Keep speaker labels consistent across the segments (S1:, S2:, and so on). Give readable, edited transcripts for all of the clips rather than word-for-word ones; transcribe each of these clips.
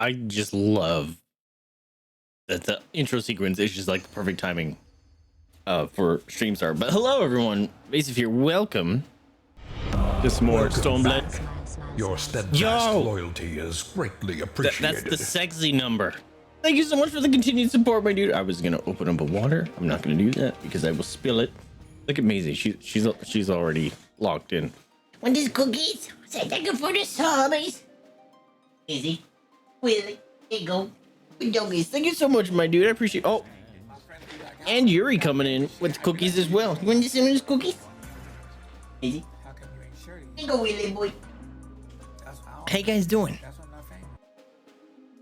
S1: I just love that the intro sequence is just like the perfect timing for stream start. But hello everyone, Vaesive here. Welcome to some more Stormblood.
S2: Your steadfast loyalty is greatly appreciated.
S1: That's the sexy number. Thank you so much for the continued support, my dude. I was gonna open up a water. I'm not gonna do that because I will spill it. Look at Maisie. She's already locked in.
S3: Want these cookies? Say thank you for the subbies. Easy. Willie. Here you go. Good doggies.
S1: Thank you so much, my dude. I appreciate. Oh, and Yuri coming in with cookies as well.
S3: You want some of these cookies? Easy. Here you go, Willie boy.
S1: How you guys doing?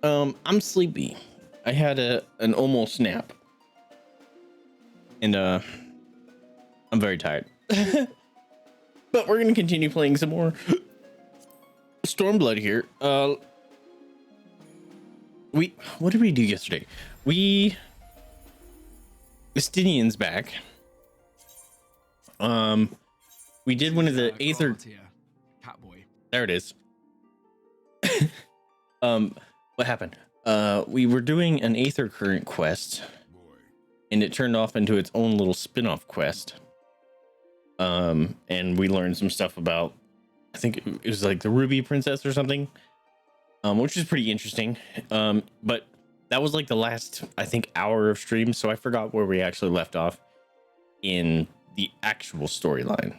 S1: I'm sleepy. I had an almost nap, and I'm very tired. But we're gonna continue playing some more Stormblood here. What did we do yesterday? Justinian's back. We did one of the Aether.
S4: Catboy.
S1: There it is. What happened? We were doing an Aether Current quest, and it turned off into its own little spin-off quest. And we learned some stuff about, I think it was like the Ruby Princess or something, which is pretty interesting. But that was like the last, I think, hour of stream, so I forgot where we actually left off in the actual storyline.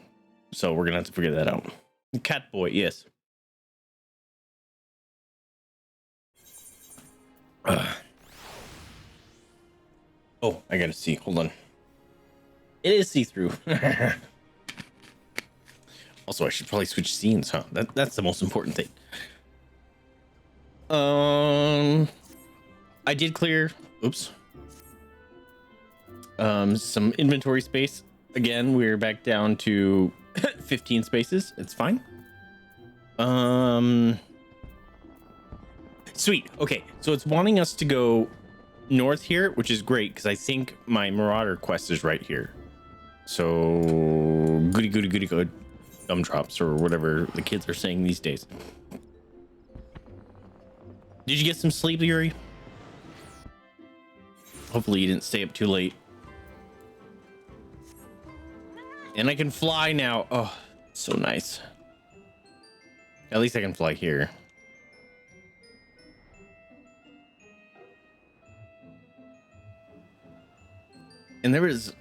S1: So we're gonna have to figure that out. Catboy, yes. Oh, I gotta see. Hold on. It is see-through. Also, I should probably switch scenes, huh? That's the most important thing. I did clear. Oops. Some inventory space. Again, we're back down to 15 spaces. It's fine. Sweet. Okay, so it's wanting us to go north here, which is great because I think my Marauder quest is right here. So goody goody goody good. Gumdrops or whatever the kids are saying these days. Did you get some sleep, Yuri? Hopefully you didn't stay up too late. And I can fly now. Oh, so nice. At least I can fly here. And there was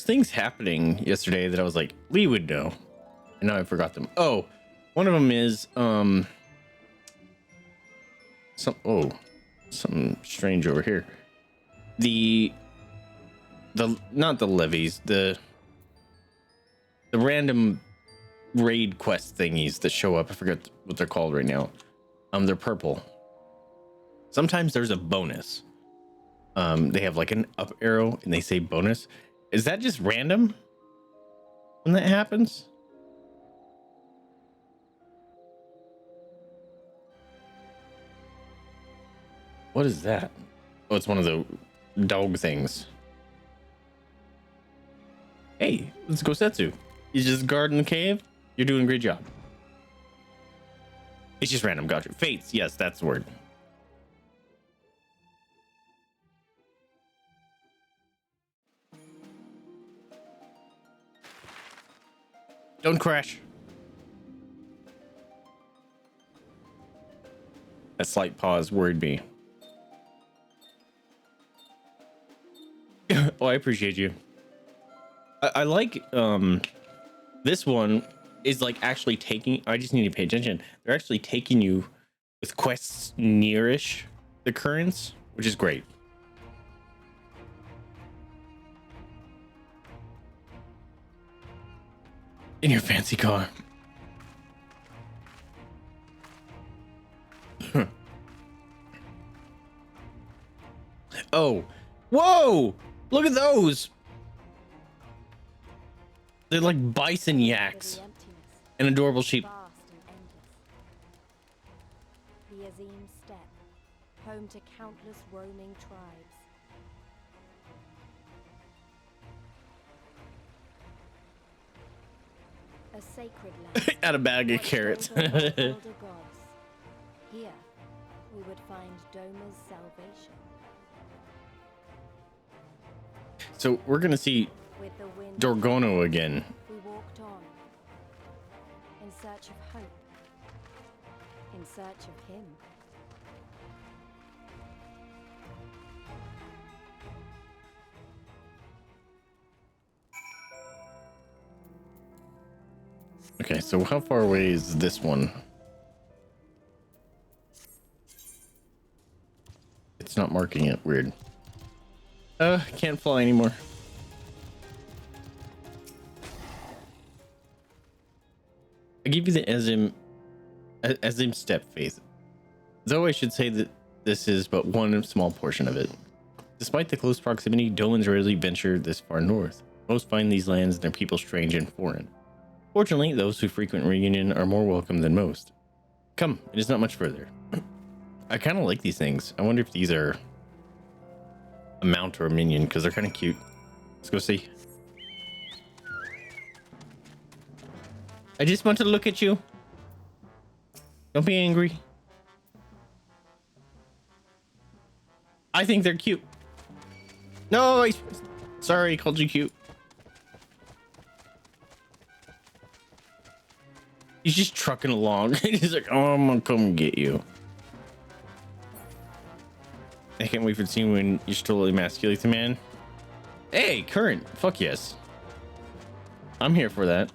S1: things happening yesterday that I was like, Lee would know. And now I forgot them. Oh, one of them is something strange over here. The not the levies, the random raid quest thingies that show up. I forget what they're called right now. They're purple. Sometimes there's a bonus. They have like an up arrow and they say bonus. Is that just random when that happens? What is that? Oh, it's one of the dog things. Hey, let's go Setsu. You just guarding the cave? You're doing a great job. It's just random, gotcha. Fates, yes, that's the word. Don't crash. A slight pause worried me. Oh, I appreciate you. I like this one is like actually taking, I just need to pay attention. They're actually taking you with quests nearish the currents, which is great. In your fancy car. Oh, whoa! Look at those. They're like bison yaks. An adorable sheep.
S5: Vaesive steppe, home to countless roaming tribes. A sacred land.
S1: Add a bag of carrots.
S5: Here, we would find Doma's salvation.
S1: So we're gonna see
S5: With the wind
S1: Dorgono again.
S5: we walked on, in search of hope, in search of him.
S1: Okay, so how far away is this one? It's not marking it. Weird. Can't fly anymore. I give you the Azim step faith. Though I should say that this is but one small portion of it. Despite the close proximity, Dolans rarely venture this far north. Most find these lands and their people strange and foreign. Fortunately, those who frequent Reunion are more welcome than most. Come, it is not much further. I kind of like these things. I wonder if these are a mount or a minion, because they're kind of cute. Let's go see. I just want to look at you. Don't be angry. I think they're cute. No, sorry, I called you cute. He's just trucking along. He's like, oh, I'm gonna come get you. I can't wait for the scene when you still emasculate the man. Hey, current. Fuck yes. I'm here for that.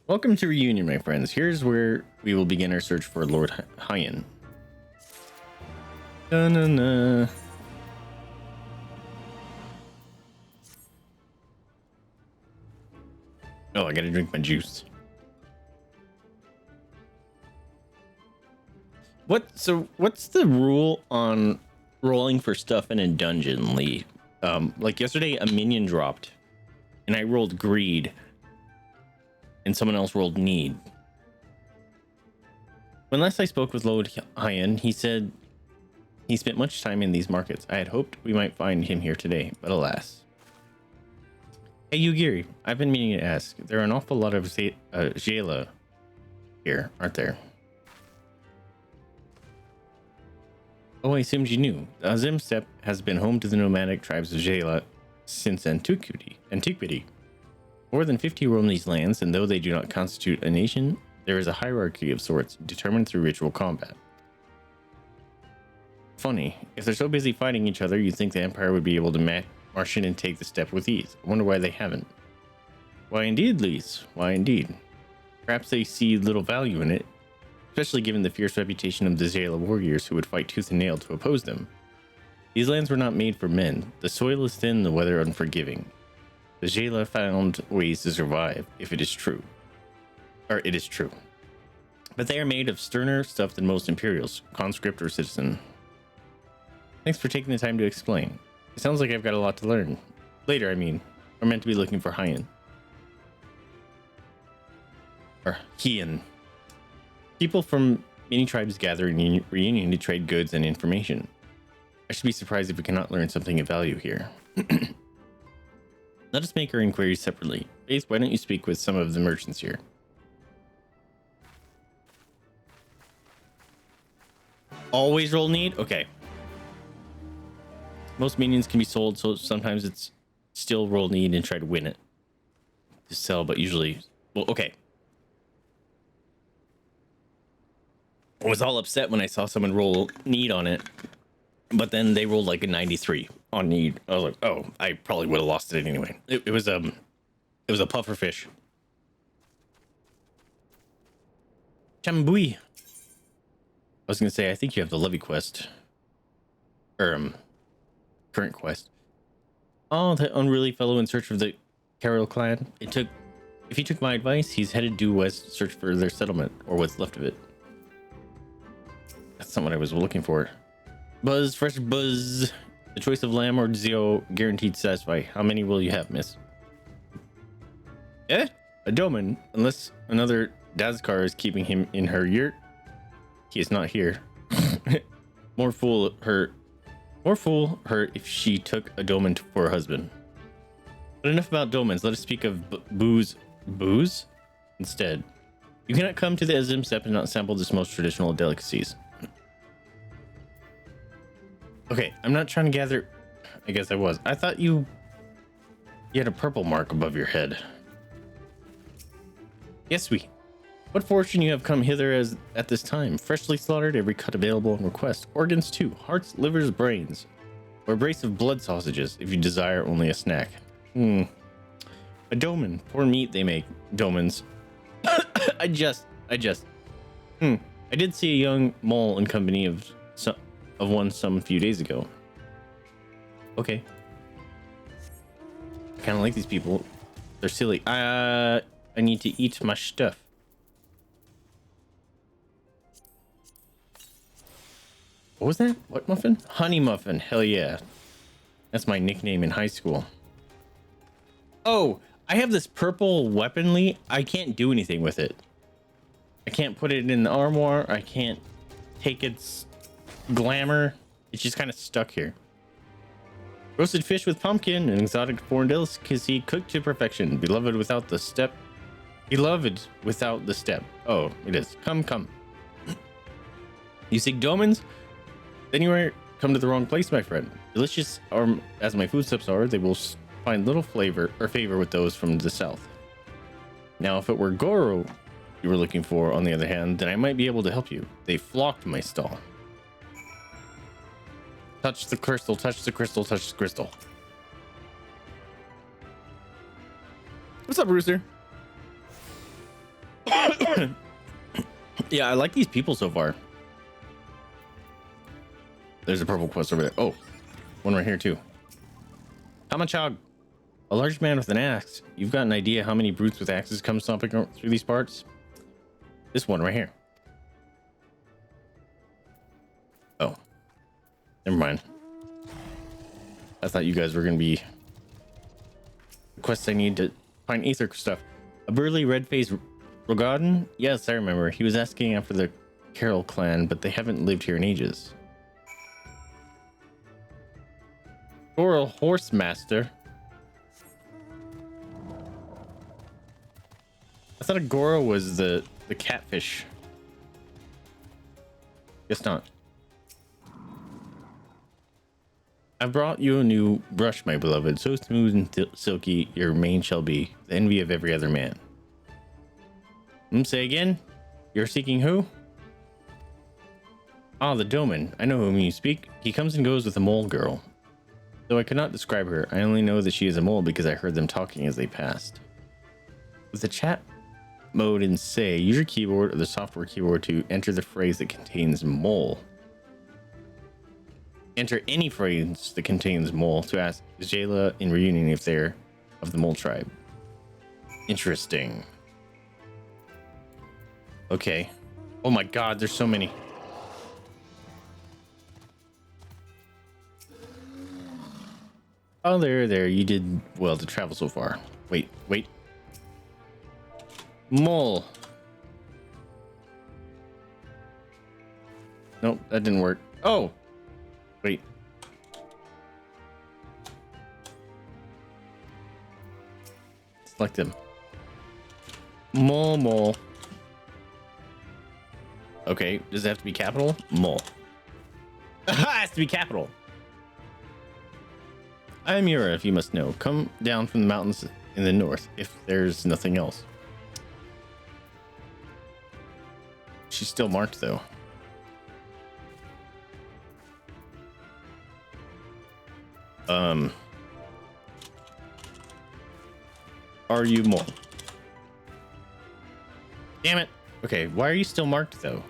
S1: Welcome to Reunion, my friends. Here's where we will begin our search for Lord Hyan. Na-na-na. Oh, I gotta drink my juice. What's the rule on rolling for stuff in a dungeon, Lee? Like yesterday, a minion dropped, and I rolled greed. And someone else rolled need. When last I spoke with Lord Hyan, he said he spent much time in these markets. I had hoped we might find him here today, but alas. Hey, Yugiri, I've been meaning to ask. There are an awful lot of Jayla here, aren't there? Oh, I assumed you knew. Azim Steppe has been home to the nomadic tribes of Jayla since antiquity. More than 50 roam these lands, and though they do not constitute a nation, there is a hierarchy of sorts determined through ritual combat. Funny, if they're so busy fighting each other, you'd think the Empire would be able to march in and take the steppe with ease. I wonder why they haven't. Why indeed, Lise? Why indeed? Perhaps they see little value in it, especially given the fierce reputation of the Zayla warriors who would fight tooth and nail to oppose them. These lands were not made for men. The soil is thin, the weather unforgiving. The Jayla found ways to survive, if it is true. Or it is true. But they are made of sterner stuff than most Imperials, conscript or citizen. Thanks for taking the time to explain. It sounds like I've got a lot to learn. Later, I mean. We're meant to be looking for Hyan. Or Hyan. People from many tribes gather in Reunion to trade goods and information. I should be surprised if we cannot learn something of value here. Let us make our inquiries separately. Faith, why don't you speak with some of the merchants here? Always roll need? Okay. Most minions can be sold, so sometimes it's still roll need and try to win it. To sell, but usually... Well, okay. I was all upset when I saw someone roll need on it, but then they rolled like a 93 on need. I was like, oh, I probably would have lost it anyway. It was a puffer fish. Chambui. I was gonna say, I think you have the Levy quest. Or current quest. Oh, that unruly fellow in search of the Carol clan. If he took my advice, he's headed due west to search for their settlement, or what's left of it. That's not what I was looking for. Buzz, fresh buzz. The choice of lamb or Zio guaranteed to satisfy. How many will you have, miss? A doman, unless another Dazkar is keeping him in her yurt. He is not here. More fool her if she took a doman for her husband. But enough about domans. Let us speak of booze instead. You cannot come to the Ezim step and not sample this most traditional of delicacies. Okay, I'm not trying to gather. I guess I was. I thought you had a purple mark above your head. Yes, we. What fortune you have come hither as at this time? Freshly slaughtered, every cut available on request. Organs too, hearts, livers, brains, or a brace of blood sausages if you desire only a snack. A doman, poor meat they make. Domans. I did see a young mole in company of one some few days ago. Okay. I kind of like these people. They're silly. I need to eat my stuff. What was that? What muffin? Honey muffin. Hell yeah. That's my nickname in high school. Oh, I have this purple weaponry. I can't do anything with it. I can't put it in the armoire. I can't take its glamour. It's just kind of stuck here. Roasted fish with pumpkin, an exotic foreign delicacy cooked to perfection. Beloved without the step. Beloved without the step. Oh, it is. Come. You seek domans? Then you are come to the wrong place, my friend. Delicious as my foodstuffs are, they will find little flavor or favor with those from the south. Now, if it were Goro you were looking for, on the other hand, then I might be able to help you. They flocked my stall. Touch the crystal, touch the crystal, touch the crystal. What's up, Rooster? Yeah, I like these people so far. There's a purple quest over there. Oh, one right here too. Kamachog, a large man with an axe. You've got an idea how many brutes with axes come stomping through these parts? This one right here. Oh, never mind. I thought you guys were gonna be quests I need to find ether stuff. A burly red-faced Rogadin? Yes, I remember. He was asking after the Carol clan, but they haven't lived here in ages. Oral horse master. I thought a Goro was the catfish. Guess not. I brought you a new brush, my beloved. So smooth and silky your mane shall be, the envy of every other man. Say again? You're seeking who? Ah, the Doman. I know whom you speak. He comes and goes with a mole girl. Though I could not describe her, I only know that she is a mole because I heard them talking as they passed. With the chat mode in say, use your keyboard or the software keyboard to enter the phrase that contains mole. Enter any phrase that contains mole to ask Jayla in reunion if they're of the mole tribe. Interesting. Okay. Oh my god, there's so many. Oh, there. You did well to travel so far. Wait. Mole. Nope, that didn't work. Oh. Wait. Select him. Mole. Okay, does it have to be capital? Mole. It has to be capital. I am Yura, if you must know. Come down from the mountains in the north, if there's nothing else. She's still marked, though. Are you mole? Damn it. Okay, why are you still marked, though?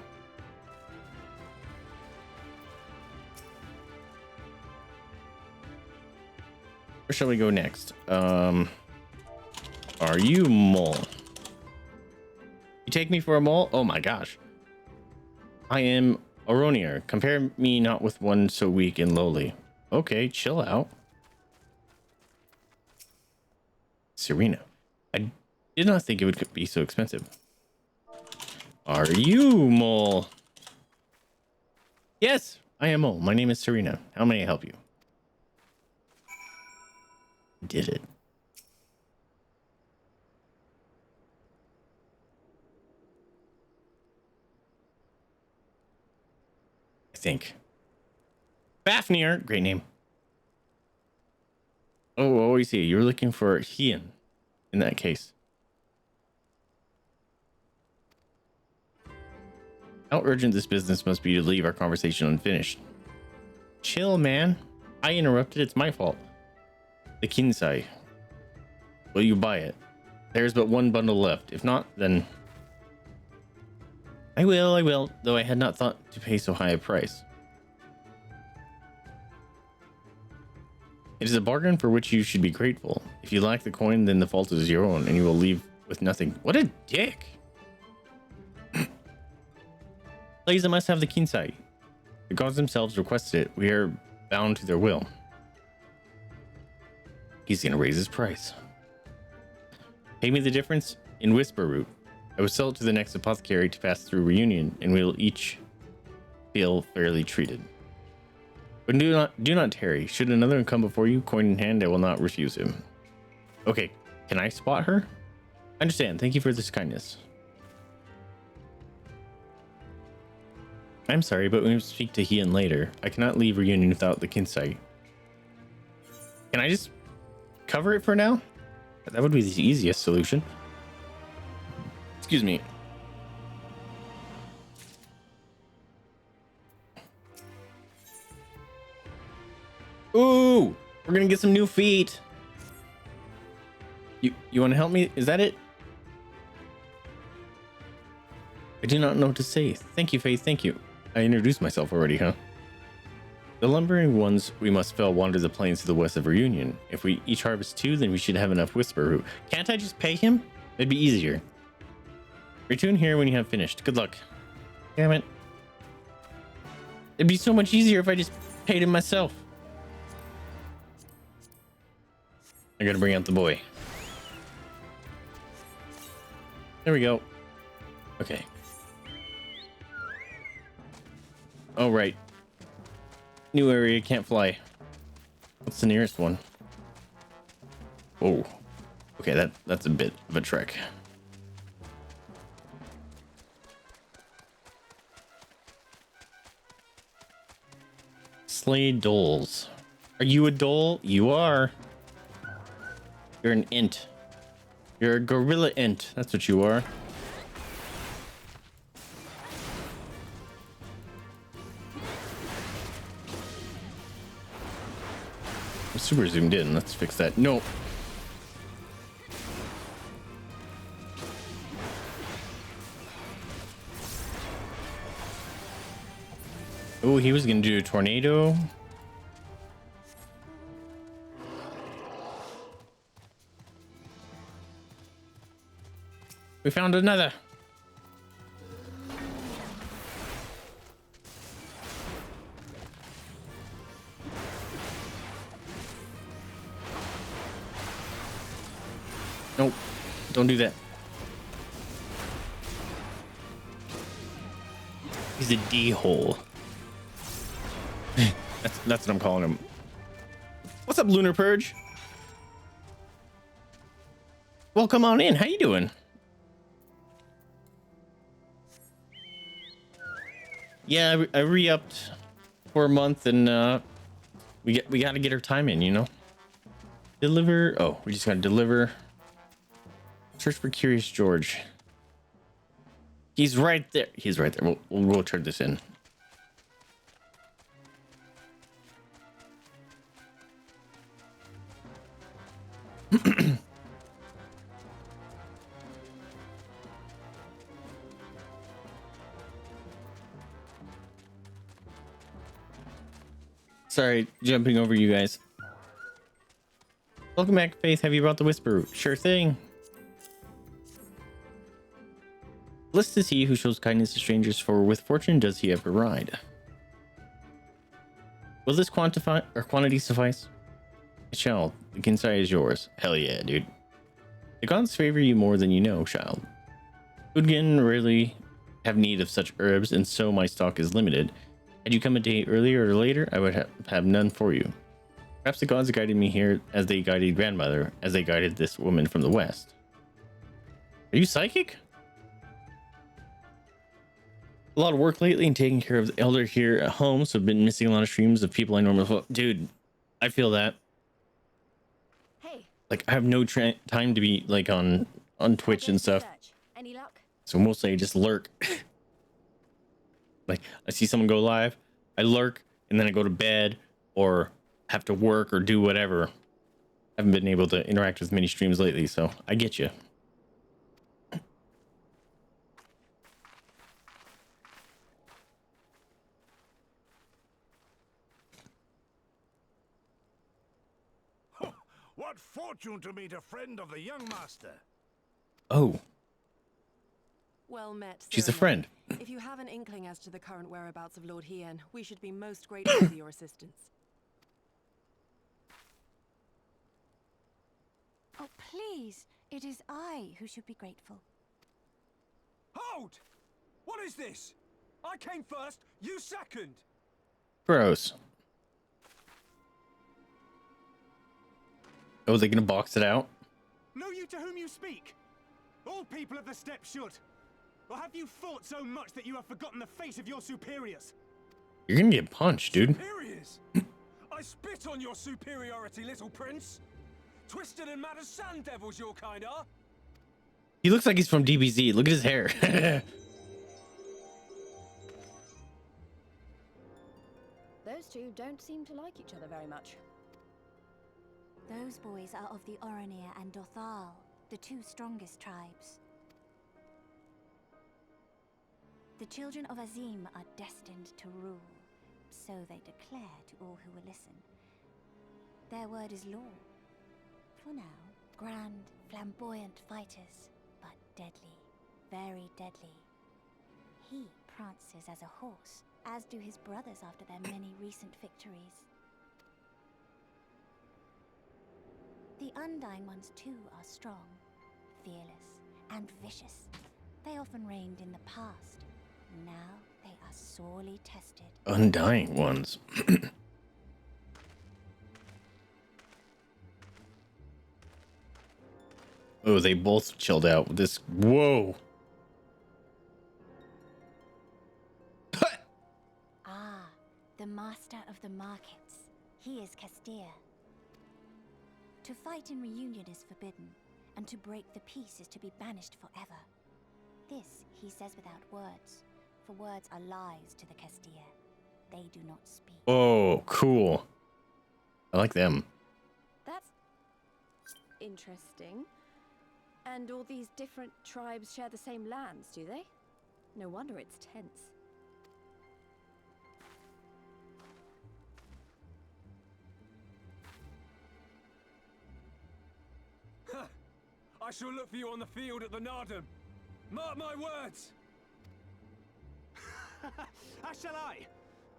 S1: Where shall we go next? Are you mole? You take me for a mole? Oh my gosh. I am Oronier. Compare me not with one so weak and lowly. Okay, chill out. Serena. I did not think it would be so expensive. Are you mole? Yes, I am Mole. My name is Serena. How may I help you? Did it. I think. Fafnir, great name. Oh, I see. You're looking for Hian in that case. How urgent this business must be to leave our conversation unfinished. Chill, man. I interrupted. It's my fault. The Kinsai. Will you buy it? There's but one bundle left. If not, then... I will, though I had not thought to pay so high a price. It is a bargain for which you should be grateful. If you lack the coin, then the fault is your own, and you will leave with nothing. What a dick! Laser must have the Kinsai. The gods themselves requested it. We are bound to their will. He's gonna raise his price. Pay me the difference in whisper root. I will sell it to the next apothecary to pass through reunion, and we will each feel fairly treated. But do not tarry. Should another one come before you, coin in hand, I will not refuse him. Okay, can I spot her? I understand. Thank you for this kindness. I'm sorry, but we will speak to Hian later. I cannot leave reunion without the Kinsai. Can I just cover it for now? That would be the easiest solution. Excuse me. Ooh, we're gonna get some new feet. You want to help me? Is that it? I do not know what to say. Thank you, Faith. Thank you. I introduced myself already, huh? The lumbering ones we must fell wander the plains to the west of reunion. If we each harvest 2, then we should have enough whisper root. Can't I just pay him? It'd be easier. Return here when you have finished. Good luck. Damn it. It'd be so much easier if I just paid him myself. I gotta bring out the boy. There we go. Okay. Oh, right. New area, can't fly. What's the nearest one? Oh. Okay, that's a bit of a trek. Slay dolls. Are you a doll? You are. You're an int. You're a gorilla int. That's what you are. I'm super zoomed in. Let's fix that. No. Oh, he was gonna do a tornado. We found another. Nope, don't do that. He's a D-hole. that's what I'm calling him. What's up, Lunar Purge? Well, come on in. How you doing? Yeah, I re-upped for a month, and we got to get our time in, you know. Deliver. Oh, we just got to deliver. Search for Curious George. He's right there. He's right there. We'll turn this in. Sorry, jumping over you guys. Welcome back, Faith. Have you brought the whisper root? Sure thing. Blessed is he who shows kindness to strangers, for with fortune does he ever ride. Will this quantity suffice? It shall. The Kinsai is yours. Hell yeah, dude. The gods favor you more than you know, child. Udgen rarely have need of such herbs, and so my stock is limited. Had you come a day earlier or later, I would have none for you. Perhaps the gods guided me here as they guided grandmother, as they guided this woman from the west. Are you psychic? A lot of work lately and taking care of the elder here at home, so I've been missing a lot of streams of people I normally. Dude, I feel that.
S5: Hey,
S1: Like I have no time to be like on Twitch and stuff.
S5: Any luck?
S1: So mostly I just lurk. Like I see someone go live, I lurk, and then I go to bed or have to work or do whatever. I haven't been able to interact with many streams lately, so I get you.
S4: What fortune to meet a friend of the young master.
S1: Oh,
S6: Well met.
S1: she's a
S6: Cyrano.
S1: friend.
S6: If you have an inkling as to the current whereabouts of Lord Hien, we should be most grateful for your assistance.
S5: Oh, please. It is I who should be grateful.
S7: Hold! What is this? I came first, you second.
S1: Gross. Oh, they're gonna box it out?
S7: Know you to whom you speak? All people of the steppe should. Or have you fought so much that you have forgotten the face of your superiors?
S1: You're gonna get punched, dude.
S7: Superiors? I spit on your superiority, little prince. Twisted and mad as sand devils your kind are.
S1: He looks like he's from DBZ. Look at his hair.
S5: Those two don't seem to like each other very much.
S8: Those boys are of the Oronir and Dothal, the two strongest tribes. The children of Azim are destined to rule, so they declare to all who will listen. Their word is law. For now, grand, flamboyant fighters, but deadly, very deadly. He prances as a horse, as do his brothers after their many recent victories. The Undying ones too are strong, fearless, and vicious. They often reigned in the past. Now they are sorely tested.
S1: Undying ones. Oh, they both chilled out with this. Whoa.
S8: Ah, the master of the markets. He is Castir. To fight in reunion is forbidden, and to break the peace is to be banished forever. This he says without words, for words are lies to the Castir. They do not speak.
S1: Oh, cool. I like them.
S5: That's interesting. And all these different tribes share the same lands, do they? No wonder it's tense.
S7: I shall look for you on the field at the Nardum. Mark my words! As shall I.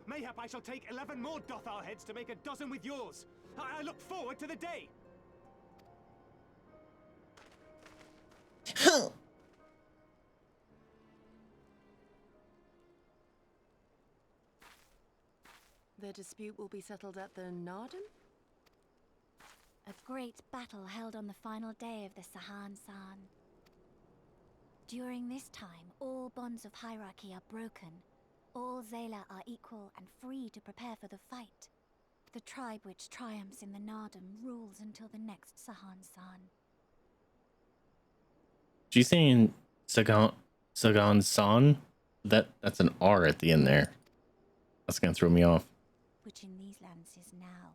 S7: Mayhap I shall take 11 more Dothal heads to make a dozen with yours. I look forward to the day.
S6: The dispute will be settled at the Nardum?
S8: A great battle held on the final day of the Sahan San. During this time, all bonds of hierarchy are broken. All Zayla are equal and free to prepare for the fight. The tribe which triumphs in the Nardum rules until the next Sahan San.
S1: She's saying Sagan San? That's an R at the end there. That's gonna throw me off.
S8: Which in these lands is now.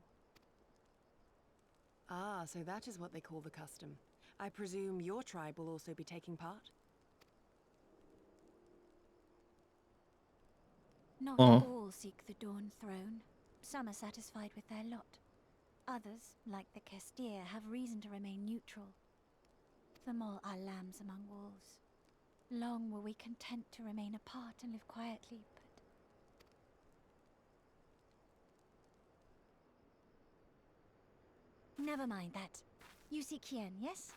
S6: Ah, so that is what they call the custom. I presume your tribe will also be taking part?
S8: Not
S1: Oh.
S8: all seek the Dawn Throne. Some are satisfied with their lot. Others, like the Castir, have reason to remain neutral. Them all are lambs among wolves. Long were we content to remain apart and live quietly, but... Never mind that. You seek Kien, yes?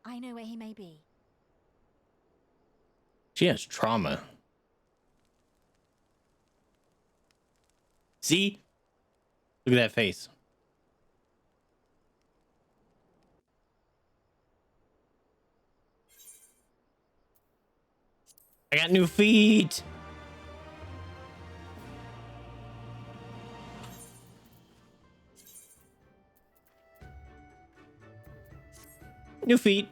S8: I know where he may be.
S1: She has trauma. See? Look at that face. I got new feet. New feet.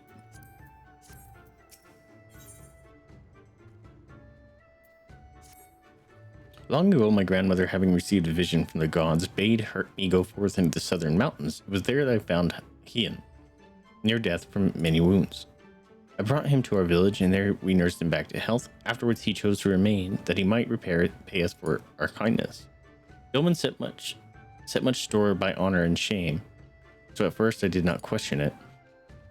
S1: Long ago, my grandmother, having received a vision from the gods, bade me go forth into the southern mountains. It was there that I found Hian, near death from many wounds. I brought him to our village, and there we nursed him back to health. Afterwards, he chose to remain, that he might pay us for our kindness. Yeoman set much store by honor and shame, so at first I did not question it.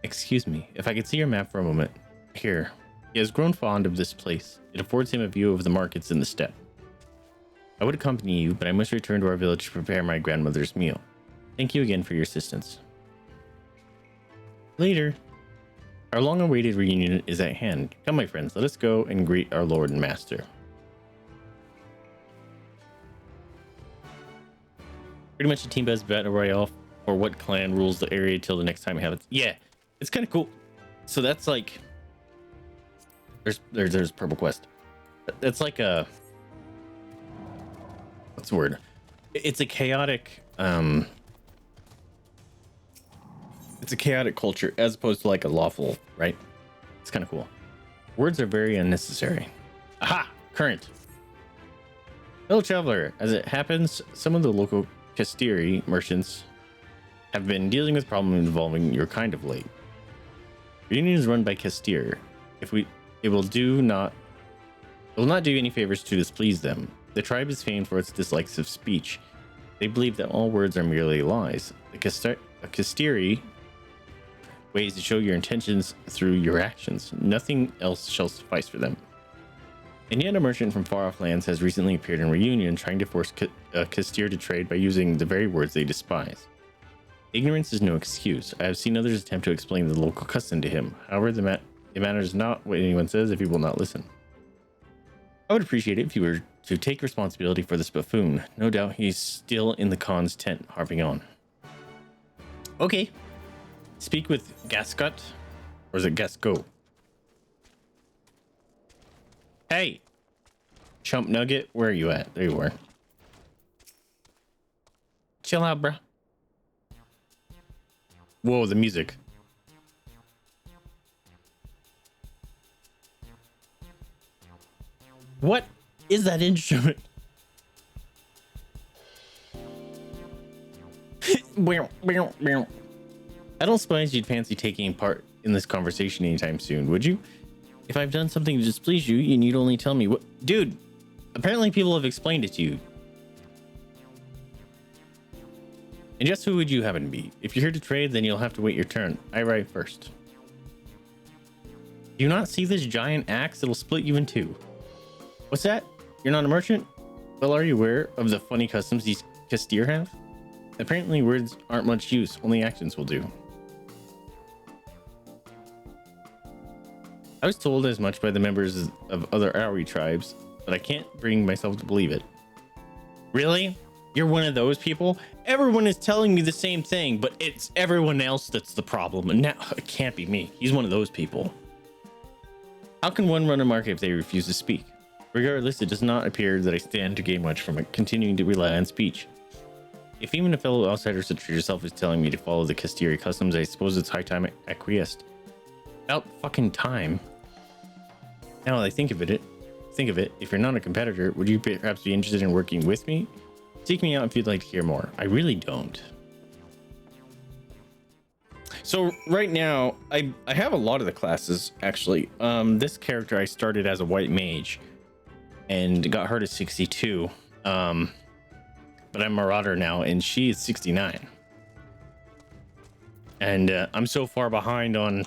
S1: Excuse me, if I could see your map for a moment. Here. He has grown fond of this place. It affords him a view of the markets in the steppe. I would accompany you, but I must return to our village to prepare my grandmother's meal. Thank you again for your assistance. Later. Our long-awaited reunion is at hand. Come, my friends, let us go and greet our lord and master. Pretty much a team best battle royale or what clan rules the area till the next time it happens. Yeah, it's kind of cool. So that's like there's Purple Quest. That's like a what's the word? It's a chaotic it's a chaotic culture as opposed to like a lawful, right? It's kind of cool. Words are very unnecessary. Aha! Current. Fellow traveler, as it happens, some of the local Kastiri merchants have been dealing with problems involving your kind of late. Your union is run by Kastir. It will not do any favors to displease them. The tribe is famed for its dislikes of speech. They believe that all words are merely lies. The Kastiri ways to show your intentions through your actions. Nothing else shall suffice for them. And yet a merchant from far-off lands has recently appeared in Reunion, trying to force Kastir to trade by using the very words they despise. Ignorance is no excuse. I have seen others attempt to explain the local custom to him. However, the matter is not what anyone says if he will not listen. I would appreciate it if you were to take responsibility for this buffoon. No doubt he's still in the Khan's tent, harping on. Okay. Speak with Gascot, or is it Gasco? Hey, Chump Nugget, where are you at? There you are. Chill out, bruh. Whoa, the music. What is that instrument? I don't suppose you'd fancy taking part in this conversation anytime soon, would you? If I've done something to displease you, you need only tell me what. Dude, apparently people have explained it to you. And just who would you happen to be? If you're here to trade, then you'll have to wait your turn. I arrive first. Do you not see this giant axe? It'll split you in two. What's that? You're not a merchant? Well, are you aware of the funny customs these Kastir have? Apparently words aren't much use, only actions will do. I was told as much by the members of other Auri tribes, but I can't bring myself to believe it. Really? You're one of those people? Everyone is telling me the same thing, but it's everyone else that's the problem, and now it can't be me. He's one of those people. How can one run a market if they refuse to speak? Regardless, it does not appear that I stand to gain much from it, continuing to rely on speech. If even a fellow outsider such as yourself is telling me to follow the Kastiri customs, I suppose it's high time I acquiesced. About fucking time. Now that I think of it, if you're not a competitor, would you perhaps be interested in working with me? Seek me out if you'd like to hear more. I really don't. So right now, I have a lot of the classes, actually. This character I started as a white mage and got her to 62. But I'm Marauder now, and she is 69. And I'm so far behind on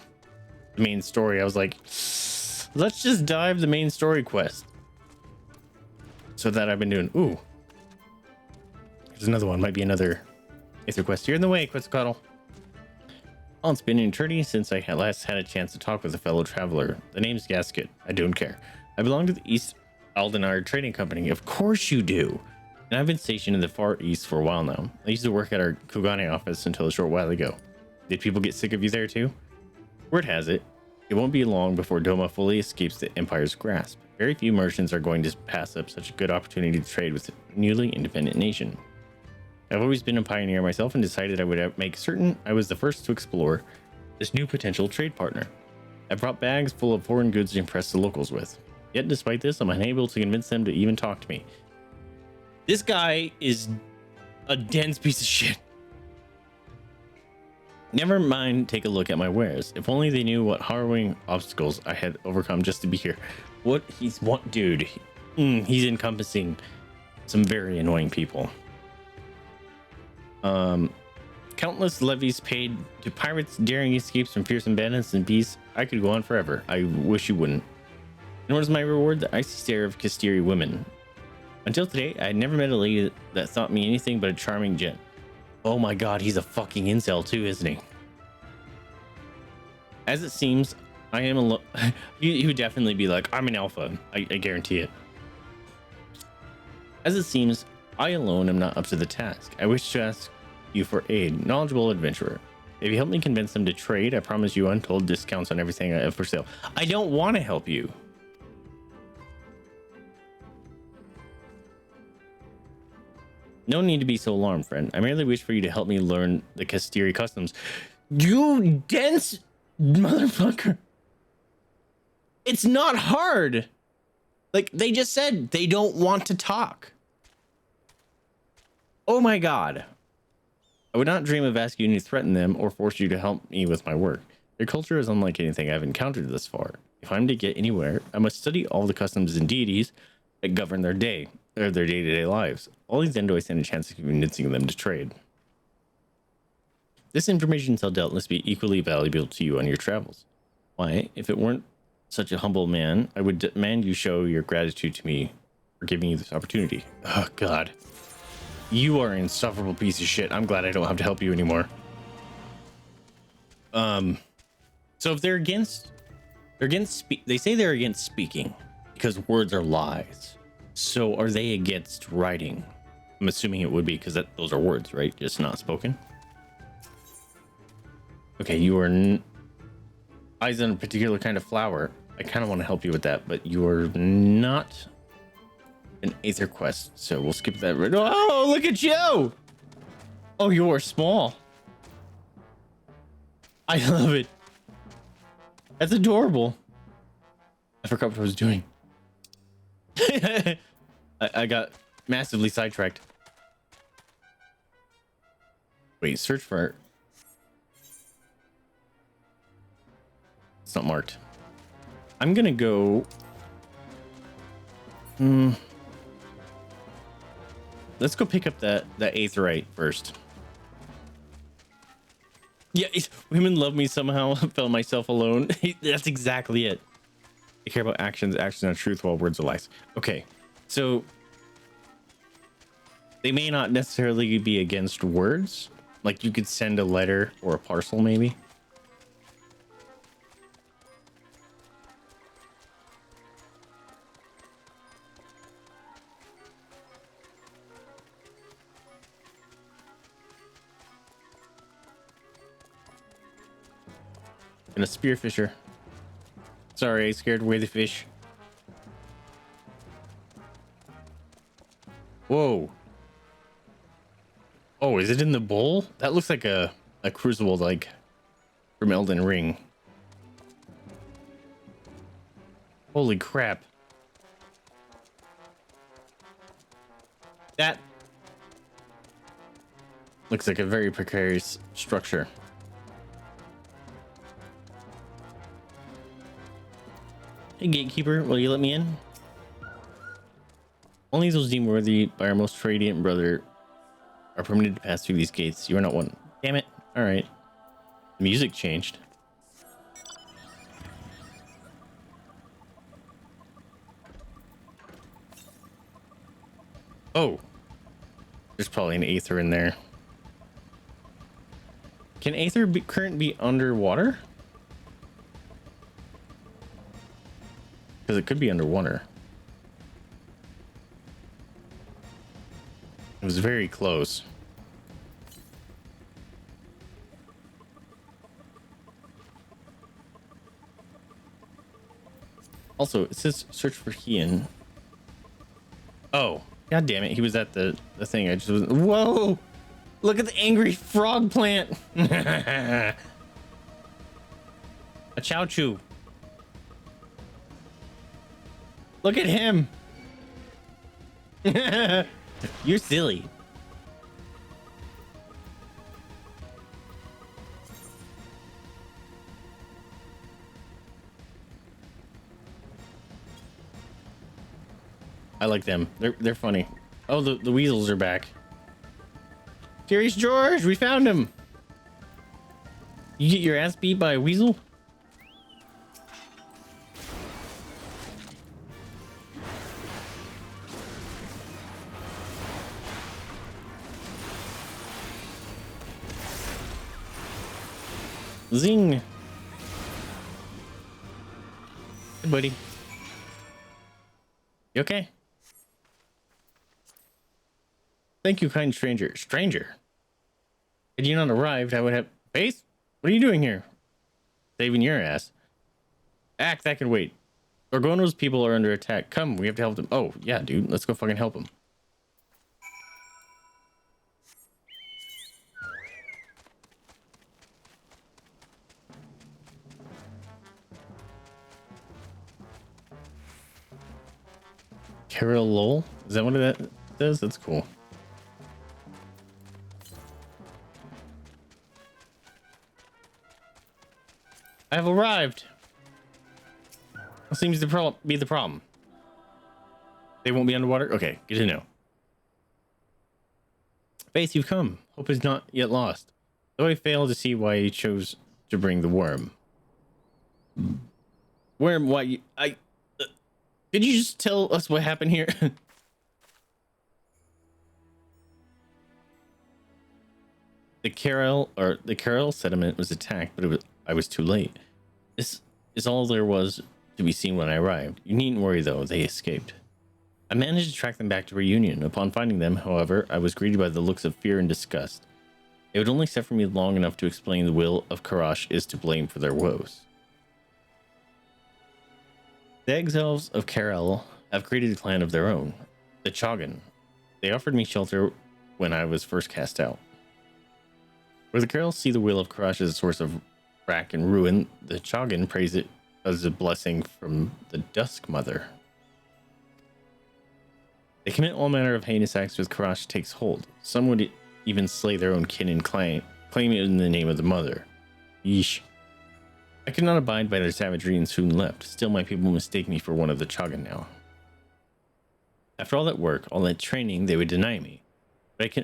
S1: the main story, I was like, let's just dive the main story quest. So that I've been doing. Ooh. There's another one. Might be another Aether quest. You're in the way, Quetzalcoatl. Well, it's been an eternity since I last had a chance to talk with a fellow traveler. The name's Gasket. I don't care. I belong to the East Aldenar Trading Company. Of course you do. and I've been stationed in the Far East for a while now. I used to work at our Kugane office until a short while ago. Did people get sick of you there too? Word has it, it won't be long before Doma fully escapes the Empire's grasp. Very few merchants are going to pass up such a good opportunity to trade with a newly independent nation. I've always been a pioneer myself and decided I would make certain I was the first to explore this new potential trade partner. I brought bags full of foreign goods to impress the locals with. Yet despite this, I'm unable to convince them to even talk to me. This guy is a dense piece of shit. Never mind, take a look at my wares. If only they knew what harrowing obstacles I had overcome just to be here. Dude, he's encompassing some very annoying people. Countless levies paid to pirates, daring escapes from fearsome bandits and beasts. I could go on forever. I wish you wouldn't. And what is my reward? The icy stare of Kastiri women. Until today, I had never met a lady that thought me anything but a charming gent. Oh my god, he's a fucking incel too, isn't he? As it seems, I am alone. He would definitely be like, I'm an alpha. I guarantee it. As it seems, I alone am not up to the task. I wish to ask you for aid, knowledgeable adventurer. If you help me convince them to trade, I promise you untold discounts on everything I have for sale. I don't want to help you. No need to be so alarmed, friend. I merely wish for you to help me learn the Kastiri customs. You dense motherfucker. It's not hard. Like, they just said they don't want to talk. Oh my god. I would not dream of asking you to threaten them or force you to help me with my work. Their culture is unlike anything I've encountered thus far. If I'm to get anywhere, I must study all the customs and deities that govern their day-to-day lives. Only then do I stand a chance of convincing them to trade. This information shall doubtless be equally valuable to you on your travels. Why, if it weren't such a humble man, I would demand you show your gratitude to me for giving you this opportunity. Oh god. You are an insufferable piece of shit. I'm glad I don't have to help you anymore. So if they're against they say they're against speaking because words are lies. So are they against writing? I'm assuming it would be because those are words, right? Just not spoken. Okay, you are eyes on a particular kind of flower. I kind of want to help you with that, but you are not an Aether quest, so we'll skip that. Oh, look at you! Oh, you are small. I love it. That's adorable. I forgot what I was doing. I got massively sidetracked. Wait, search for... It's not marked. I'm gonna go... Let's go pick up that aetheryte first. Yeah, women love me somehow. Felt myself alone. That's exactly it. They care about actions are truth, while words are lies. Okay, so they may not necessarily be against words. Like you could send a letter or a parcel, maybe. And a spearfisher. Sorry, I scared away the fish. Whoa. Oh, is it in the bowl? That looks like a crucible, like from Elden Ring. Holy crap. That looks like a very precarious structure. Hey, gatekeeper, will you let me in? Only those deemed worthy by our most radiant brother are permitted to pass through these gates. You are not one. Damn it. All right. The music changed. Oh. There's probably an aether in there. Can aether current be underwater? Because it could be underwater. was very close. Also, it says search for Ian. Oh, god damn it. He was at the thing. I just was. Whoa! Look at the angry frog plant. A chow chu. Look at him. You're silly. I like them. They're funny. Oh, the weasels are back. Curious George, we found him. You get your ass beat by a weasel? Zing. Hey, buddy. You okay? Thank you, kind stranger. Stranger? Had you not arrived, I would have... Face? What are you doing here? Saving your ass. Act, that can wait. Orgono's people are under attack. Come, we have to help them. Oh, yeah, dude. Let's go fucking help them. Carol Lowell? Is that what that does? That's cool. I have arrived. What seems to be the problem? They won't be underwater? Okay, good to know. Faith, you've come. Hope is not yet lost. Though I fail to see why he chose to bring the worm. Worm, why you... Could you just tell us what happened here? The Carol settlement was attacked, but I was too late. This is all there was to be seen when I arrived. You needn't worry though, they escaped. I managed to track them back to Reunion. Upon finding them, however, I was greeted by the looks of fear and disgust. It would only suffer me long enough to explain the will of Karash is to blame for their woes. The exiles of Carol have created a clan of their own, the Chogan. They offered me shelter when I was first cast out. Where the Carol see the will of Karash as a source of wrack and ruin, the Chogan praise it as a blessing from the Dusk Mother. They commit all manner of heinous acts as Karash takes hold. Some would even slay their own kin and clan, claiming it in the name of the Mother. Yeesh. I could not abide by their savagery and soon left. Still, my people mistake me for one of the Chogan now. After all that work, all that training, they would deny me. But I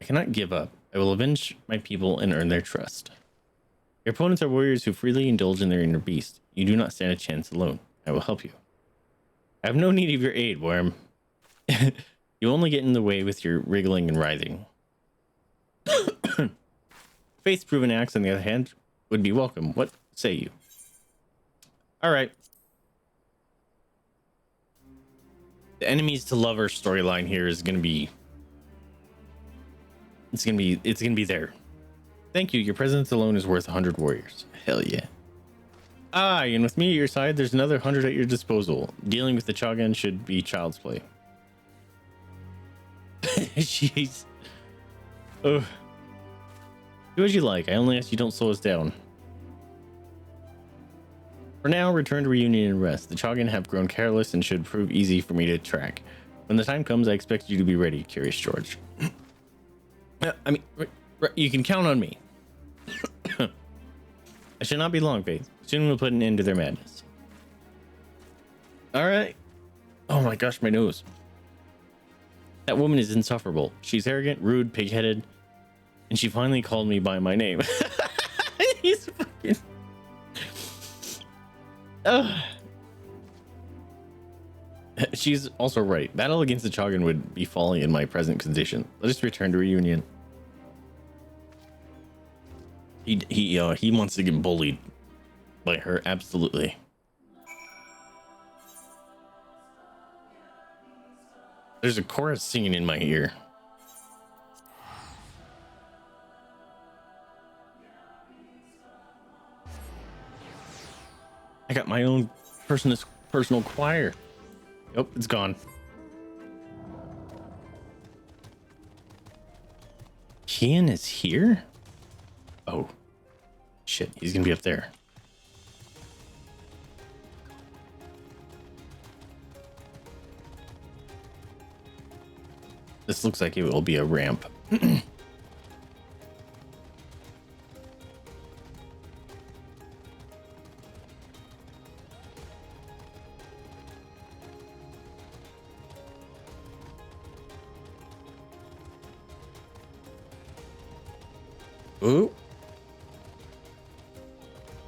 S1: cannot give up. I will avenge my people and earn their trust. Your opponents are warriors who freely indulge in their inner beast. You do not stand a chance alone. I will help you. I have no need of your aid, Worm. You only get in the way with your wriggling and writhing. Faith-proven acts, on the other hand, would be welcome. What say you? All right. The enemies to lover storyline here is going to be... It's going to be there. Thank you. Your presence alone is worth 100 warriors. Hell yeah. Aye, and with me at your side, there's another 100 at your disposal. Dealing with the Chogan should be child's play. Jeez. Oh. Do as you like. I only ask you don't slow us down. For now, return to Reunion and rest. The Chogan have grown careless and should prove easy for me to track. When the time comes, I expect you to be ready, Curious George. I mean, you can count on me. I should not be long, Faith. Soon we'll put an end to their madness. All right. Oh my gosh, my nose. That woman is insufferable. She's arrogant, rude, pig-headed, and she finally called me by my name. He's fucking... She's also right. Battle against the Chogan would be folly in my present condition. Let us return to Reunion. He wants to get bullied by her, absolutely. There's a chorus singing in my ear. I got my own personal choir. Oh, it's gone. Kian is here? Oh. Shit, he's gonna be up there. This looks like it will be a ramp. Ooh.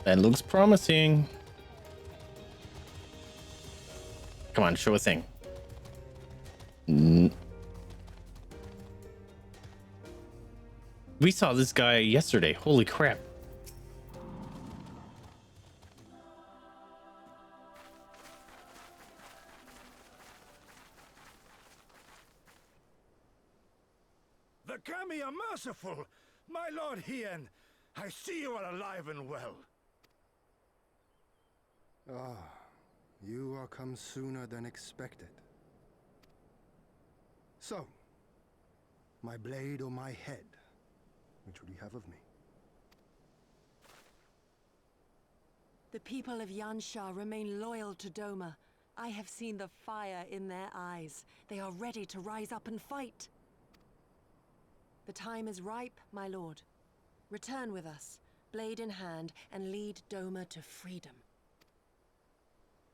S1: That looks promising. Come on, show a thing. We saw this guy yesterday. Holy crap.
S4: The Kami are merciful. My lord Hien, I see you are alive and well.
S9: Ah, you are come sooner than expected. So, my blade or my head? Which would you have of me?
S6: The people of Yansha remain loyal to Doma. I have seen the fire in their eyes. They are ready to rise up and fight. The time is ripe, my lord. Return with us, blade in hand, and lead Doma to freedom.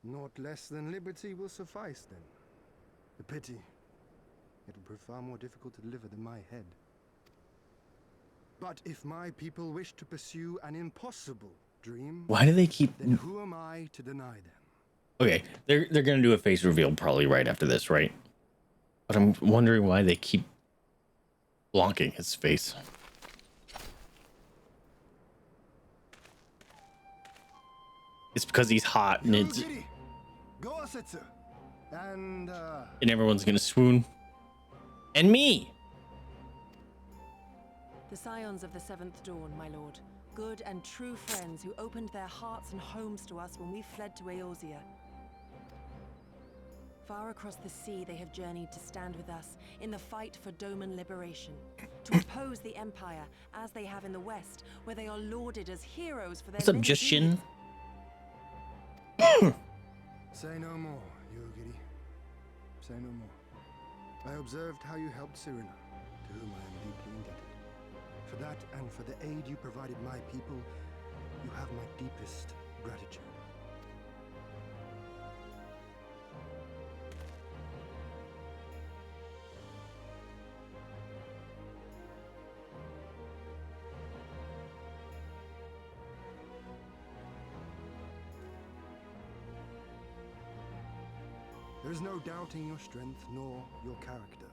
S9: Naught less than liberty will suffice, then. A pity. It will prove far more difficult to deliver than my head. But if my people wish to pursue an impossible dream,
S1: Why do they keep...
S9: then who am I to deny them?
S1: Okay, they're gonna do a face reveal probably right after this, right? But I'm wondering why they keep blocking his face. It's because he's hot and it's...
S9: And
S1: everyone's gonna swoon. And me!
S6: The scions of the Seventh Dawn, my lord. Good and true friends who opened their hearts and homes to us when we fled to Eorzea. Far across the sea they have journeyed to stand with us in the fight for Doman liberation. To oppose the Empire, as they have in the West, where they are lauded as heroes for their
S1: What's up,
S6: many
S1: Justin?
S6: deeds.
S9: say no more, Yogiri. Say no more. I observed how you helped Cyrena, to whom I am deeply indebted. For that and for the aid you provided my people, you have my deepest gratitude. There is no doubting your strength nor your character.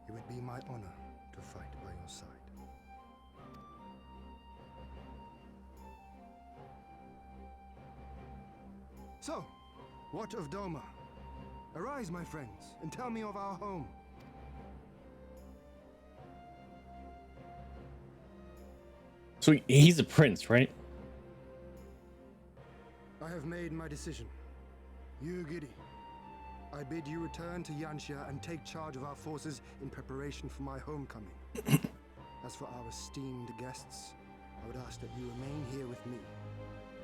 S9: It would be my honor to fight by your side. So, what of Doma? Arise, my friends, and tell me of our home.
S1: So he's a prince, right?
S9: I have made my decision. Yugiri, I bid you return to Yansha and take charge of our forces in preparation for my homecoming. As for our esteemed guests, I would ask that you remain here with me.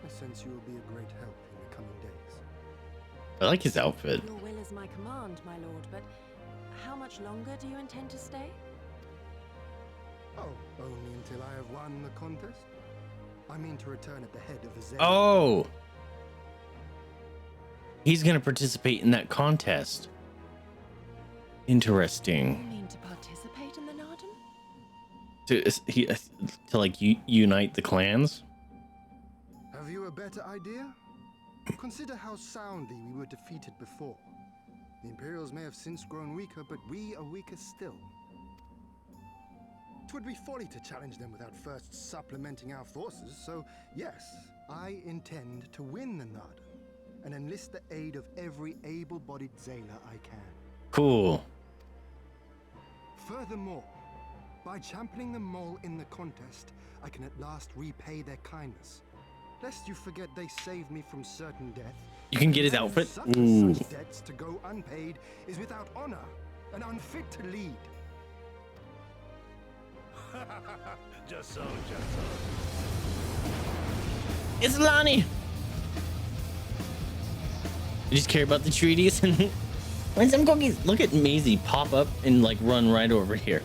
S9: I sense you will be a great help in the coming days.
S1: I like his outfit.
S6: Your will is my command, my lord, but how much longer do you intend to stay?
S9: Oh, only until I have won the contest? I mean to return at the head of the Vaesive.
S1: Oh! He's gonna participate in that contest. Interesting.
S6: You mean to participate in the Narden?
S1: To like unite the clans?
S9: Have you a better idea? Consider how soundly we were defeated before. The Imperials may have since grown weaker, but we are weaker still. It would be folly to challenge them without first supplementing our forces, so yes, I intend to win the Narden and enlist the aid of every able-bodied Zayla I can.
S1: Cool.
S9: Furthermore, by championing the mole in the contest, I can at last repay their kindness. Lest you forget they saved me from certain death.
S1: You can get his
S9: Man
S1: outfit.
S9: such
S1: Ooh.
S9: such debts to go unpaid is without honor and unfit to lead.
S4: Just so, just so.
S1: It's Lonnie. You just care about the treaties and
S3: Want some cookies?
S1: look at Maisie pop up and like run right over here.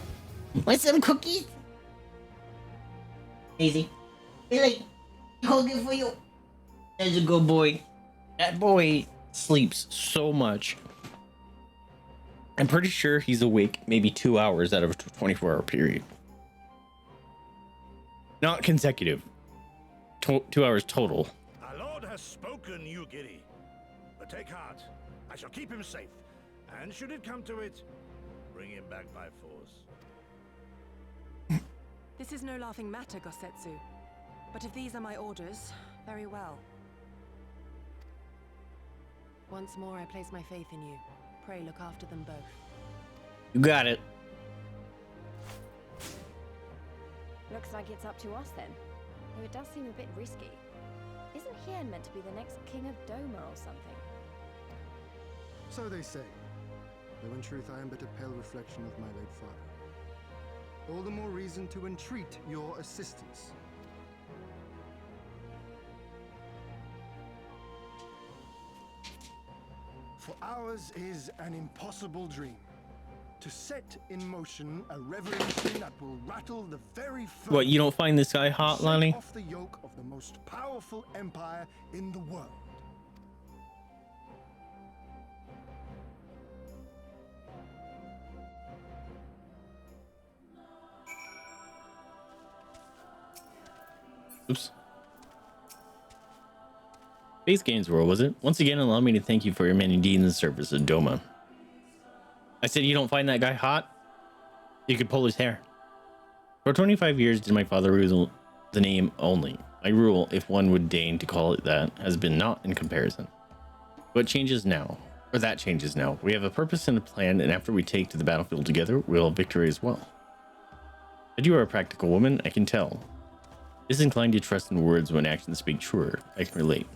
S3: Want some cookies? Easy. Really? Cookie for you. That's a good boy.
S1: That boy sleeps so much. I'm pretty sure he's awake maybe 2 hours out of a 24-hour period. Not consecutive. 2 hours total.
S4: Our Lord has spoken, you giddy. But take heart. I shall keep him safe. And should it come to it, bring him back by force.
S6: This is no laughing matter, Gosetsu. But if these are my orders, very well. Once more, I place my faith in you. Pray look after them both.
S1: You got it.
S5: Looks like it's up to us then. Though it does seem a bit risky. Isn't Hien meant to be the next king of Doma or something?
S9: So they say. Though in truth I am but a pale reflection of my late father. All the more reason to entreat your assistance. For ours is an impossible dream. To set in motion a revolution that will rattle the very firmament.
S1: What, you don't find this guy hot,
S9: shake
S1: Lonnie?
S9: off the yoke of the most powerful empire in the world.
S1: Oops. Base Games World, was it? Once again, allow me to thank you for your many deeds and service at Doma. I said you don't find that guy hot? You could pull his hair. For 25 years did my father rule the name only. My rule, if one would deign to call it that, has been not in comparison. What changes now? Or that changes now. We have a purpose and a plan, and after we take to the battlefield together, we'll have victory as well. That you are a practical woman, I can tell. Disinclined to trust in words when actions speak truer. I can relate.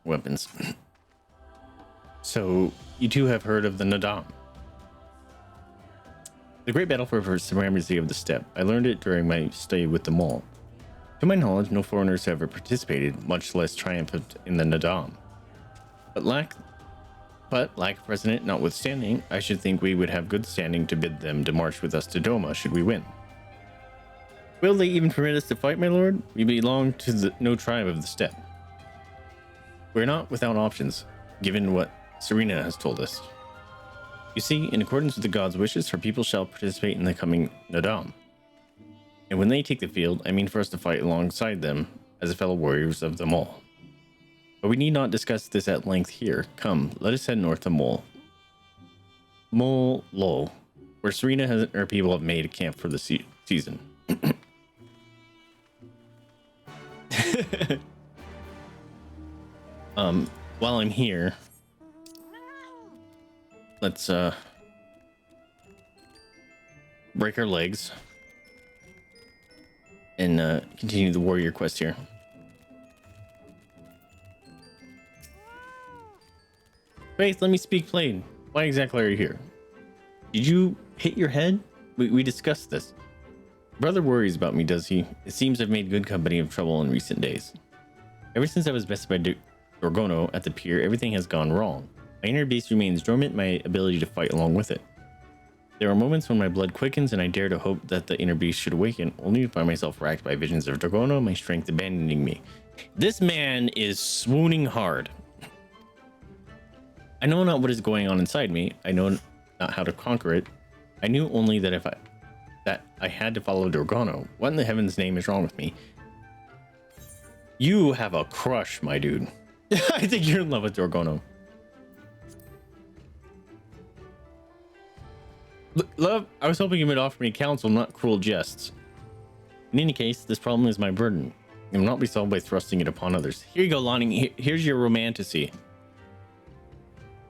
S1: Weapons. So, you two have heard of the Nadam. The great battle for supremacy of the steppe. I learned it during my stay with the mall. To my knowledge, no foreigners have ever participated, much less triumphed in the Nadam. But lack of precedent notwithstanding, I should think we would have good standing to bid them to march with us to Doma should we win. Will they even permit us to fight, my lord? We belong to no tribe of the steppe. We're not without options, given what Serena has told us. You see, in accordance with the gods' wishes, her people shall participate in the coming Nadam. And when they take the field, I mean for us to fight alongside them as fellow warriors of them all. But we need not discuss this at length here. Come, let us head north to Mol Lo, where Serena and her people have made a camp for the season. While I'm here, let's break our legs and continue the warrior quest here. Faith, let me speak plain. Why exactly are you here? Did you hit your head? We discussed this. Brother worries about me, does he? It seems I've made good company of trouble in recent days. Ever since I was bested by Dorgono at the pier, everything has gone wrong. My inner beast remains dormant, my ability to fight along with it. There are moments when my blood quickens and I dare to hope that the inner beast should awaken, only to find myself racked by visions of Dorgono, my strength abandoning me. This man is swooning hard. I know not what is going on inside me. I know not how to conquer it. I knew only that I had to follow Dorgono. What in the heaven's name is wrong with me? You have a crush, my dude. I think you're in love with Dorgono. Love, I was hoping you would offer me counsel, not cruel jests. In any case, this problem is my burden. It will not be solved by thrusting it upon others. Here you go, Lonnie. Here's your romantasy.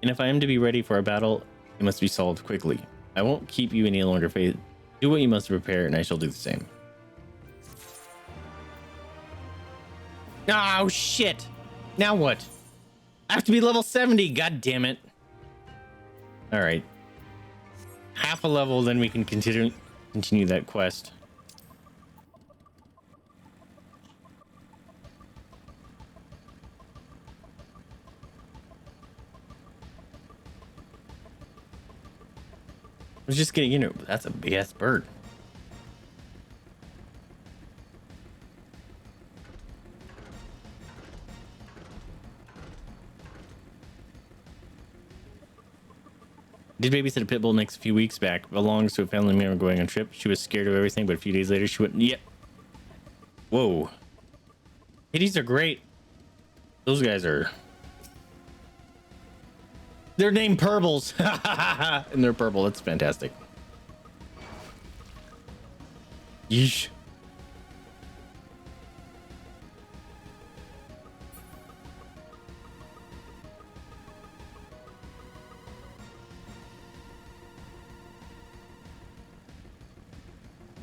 S1: And if I am to be ready for a battle It must be solved quickly. I won't keep you any longer, Faith. Do what you must to prepare, and I shall do the same. Oh, shit. Now what? I have to be level 70. God damn it. All right. Half a level, then we can continue that quest. I was just getting, you know, that's a big ass bird. Did babysit a pit bull next a few weeks back. Belongs to a family member going on a trip. She was scared of everything, but a few days later she went, yep. Whoa. Kitties are great. Those guys are... They're named Purbles. And they're purple. That's fantastic. Yeesh.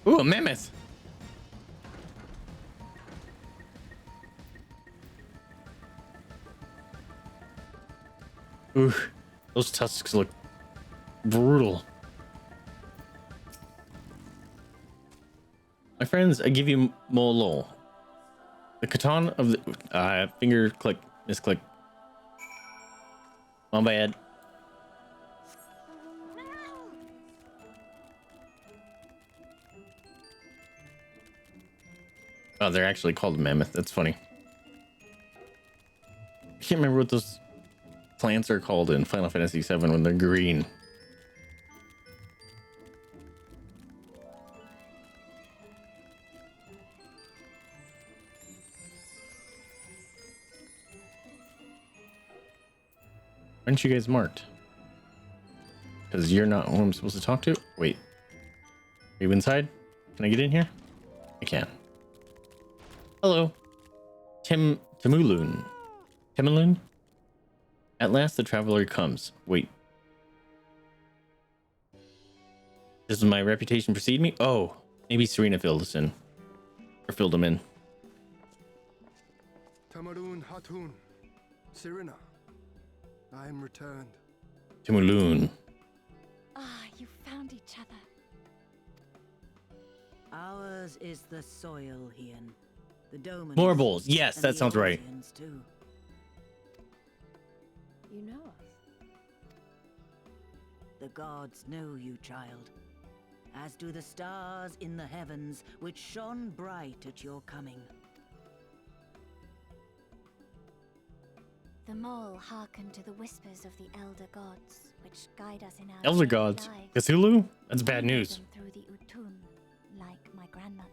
S1: Ooh, a mammoth. Ooh, those tusks look brutal. My friends, I give you Molo. The katana of the finger click, misclick. My bad. Oh, they're actually called mammoth. That's funny. I can't remember what those plants are called in Final Fantasy VII when they're green. Aren't you guys marked? Because you're not who I'm supposed to talk to? Wait. Are you inside? Can I get in here? I can. Hello. Timulun. Timulun? At last the traveler comes. Wait. Does my reputation precede me? Oh, maybe Serena filled us in. Or filled him in.
S9: Tamarun Hatun. Serena. I am returned.
S1: Timulun.
S8: Ah, you found each other.
S10: Ours is the soil, Hien. The Domans.
S1: Marbles. Yes,
S10: and
S1: that
S10: the
S1: sounds right.
S10: Orsians, too.
S5: You know us.
S10: The gods know you, child. As do the stars in the heavens, which shone bright at your coming.
S8: The mole hearkened to the whispers of the elder gods, which guide us in our
S1: Elder
S8: daily
S1: gods.
S8: lives.
S1: Cthulhu? That's bad
S8: We know
S1: news.
S8: them through the Utun, like my grandmother.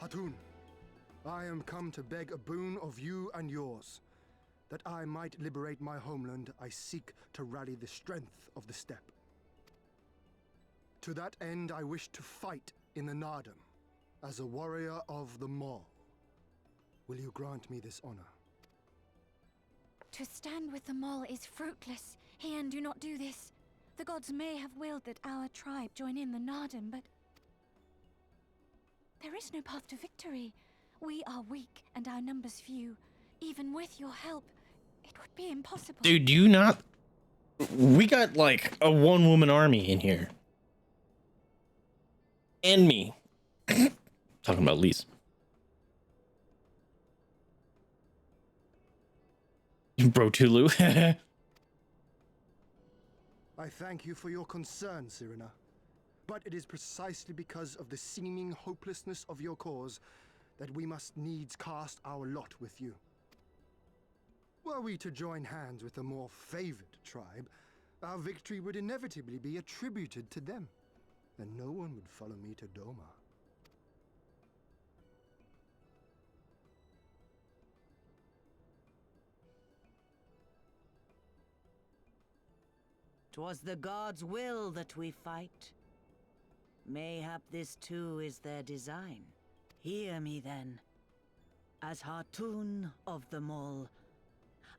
S9: Hatun, I am come to beg a boon of you and yours. That I might liberate my homeland, I seek to rally the strength of the steppe. To that end, I wish to fight in the Nardum as a warrior of the Maw. Will you grant me this honor?
S8: To stand with the mole is fruitless. Hien, do not do this. The gods may have willed that our tribe join in the Nardum, but there is no path to victory. We are weak and our numbers few. Even with your help, it would be impossible.
S1: Dude, do you not... We got like a one-woman army in here. And me. Talking about Lise. Bro Tulu.
S9: I thank you for your concern, Serena. But it is precisely because of the seeming hopelessness of your cause that we must needs cast our lot with you. Were we to join hands with a more favored tribe, our victory would inevitably be attributed to them, and no one would follow me to Doma.
S10: 'Twas the gods' will that we fight. Mayhap this too is their design. Hear me then. As Hatun of the Mole,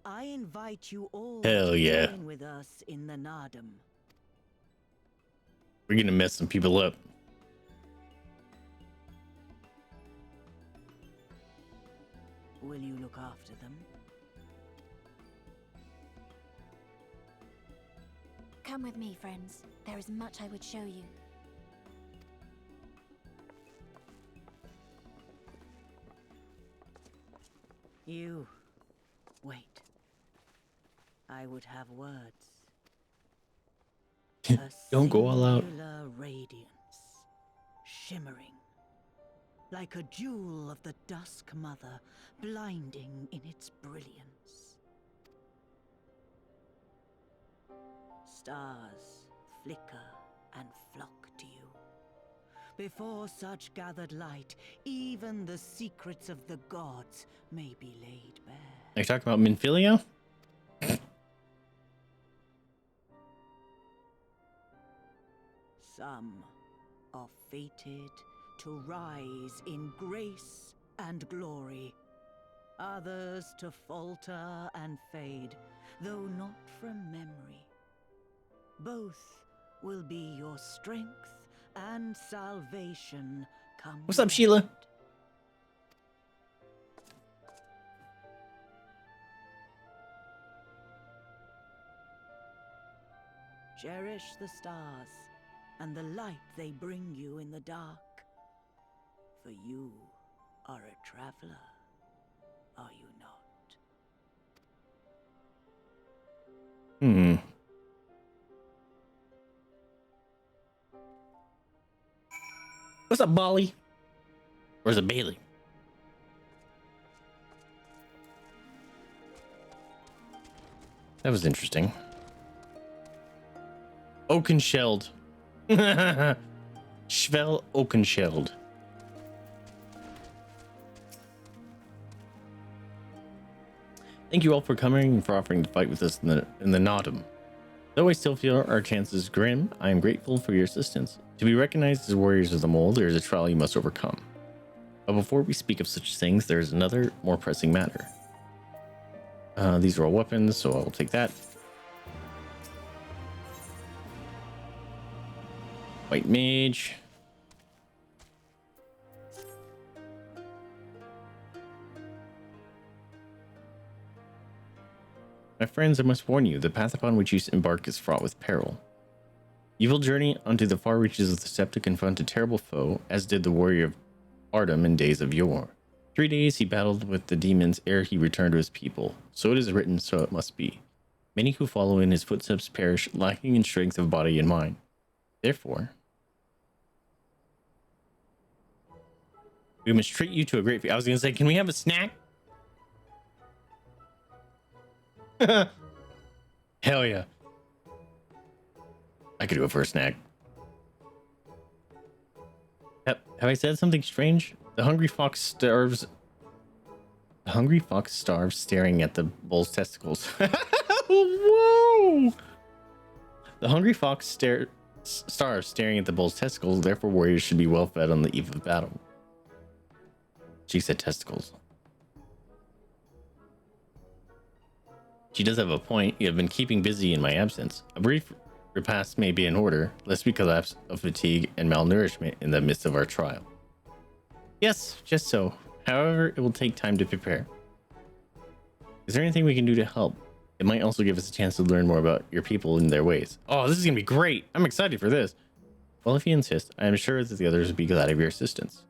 S10: I invite you all
S1: Hell
S10: to
S1: yeah.
S10: join with us in the Nardum.
S1: We're gonna mess some people up.
S10: Will you look after them?
S8: Come with me, friends. There is much I would show you.
S10: You... wait. I would have words.
S1: Don't go all out.
S10: Singular radiance, shimmering, like a jewel of the Dusk Mother, blinding in its brilliance. Stars flicker and flock to you. Before such gathered light, even the secrets of the gods may be laid bare.
S1: Are you talking about Minfilia?
S10: Some are fated to rise in grace and glory. Others to falter and fade, though not from memory. Both will be your strength and salvation come.
S1: What's up, Sheila?
S10: Cherish the stars and the light they bring you in the dark. For you are a traveler, are you not?
S1: What's up, Bolly? Or is it Bailey? That was interesting. Oakensheld. Schvel Oakensheld. Thank you all for coming and for offering to fight with us in the Nodum. Though I still feel our chances grim, I am grateful for your assistance. To be recognized as warriors of the mole, there is a trial you must overcome. But before we speak of such things, there is another, more pressing matter. These are all weapons, so I'll take that. White mage. My friends, I must warn you, the path upon which you embark is fraught with peril. You will journey unto the far reaches of the steppe to confront a terrible foe, as did the warrior of Artem in days of yore. 3 days he battled with the demons ere he returned to his people. So it is written, so it must be. Many who follow in his footsteps perish, lacking in strength of body and mind. Therefore, we must treat you to a great feast. I was going to say, can we have a snack? Hell yeah. I could do it for a snack. Have I said something strange? The hungry fox starves. The hungry fox starves staring at the bull's testicles. Whoa! The hungry fox starves staring at the bull's testicles. Therefore, warriors should be well fed on the eve of battle. She said testicles. She does have a point. You have been keeping busy in my absence. A brief repast may be in order, lest we collapse of fatigue and malnourishment in the midst of our trial. Yes, just so. However, it will take time to prepare. Is there anything we can do to help? It might also give us a chance to learn more about your people and their ways. Oh, this is going to be great. I'm excited for this. Well, if you insist, I am sure that the others would be glad of your assistance.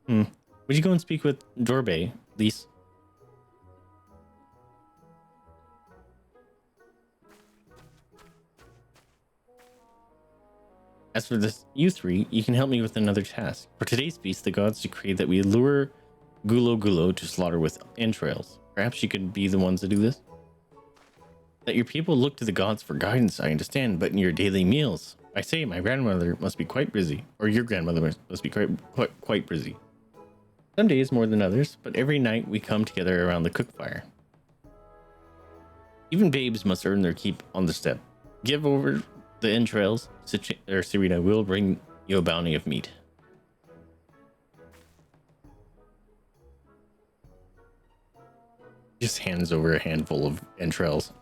S1: Would you go and speak with Dorbe, Lise? As for this, you three, you can help me with another task. For today's feast, the gods decreed that we lure Gulo to slaughter with entrails. Perhaps you could be the ones to do this? That your people look to the gods for guidance, I understand, but in your daily meals, I say my grandmother must be quite busy, or your grandmother must be quite busy. Some days more than others, but every night we come together around the cook fire. Even babes must earn their keep on the step. Give over the entrails, Serena will bring you a bounty of meat. Just hands over a handful of entrails.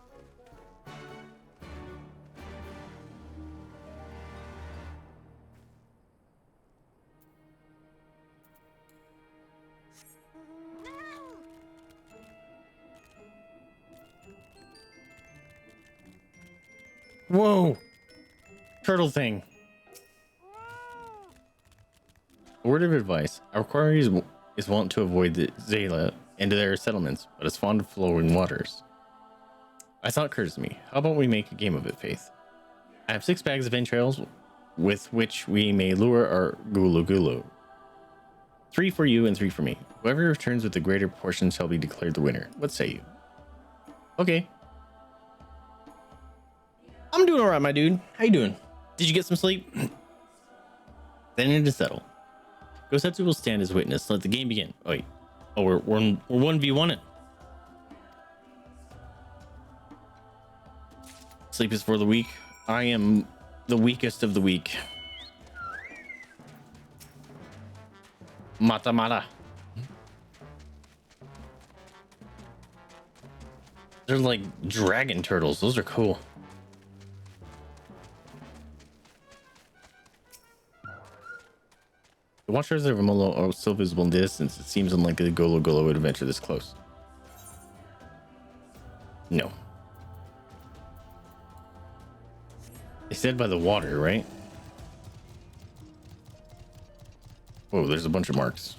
S1: Whoa! Turtle thing. A word of advice. Our quarry is wont to avoid the Zayla and their settlements, but is fond of flowing waters. I thought occurs to me, how about we make a game of it, Faith? I have 6 bags of entrails with which we may lure our Gulu Gulu. 3 for you and 3 for me. Whoever returns with the greater portion shall be declared the winner. What say you? Okay. I'm doing alright, my dude. How you doing? Did you get some sleep? Then it is settled. Gosetsu will stand as witness. Let the game begin. Oh wait. Oh, we're 1v1 it. Sleep is for the weak. I am the weakest of the weak. Mata mata. They're like dragon turtles. Those are cool. The Watchers of Romolo are still visible in distance. It seems unlikely the Golo Golo would venture this close. No. They said by the water, right? Whoa, there's a bunch of marks.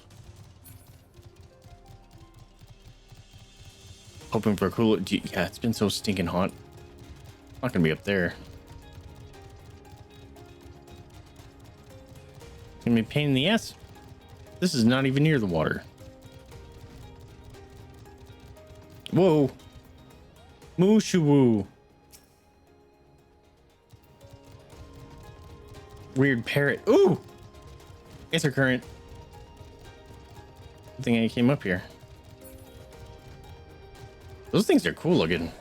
S1: Hoping for a cool... Yeah, it's been so stinking hot. Not gonna be up there. Gonna be a pain in the ass. This is not even near the water. Whoa. Mushu. Weird parrot. Ooh. Answer current. I think I came up here. Those things are cool looking.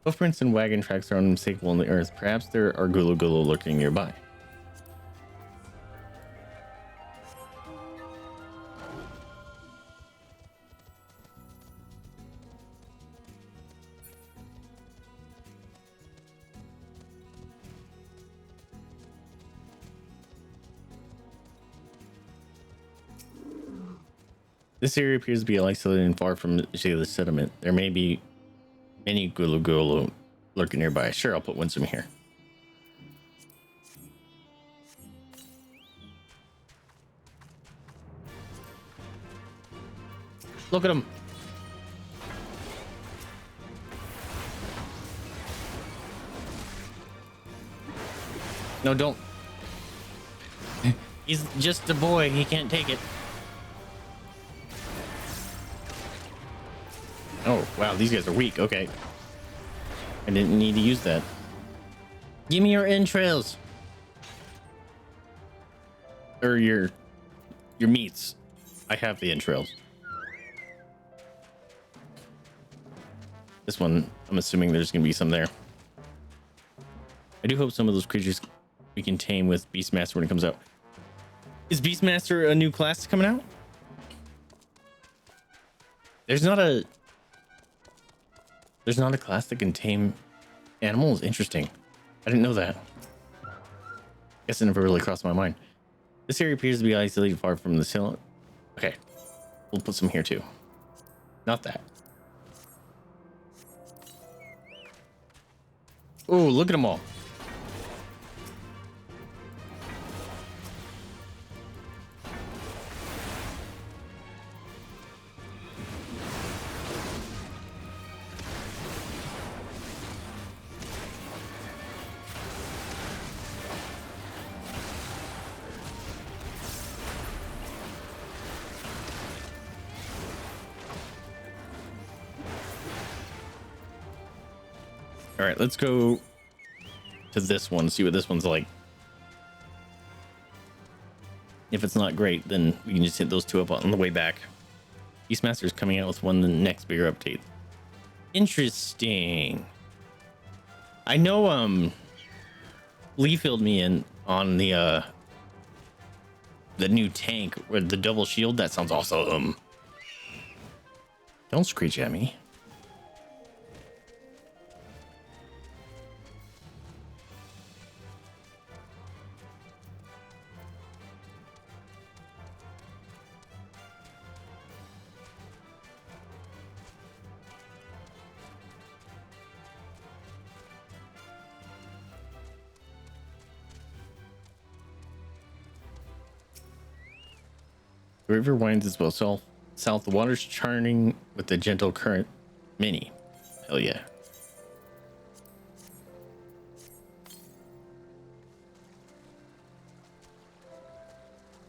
S1: Footprints and wagon tracks are unmistakable on the earth. Perhaps there are Gulu Gulu lurking nearby. This area appears to be isolated and far from the settlement. There may be many Gulu Gulu lurking nearby. Sure, I'll put Winsome here. Look at him. No, don't. He's just a boy. He can't take it. Oh, wow. These guys are weak. Okay. I didn't need to use that. Give me your entrails. Or your meats. I have the entrails. This one, I'm assuming there's going to be some there. I do hope some of those creatures we can tame with Beastmaster when it comes out. Is Beastmaster a new class coming out? There's not a class that can tame animals. Interesting. I didn't know that. Guess it never really crossed my mind. This area appears to be isolated far from the hill. Okay. We'll put some here too. Not that. Oh, look at them all. All right, let's go to this one, see what this one's like. If it's not great, then we can just hit those two up on the way back. Beastmaster's coming out with one the next bigger update. Interesting. I know Lee filled me in on the new tank with the double shield. That sounds awesome. Don't screech at me. The river winds its well south. The water's churning with the gentle current. Mini. Hell yeah.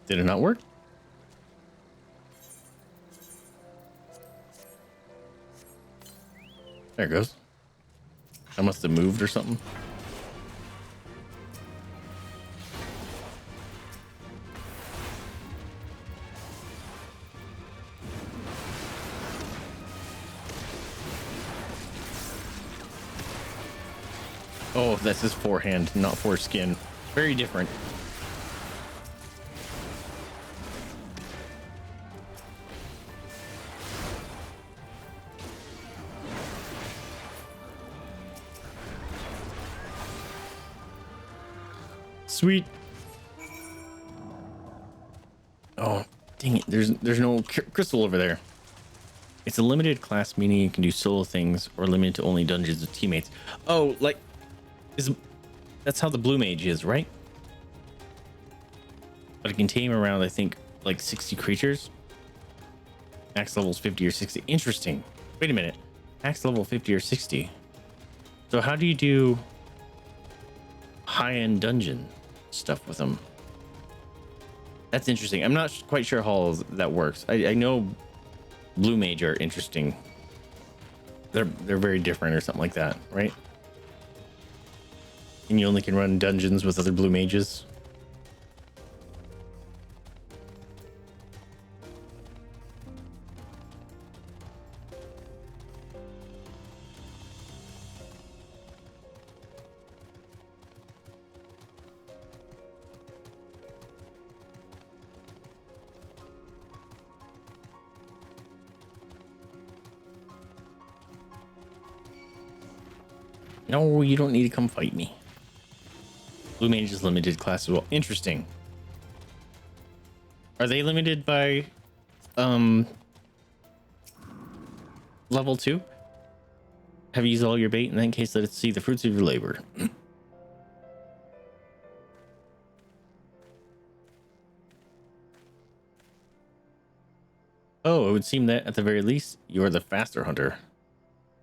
S1: Did it not work? There it goes. I must have moved or something. Oh, that's his forehand, not foreskin. Very different. Sweet. Oh, dang it. There's no crystal over there. It's a limited class, meaning you can do solo things or limited to only dungeons with teammates. Oh, like that's how the blue mage is, right? But it can tame around, I think, like 60 creatures. Max level's 50 or 60. Interesting. Wait a minute. Max level 50 or 60. So how do you do high-end dungeon stuff with them? That's interesting. I'm not quite sure how that works. I know blue mage are interesting. They're very different or something like that, right? And you only can run dungeons with other blue mages. No, you don't need to come fight me. Blue mage is limited class as well. Interesting. Are they limited by level 2? Have you used all your bait? In that case, let us see the fruits of your labor. Oh, it would seem that at the very least, you are the faster hunter.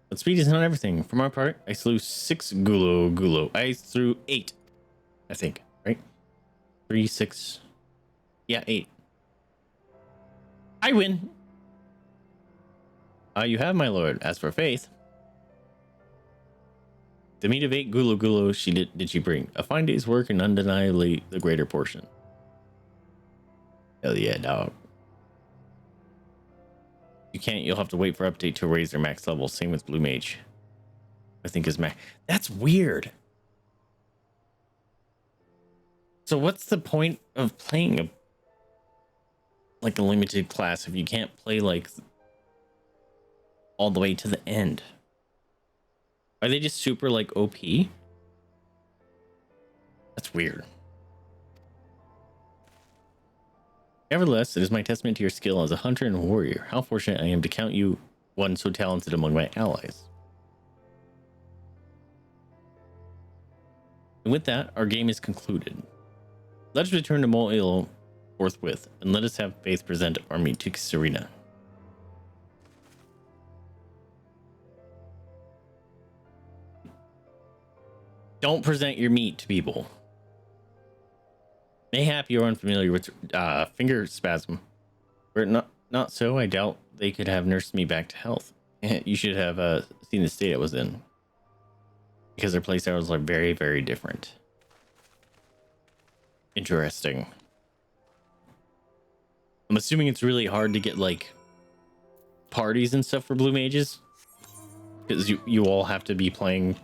S1: But speed is not everything. For my part, I slew 6 gulo. I slew 8, I think, right? 3, 6. Yeah, 8. I win. You have, my lord. As for faith, the meat of 8 gulo she did she bring. A fine day's work and undeniably the greater portion. Hell yeah, dog. You can't, you'll have to wait for update to raise their max level. Same with blue mage. I think is max. That's weird. So what's the point of playing a limited class if you can't play like all the way to the end? Are they just super like OP? That's weird. Nevertheless, it is my testament to your skill as a hunter and warrior. How fortunate I am to count you one so talented among my allies. And with that, our game is concluded. Let us return to Moil forthwith, and let us have Faith present our meat to Serena. Don't present your meat to people. Mayhap you're unfamiliar with finger spasm. Were it not so, I doubt they could have nursed me back to health. You should have seen the state I was in, because their playstyles are very, very different. Interesting. I'm assuming it's really hard to get like parties and stuff for blue mages, because you all have to be playing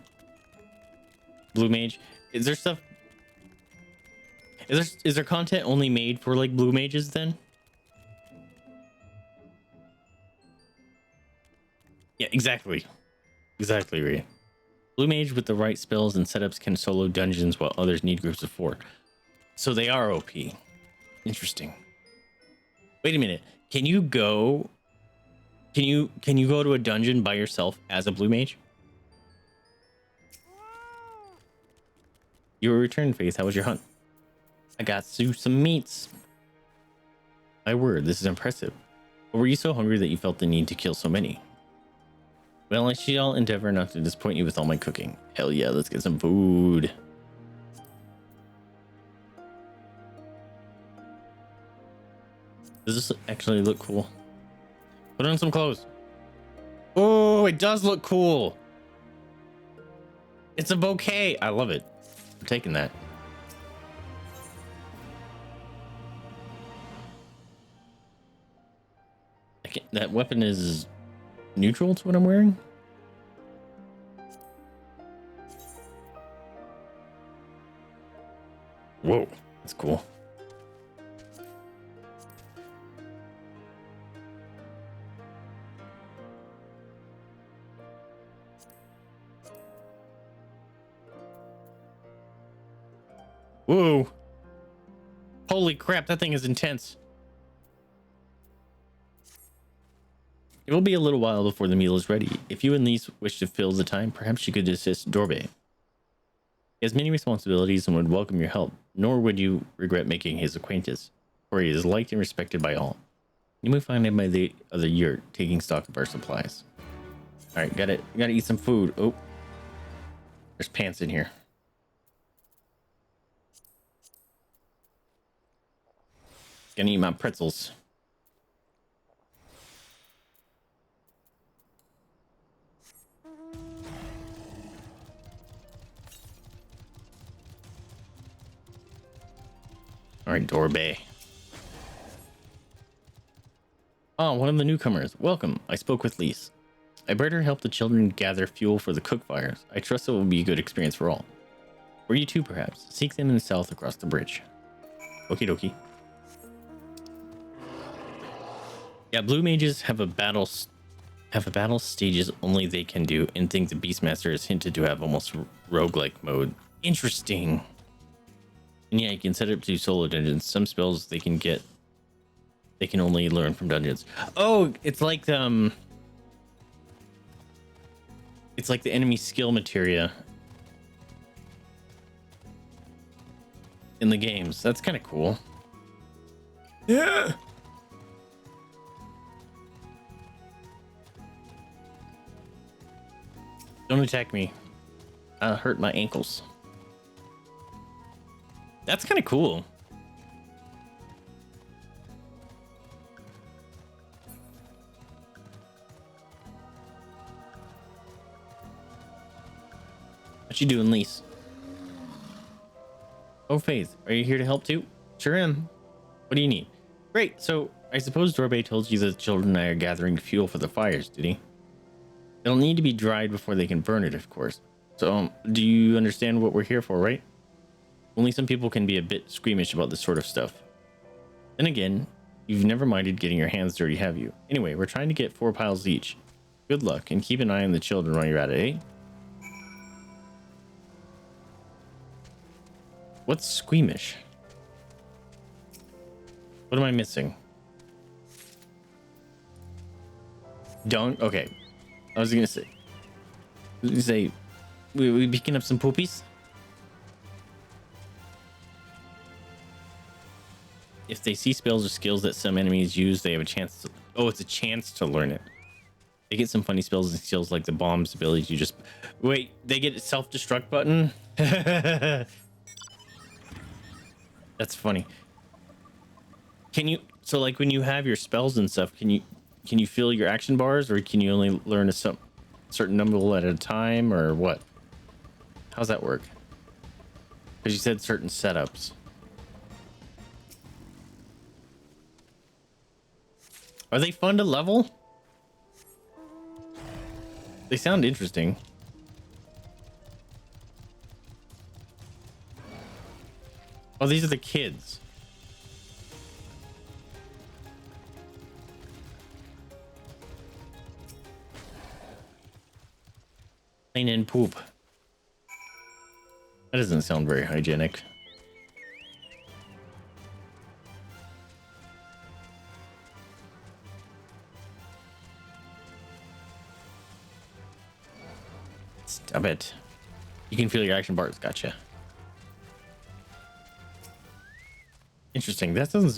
S1: blue mage. Is there stuff? Is there content only made for like blue mages then? Yeah, exactly. Exactly, Rhea. Blue mage with the right spells and setups can solo dungeons while others need groups of 4. So they are OP. Interesting. Wait a minute. Can you go to a dungeon by yourself as a blue mage? You were returned, Faith. How was your hunt? I got you some meats. My word, this is impressive. But were you so hungry that you felt the need to kill so many? Well, I shall endeavor not to disappoint you with all my cooking. Hell yeah, let's get some food. Does this actually look cool? Put on some clothes. Oh, it does look cool. It's a bouquet. I love it. I'm taking that. That weapon is neutral to what I'm wearing. Whoa, that's cool. Whoa. Holy crap, that thing is intense. It will be a little while before the meal is ready. If you and Lise wish to fill the time, perhaps you could assist Dorbe. He has many responsibilities and would welcome your help, nor would you regret making his acquaintance, for he is liked and respected by all. You may find him by the other yurt, taking stock of our supplies. All right, gotta eat some food. Oh, there's pants in here. Gonna eat my pretzels. All right, Dorbe. Oh, one of the newcomers. Welcome. I spoke with Lise. I bade her help the children gather fuel for the cook fires. I trust it will be a good experience for all. Or you too, perhaps. Seek them in the south across the bridge. Okie dokie. Yeah, blue mages have a battle stages only they can do, and think the Beastmaster is hinted to have almost roguelike mode. Interesting. And yeah, you can set it up to solo dungeons. Some spells they can only learn from dungeons. Oh, it's like the enemy skill materia in the games. That's kind of cool. Yeah. Don't attack me. I'll hurt my ankles. That's kind of cool. What you doing, Lise? Oh, Faith, are you here to help too? Sure am. What do you need? Great. So I suppose Dorbe told you that the children and I are gathering fuel for the fires, did he? It'll need to be dried before they can burn it, of course. So, do you understand what we're here for, right? Only some people can be a bit squeamish about this sort of stuff. Then again, you've never minded getting your hands dirty, have you? Anyway, we're trying to get 4 piles each. Good luck, and keep an eye on the children while you're at it, eh? What's squeamish? What am I missing? Don't? Okay. I was gonna say... we picking up some poopies? If they see spells or skills that some enemies use, they have a chance to... Oh, it's a chance to learn it. They get some funny spells and skills like the bomb's ability to just... Wait, they get a self-destruct button? That's funny. Can you... So, like, when you have your spells and stuff, can you fill your action bars, or can you only learn a certain number at a time, or what? How's that work? Because you said certain setups. Are they fun to level? They sound interesting. Oh, these are the kids. Clean and poop. That doesn't sound very hygienic. Stop it. You can feel your action bars. Gotcha. Interesting. That's an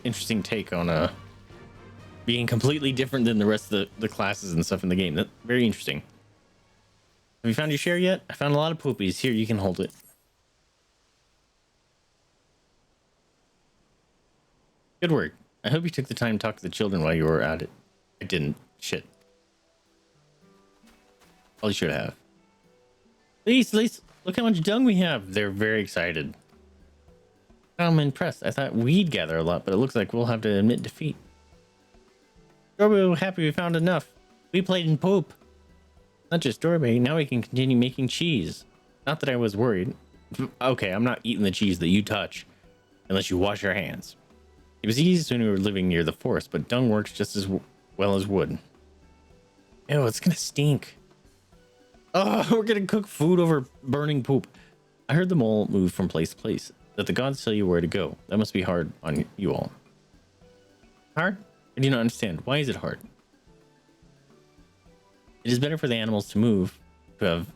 S1: interesting take on being completely different than the rest of the classes and stuff in the game. That's very interesting. Have you found your share yet? I found a lot of poopies. Here, you can hold it. Good work. I hope you took the time to talk to the children while you were at it. I didn't. Shit. Probably should have. Please, look how much dung we have. They're very excited. I'm impressed. I thought we'd gather a lot, but it looks like we'll have to admit defeat. Dorby, we're happy we found enough. We played in poop. Not just Dorby, now we can continue making cheese. Not that I was worried. Okay, I'm not eating the cheese that you touch unless you wash your hands. It was easy when we were living near the forest, but dung works just as well as wood. Ew, it's gonna stink. Oh, we're gonna cook food over burning poop. I heard the mole move from place to place, that the gods tell you where to go. That must be hard on you all. Hard? I do not understand. Why is it hard? It is better for the animals to move, to have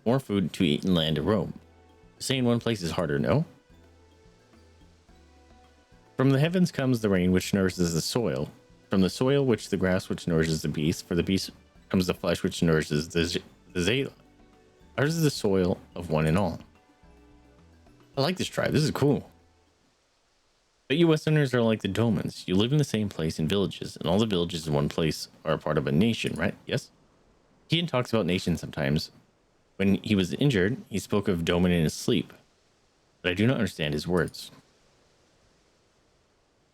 S1: more food to eat and land to roam. Staying in one place is harder, no? From the heavens comes the rain, which nourishes the soil. From the soil, which the grass, which nourishes the beast. For the beast comes the flesh, which nourishes the Zayla. Ours is the soil of one and all. I like this tribe. This is cool. But you Westerners are like the Domans. You live in the same place in villages, and all the villages in one place are a part of a nation, right? Yes? Kian talks about nations sometimes. When he was injured, he spoke of Doman in his sleep. But I do not understand his words.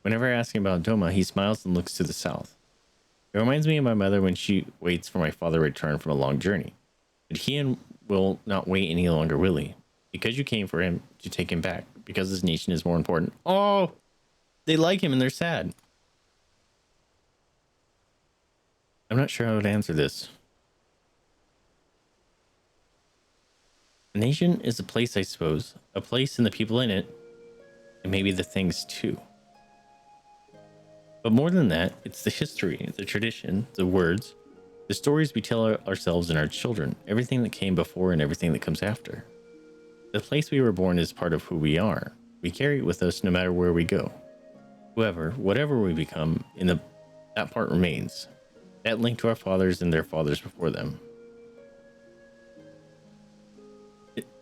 S1: Whenever I ask him about Doma, he smiles and looks to the south. It reminds me of my mother when she waits for my father to return from a long journey. But Kian will not wait any longer, will he? Because you came for him to take him back. Because his nation is more important. Oh! They like him and they're sad. I'm not sure how to answer this. A nation is a place, I suppose. A place and the people in it. And maybe the things too. But more than that, it's the history, the tradition, the words, the stories we tell ourselves and our children, everything that came before and everything that comes after. The place we were born is part of who we are. We carry it with us no matter where we go. Whatever we become, that part remains. That link to our fathers and their fathers before them.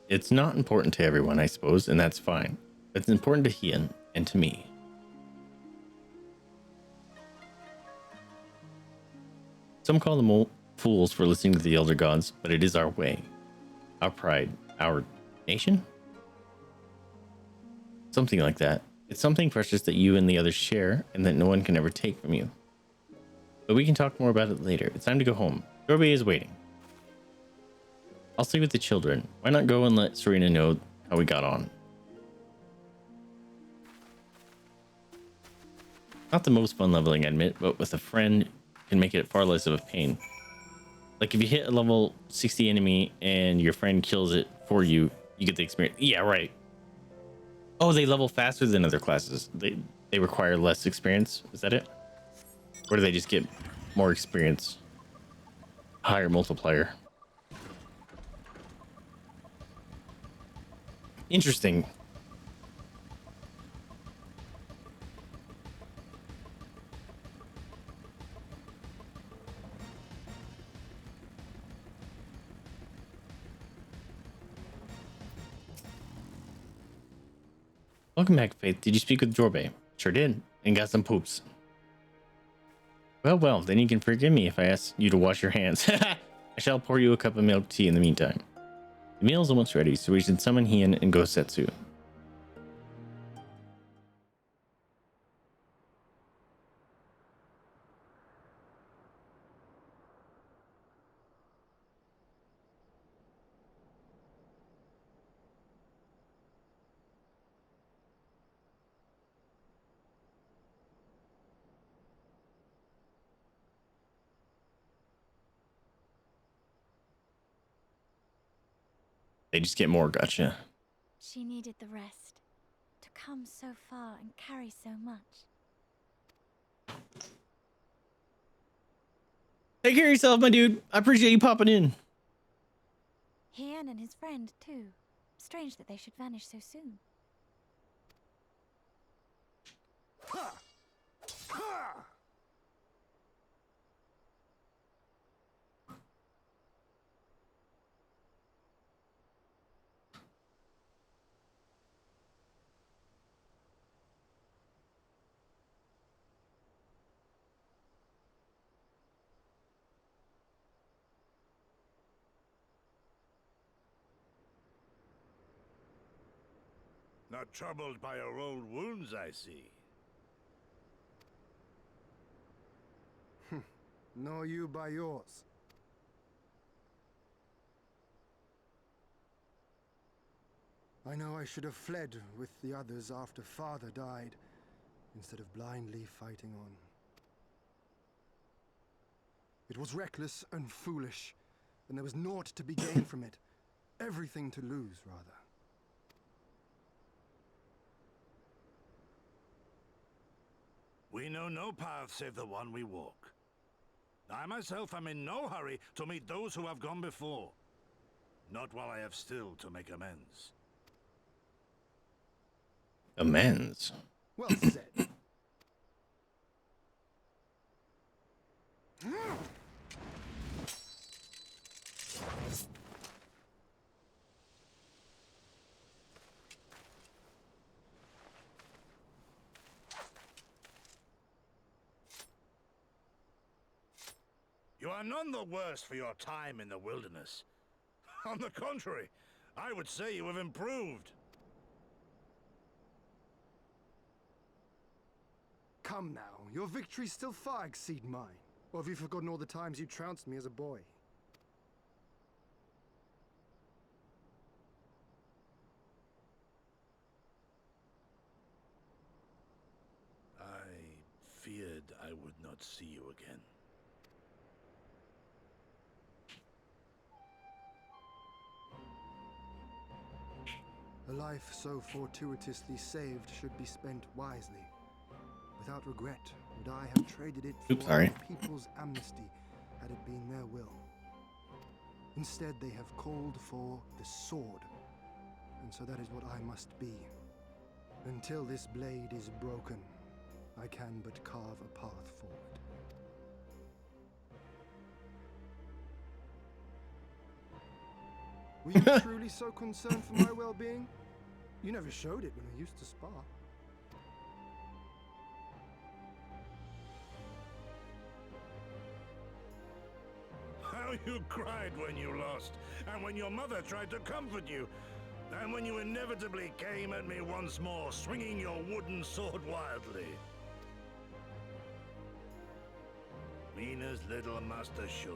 S1: It's not important to everyone, I suppose, and that's fine. But it's important to Hian and to me. Some call them fools for listening to the elder gods, but it is our way. Our pride. Our nation? Something like that. It's something precious that you and the others share and that no one can ever take from you. But we can talk more about it later. It's time to go home. Dorby is waiting. I'll stay with the children. Why not go and let Serena know how we got on? Not the most fun leveling, I admit, but with a friend can make it far less of a pain. Like if you hit a level 60 enemy and your friend kills it for you, you get the experience. Yeah, right. Oh, they level faster than other classes. They require less experience. Is that it? Or do they just get more experience? Higher multiplier. Interesting. Welcome back, Faith. Did you speak with Jorbe? Sure did, and got some poops. Well, then you can forgive me if I ask you to wash your hands. I shall pour you a cup of milk tea in the meantime. The meal is almost ready, so we should summon Hian and Gosetsu. They just get more. Gotcha.
S8: She needed the rest. To come so far and carry so much.
S1: Take care of yourself, my dude. I appreciate you popping in.
S8: Hien and his friend, too. Strange that they should vanish so soon.
S4: Not troubled by your old wounds, I see.
S9: Nor you by yours. I know I should have fled with the others after Father died, instead of blindly fighting on. It was reckless and foolish, and there was naught to be gained from it. Everything to lose, rather.
S4: We know no path save the one we walk. I myself am in no hurry to meet those who have gone before. Not while I have still to make amends.
S1: Amends.
S9: Well said.
S4: You are none the worse for your time in the wilderness. On the contrary, I would say you have improved.
S9: Come now, your victories still far exceed mine. Or have you forgotten all the times you trounced me as a boy?
S4: I feared I would not see you again.
S9: A life so fortuitously saved should be spent wisely. Without regret, would I have traded it for
S1: sorry.
S9: the people's amnesty had it been their will. Instead, they have called for the sword, and so that is what I must be. Until this blade is broken, I can but carve a path forward. Were you truly so concerned for my well-being? You never showed it when we used to spar.
S4: How you cried when you lost, and when your mother tried to comfort you, and when you inevitably came at me once more, swinging your wooden sword wildly. Mina's little Master Shun.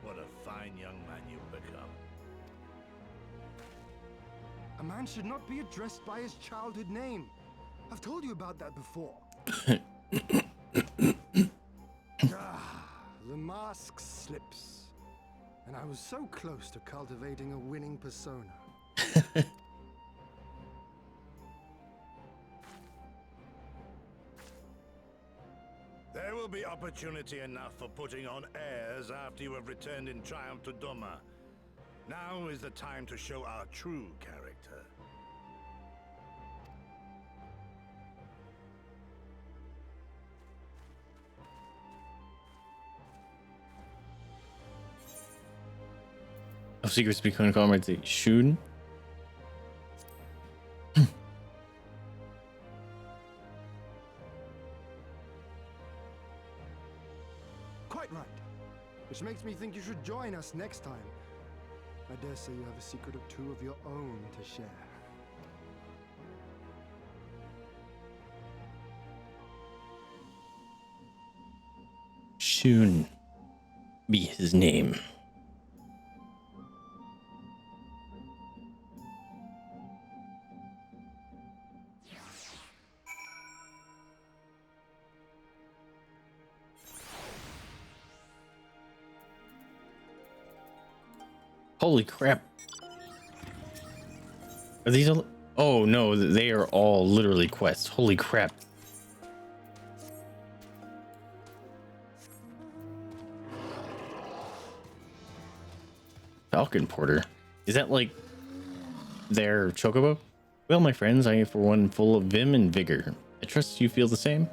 S4: What a fine young man you've become.
S9: A man should not be addressed by his childhood name. I've told you about that before. The mask slips. And I was so close to cultivating a winning persona.
S4: There will be opportunity enough for putting on airs after you have returned in triumph to Doma. Now is the time to show our true character.
S1: Of secrets becoming comrades. Shun.
S9: Quite right. Which makes me think you should join us next time. I dare say you have a secret or two of your own to share.
S1: Shun be his name. Holy crap. Are these all? Oh no, they are all literally quests. Holy crap. Falcon Porter. Is that like their chocobo? Well, my friends, I am for one full of vim and vigor. I trust you feel the same.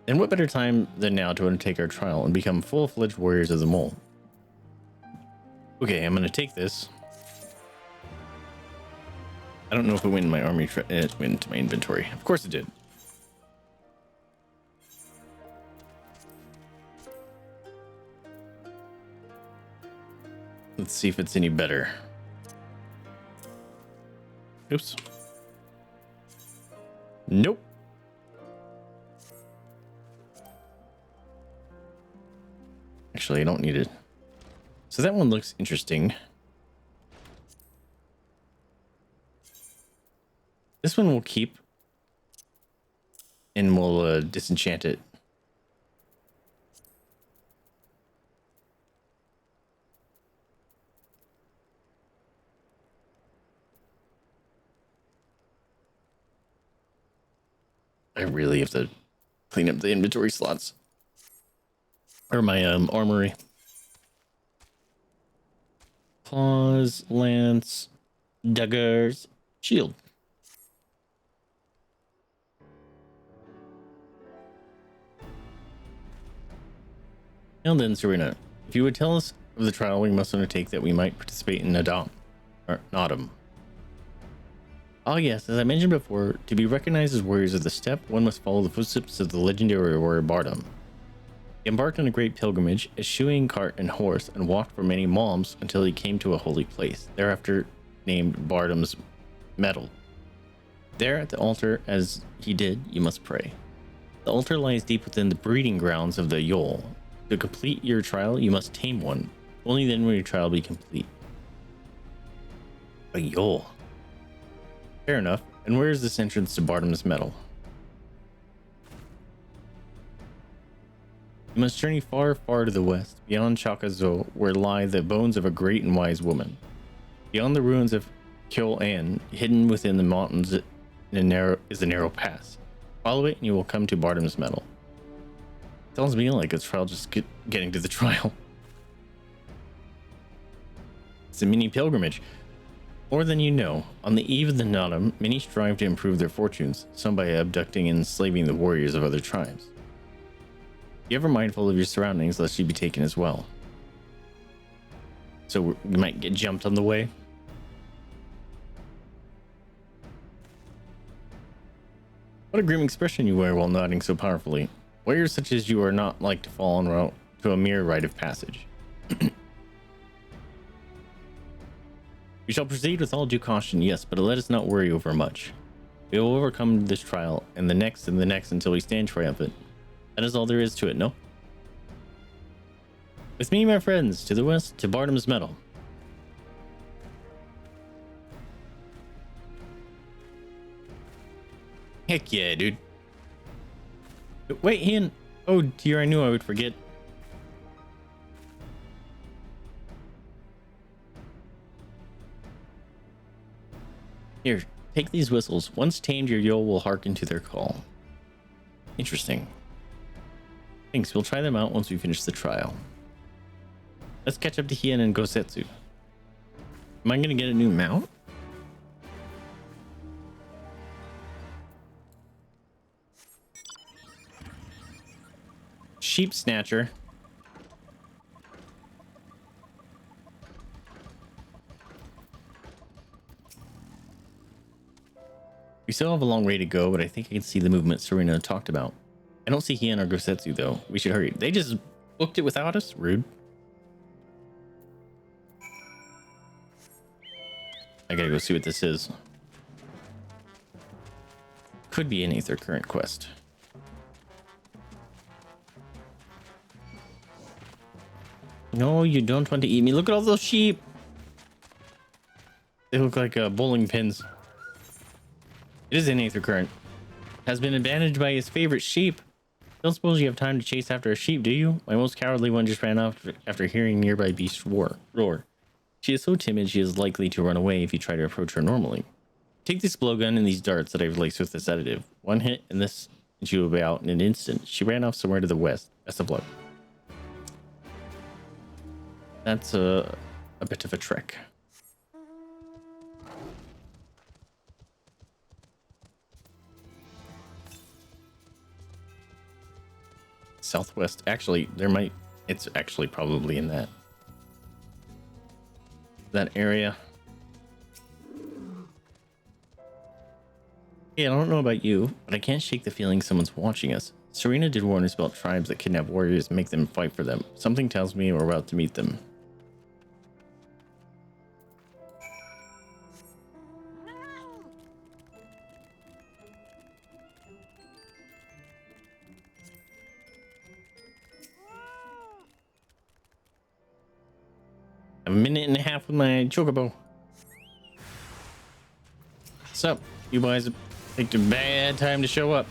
S1: And what better time than now to undertake our trial and become full-fledged warriors of the mole? Okay, I'm gonna take this. I don't know if it went in my army. It went into my inventory. Of course it did. Let's see if it's any better. Oops. Nope. Actually, I don't need it. So that one looks interesting. This one we'll keep. And we'll disenchant it. I really have to clean up the inventory slots. Or my armory. Claws, lance, daggers, shield. Now then, Serena, if you would tell us of the trial we must undertake that we might participate in Nodum. Ah yes, as I mentioned before, to be recognized as warriors of the steppe, one must follow the footsteps of the legendary warrior Bardum. He embarked on a great pilgrimage, eschewing cart and horse, and walked for many malms until he came to a holy place, thereafter named Bardum's Meadow. There at the altar, as he did, you must pray. The altar lies deep within the breeding grounds of the Yol. To complete your trial, you must tame one. Only then will your trial be complete. A Yol. Fair enough. And where is this entrance to Bardum's Meadow? You must journey far, far to the west, beyond Chakazo, where lie the bones of a great and wise woman. Beyond the ruins of Kyoan, hidden within the mountains is a narrow pass. Follow it and you will come to Bardum's Meadow. Sounds to me like a trial, just getting to the trial. It's a mini pilgrimage. More than you know, on the eve of the Nodum, many strive to improve their fortunes, some by abducting and enslaving the warriors of other tribes. Be ever mindful of your surroundings, lest you be taken as well. So we might get jumped on the way. What a grim expression you wear while nodding so powerfully. Warriors such as you are not like to fall en route to a mere rite of passage. We shall proceed with all due caution, yes, but let us not worry over much. We will overcome this trial, and the next, until we stand triumphant. That is all there is to it, no? With me, my friends, to the west, to Bardum's Meadow. Heck yeah, dude. Wait, Ian. Oh dear, I knew I would forget. Here, take these whistles. Once tamed, your Yol will hearken to their call. Interesting. Thanks, we'll try them out once we finish the trial. Let's catch up to Hien and Gosetsu. Am I gonna get a new mount? Sheep Snatcher. We still have a long way to go, but I think I can see the movement Serena talked about. I don't see Hien or Gosetsu though. We should hurry. They just booked it without us? Rude. I gotta go see what this is. Could be an Aether Current quest. No, you don't want to eat me. Look at all those sheep. They look like bowling pins. It is an Aether Current. Has been abandoned by his favorite sheep. Don't suppose you have time to chase after a sheep, do you? My most cowardly one just ran off after hearing nearby beasts roar. She is so timid she is likely to run away if you try to approach her normally. Take this blowgun and these darts that I've laced with the sedative. One hit and this and she will be out in an instant. She ran off somewhere to the west. Best of luck. That's a bit of a trek. Southwest. Actually, it's actually probably in that area. Yeah, I don't know about you, but I can't shake the feeling someone's watching us. Serena did warn us about tribes that kidnap warriors and make them fight for them. Something tells me we're about to meet them. A minute and a half with my chocobo. What's up? You guys picked a bad time to show up.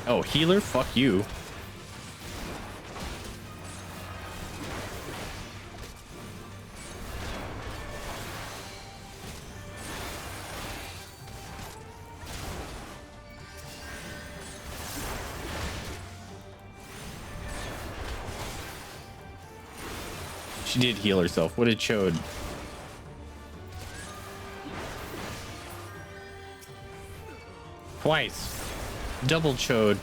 S1: Oh, healer? Fuck you. She did heal herself. What a chode. Twice. Double chode.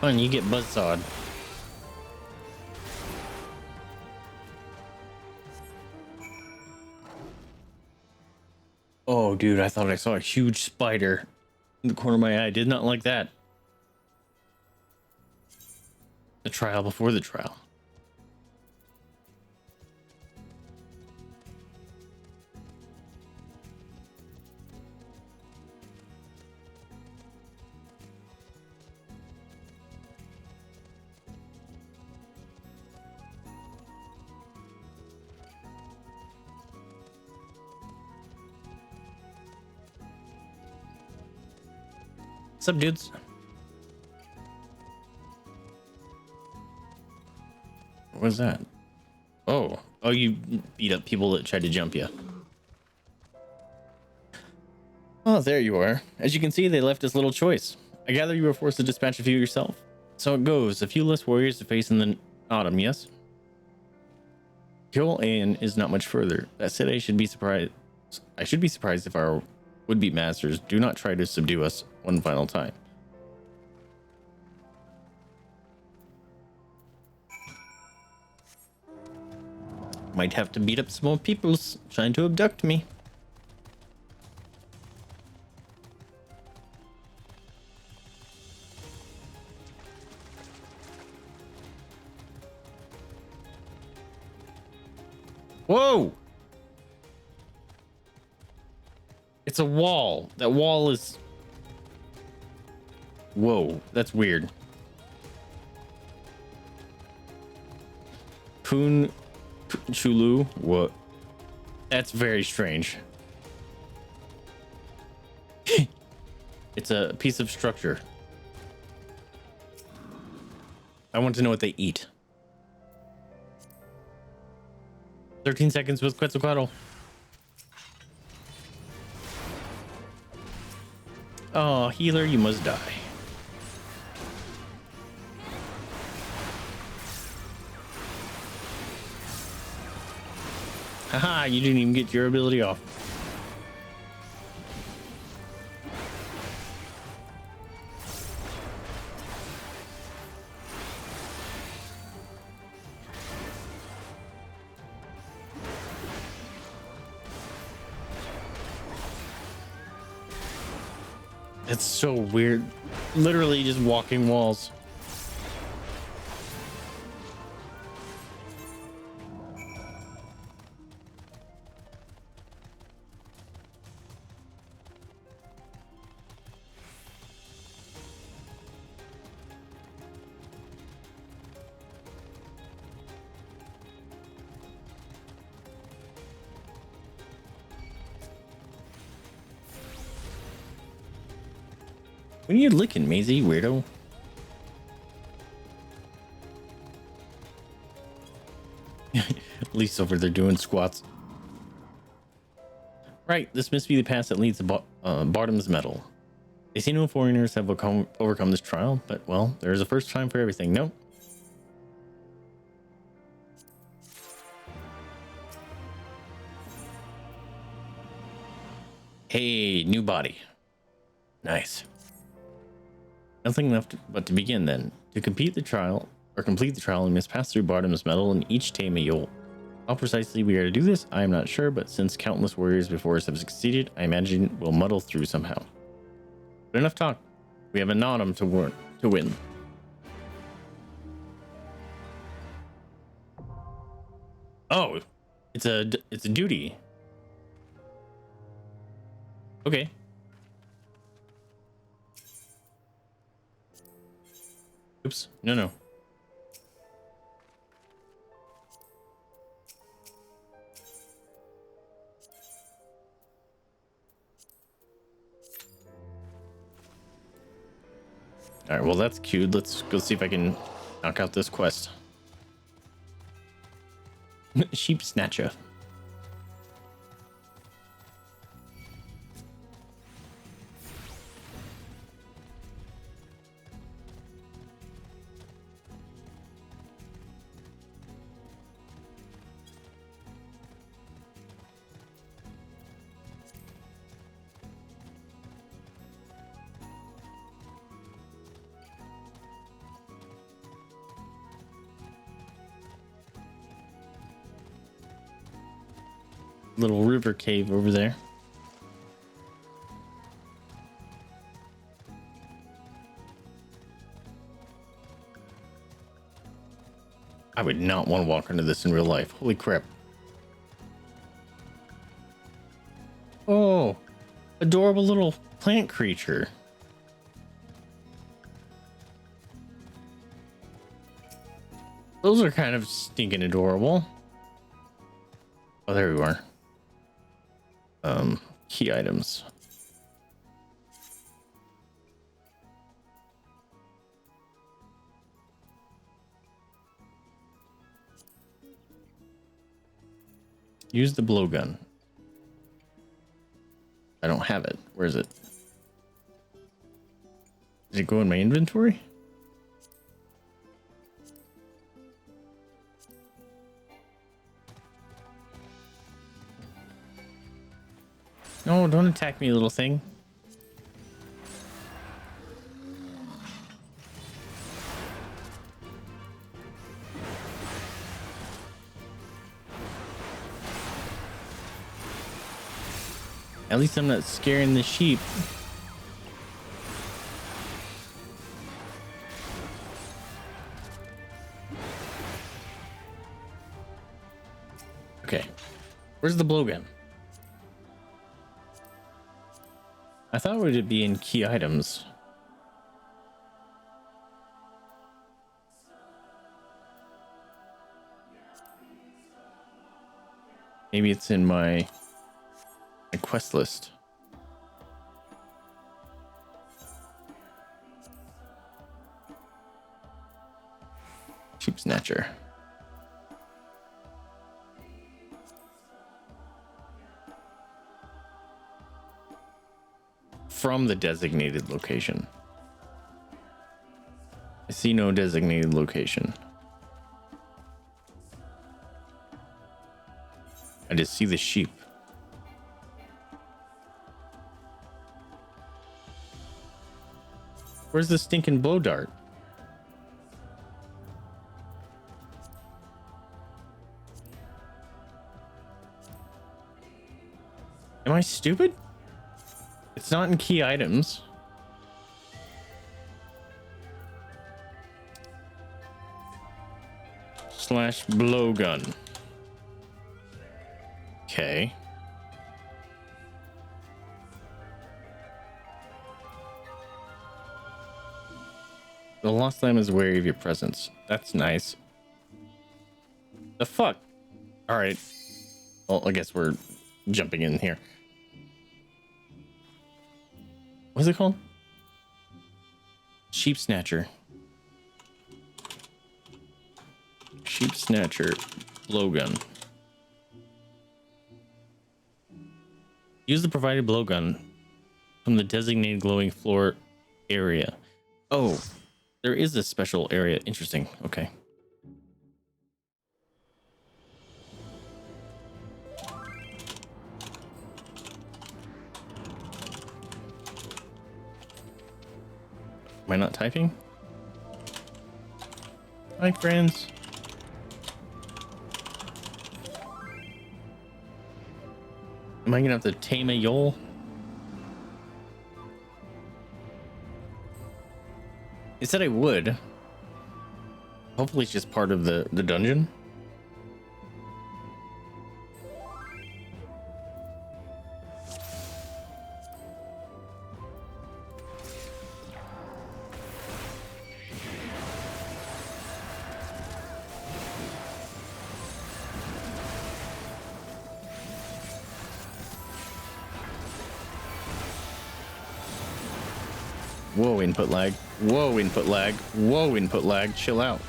S1: Fun, you get buzzsawed. Oh, dude, I thought I saw a huge spider in the corner of my eye. I did not like that. The trial before the trial. What's up, dudes? What was that? Oh, you beat up people that tried to jump you. Oh, there you are. As you can see, they left us little choice. I gather you were forced to dispatch a few yourself. So it goes. A few less warriors to face in the autumn, yes? Kill Aeon is not much further. That said, I should be surprised if our would-be masters do not try to subdue us one final time. Might have to beat up some more peoples trying to abduct me. Whoa! It's a wall. That wall is... Whoa, that's weird. Kun Chulu? What? That's very strange. It's a piece of structure. I want to know what they eat. 13 seconds with Quetzalcoatl. Oh, healer, you must die. Haha, you didn't even get your ability off. It's so weird. Literally just walking walls. When are you licking, Maisie, weirdo? At least over there doing squats. Right, this must be the pass that leads to Bottom's Medal. They say no foreigners have overcome this trial, but well, there is a first time for everything. No. Hey, new body. Nice. Nothing left but to begin then. To complete the trial, we must pass through Bottom's Medal and each tame a Yol. How precisely we are to do this, I am not sure, but since countless warriors before us have succeeded, I imagine we'll muddle through somehow. But enough talk. We have a Nodum to win. Oh, it's a duty. Okay. Oops. No. All right, well, that's cute. Let's go see if I can knock out this quest. Sheep Snatcher. Little river cave over there. I would not want to walk into this in real life. Holy crap. Oh, adorable little plant creature. Those are kind of stinking adorable. Oh, there we are. Key items. Use the blowgun. I don't have it. Where is it? Did it go in my inventory? No, don't attack me, little thing. At least I'm not scaring the sheep. Okay. Where's the blowgun? I thought it would be in key items. Maybe it's in my quest list. Sheep Snatcher. From the designated location. I see no designated location. I just see the sheep. Where's the stinking blow dart? Am I stupid? It's not in key items. Slash blowgun. Okay. The lost lamb is wary of your presence. That's nice. The fuck? All right. Well, I guess we're jumping in here. What's it called? Sheep Snatcher. Sheep Snatcher blowgun. Use the provided blowgun from the designated glowing floor area. Oh, there is a special area. Interesting. Okay. Am I not typing? Hi, friends. Am I gonna have to tame a Yol? It said I would. Hopefully it's just part of the dungeon. Whoa, input lag. Whoa, input lag. Whoa, input lag. Chill out.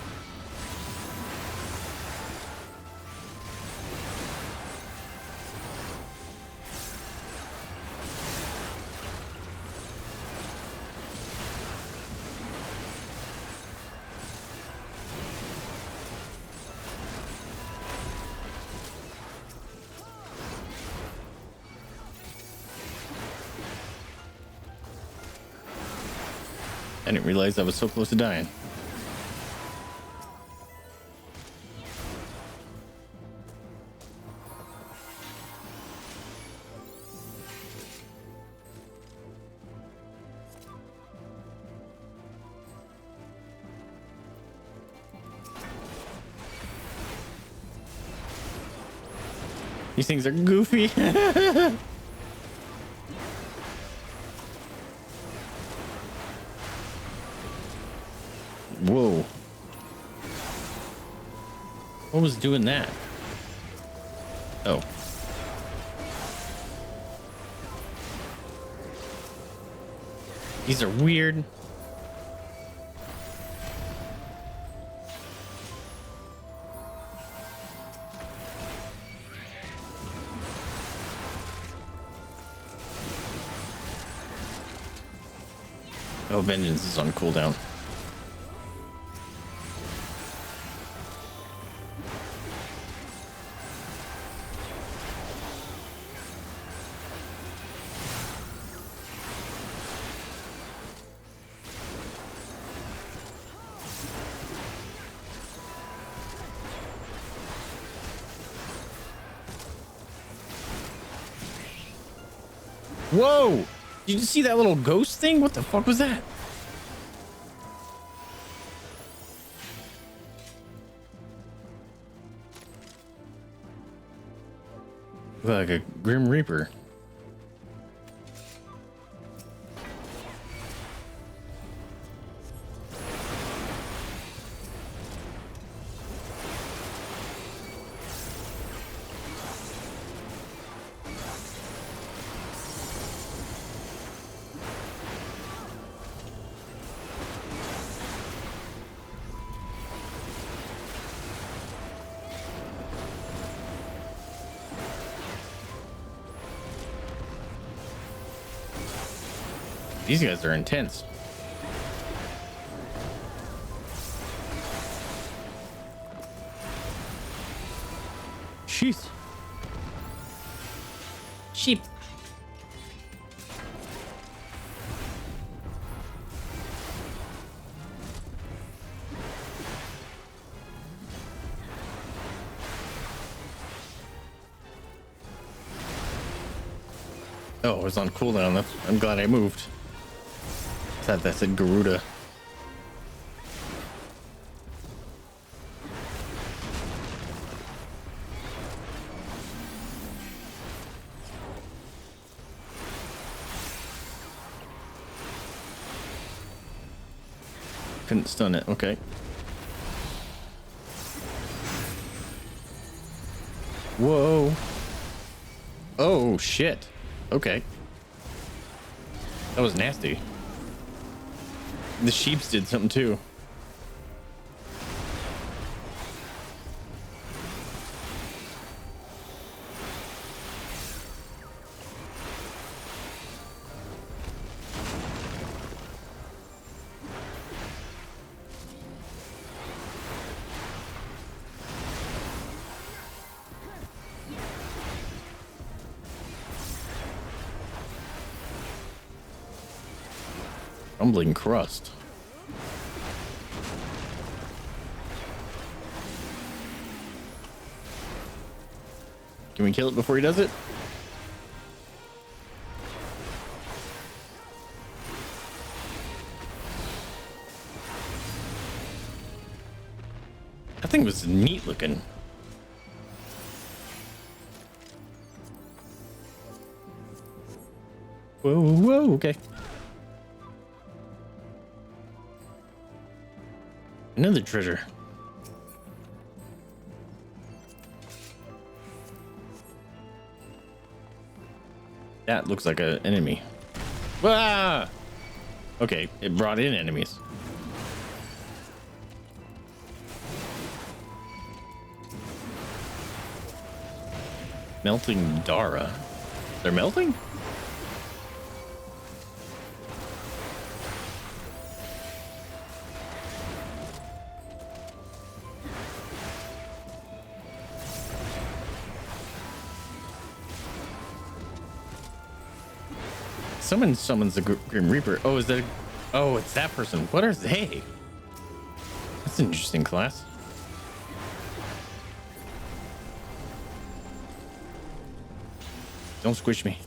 S1: I didn't realize I was so close to dying. These things are goofy. Whoa. What was doing that? Oh. These are weird. Oh, vengeance is on cooldown. Whoa! Did you see that little ghost thing? What the fuck was that? Like a Grim Reaper. These guys are intense. Sheep. Sheep. Oh, it was on cooldown. I'm glad I moved. I thought that said Garuda. Couldn't stun it. Okay. Whoa. Oh, shit. Okay. That was nasty. The sheeps did something too. Crumbling crust. Can we kill it before he does it? That thing was neat looking. Whoa, whoa, okay. Another treasure. That looks like an enemy. Ah! Okay, it brought in enemies. Melting Dara. They're melting? Someone summons the Grim Reaper. Oh, is that? Oh, it's that person. What are they? That's an interesting class. Don't squish me.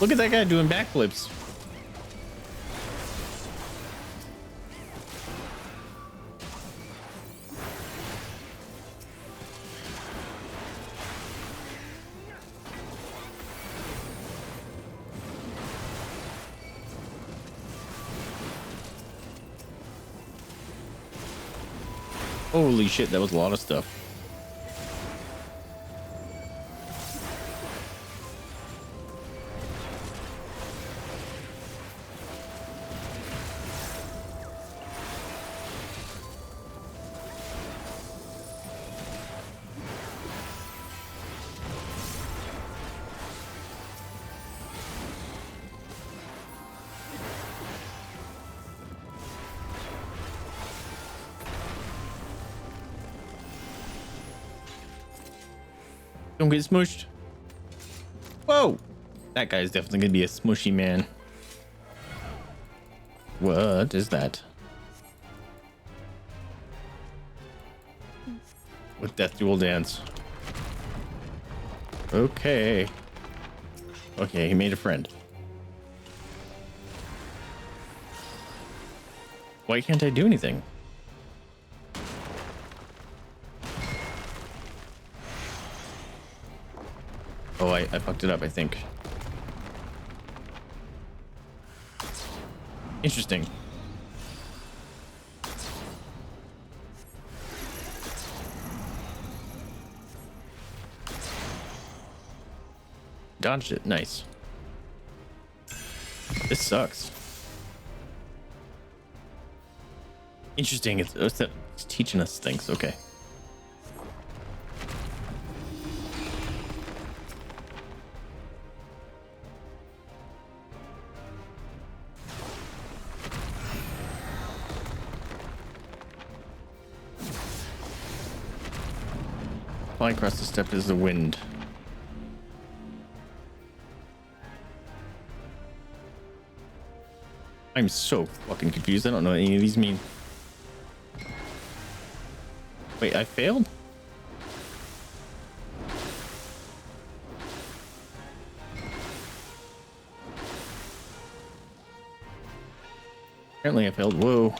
S1: Look at that guy doing backflips. Holy shit, that was a lot of stuff. Don't get smushed. Whoa! That guy's definitely gonna be a smushy man. What is that? With Death Duel Dance. Okay. Okay, he made a friend. Why can't I do anything? Oh, I fucked it up, I think. Interesting. Dodged it. Nice. This sucks. Interesting. It's teaching us things. Okay. Flying across the steppe is the wind. I'm so fucking confused. I don't know what any of these mean. Wait, I failed? Apparently I failed. Whoa.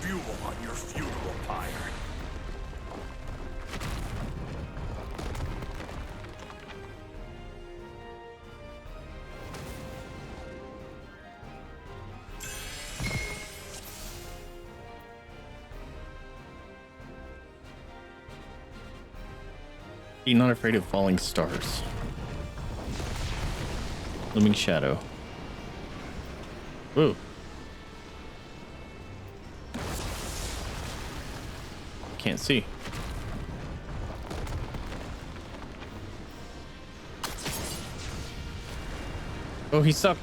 S2: Fuel on your funeral pyre.
S1: Be not afraid of falling stars. Looming shadow. Whoa. Can't see. Oh, he sucked.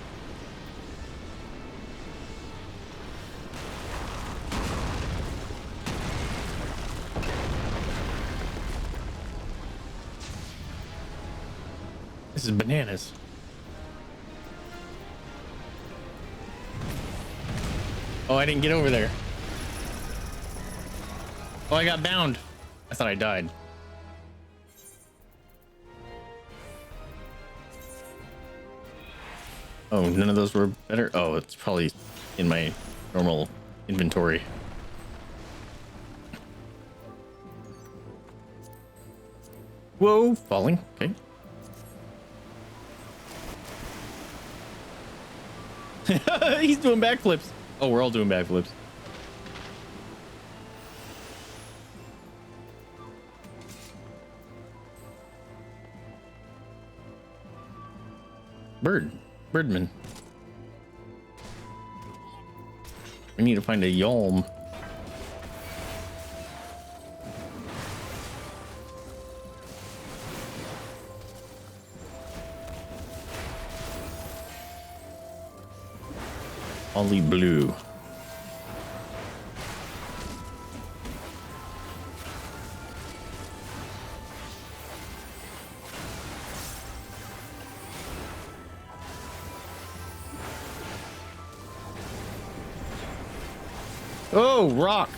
S1: This is bananas. Oh, I didn't get over there. Oh, I got bound. I thought I died. Oh, none of those were better. Oh, it's probably in my normal inventory. Whoa, falling. Okay. He's doing backflips. Oh, we're all doing backflips. Birdman. We need to find a yalm. Ollie blue. Oh, rock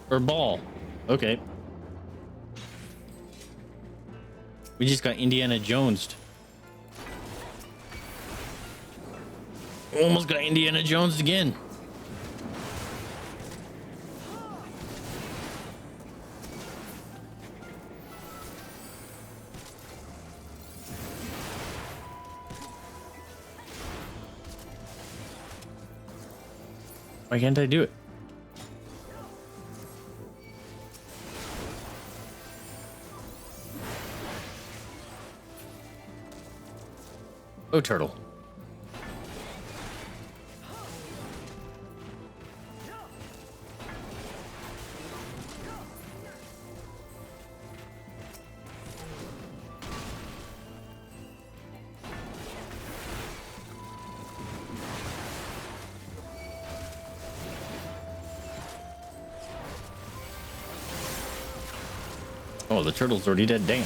S1: or ball. Okay. We just got Indiana Jonesed. Almost got Indiana Jones again. Why can't I do it? Oh, turtle. Oh, the turtle's already dead. Damn.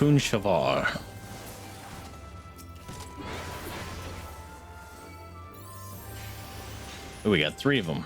S1: Shavar. Oh, we got 3 of them.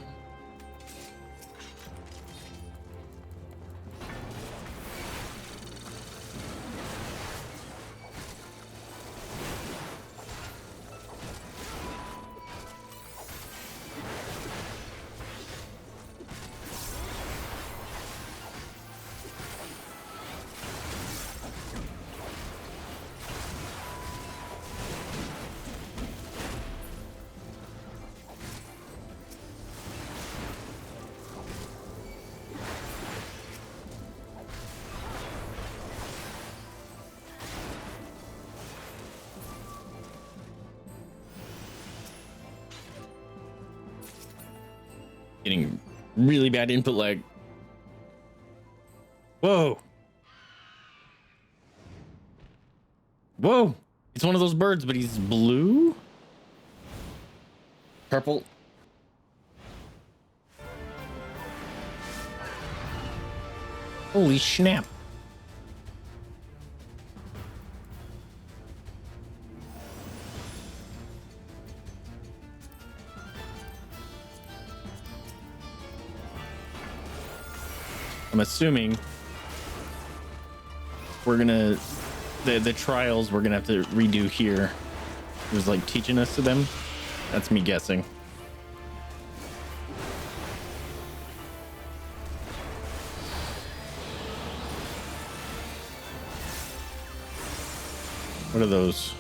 S1: Getting really bad input lag. Whoa. Whoa. It's one of those birds, but he's blue? Purple? Holy snap. I'm assuming we're gonna the trials we're gonna have to redo here. It was like teaching us to them. That's me guessing. What are those?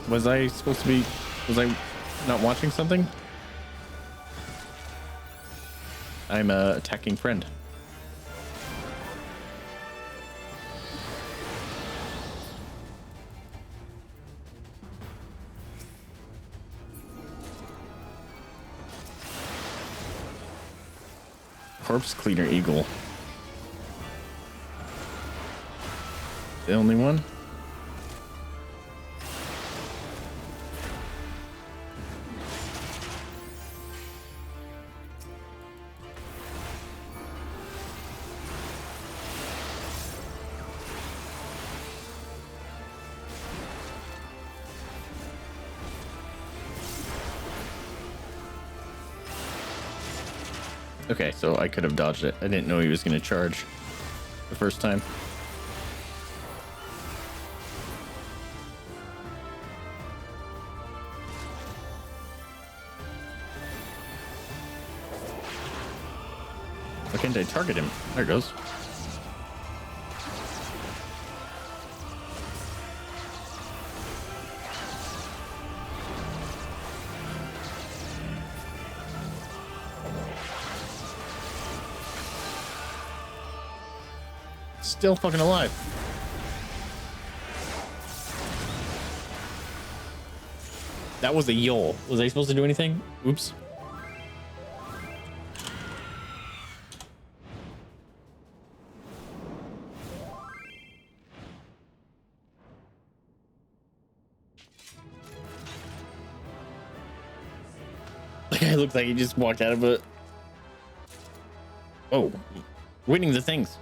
S1: Was I supposed to be? Was I not watching something? I'm a attacking friend. Corpse Cleaner Eagle. The only one? Okay, so I could have dodged it. I didn't know he was going to charge the first time. Why can't I target him? There it goes. Still fucking alive. That was a yole. Was I supposed to do anything? Oops. The guy looked like he just walked out of it. Oh, winning the things.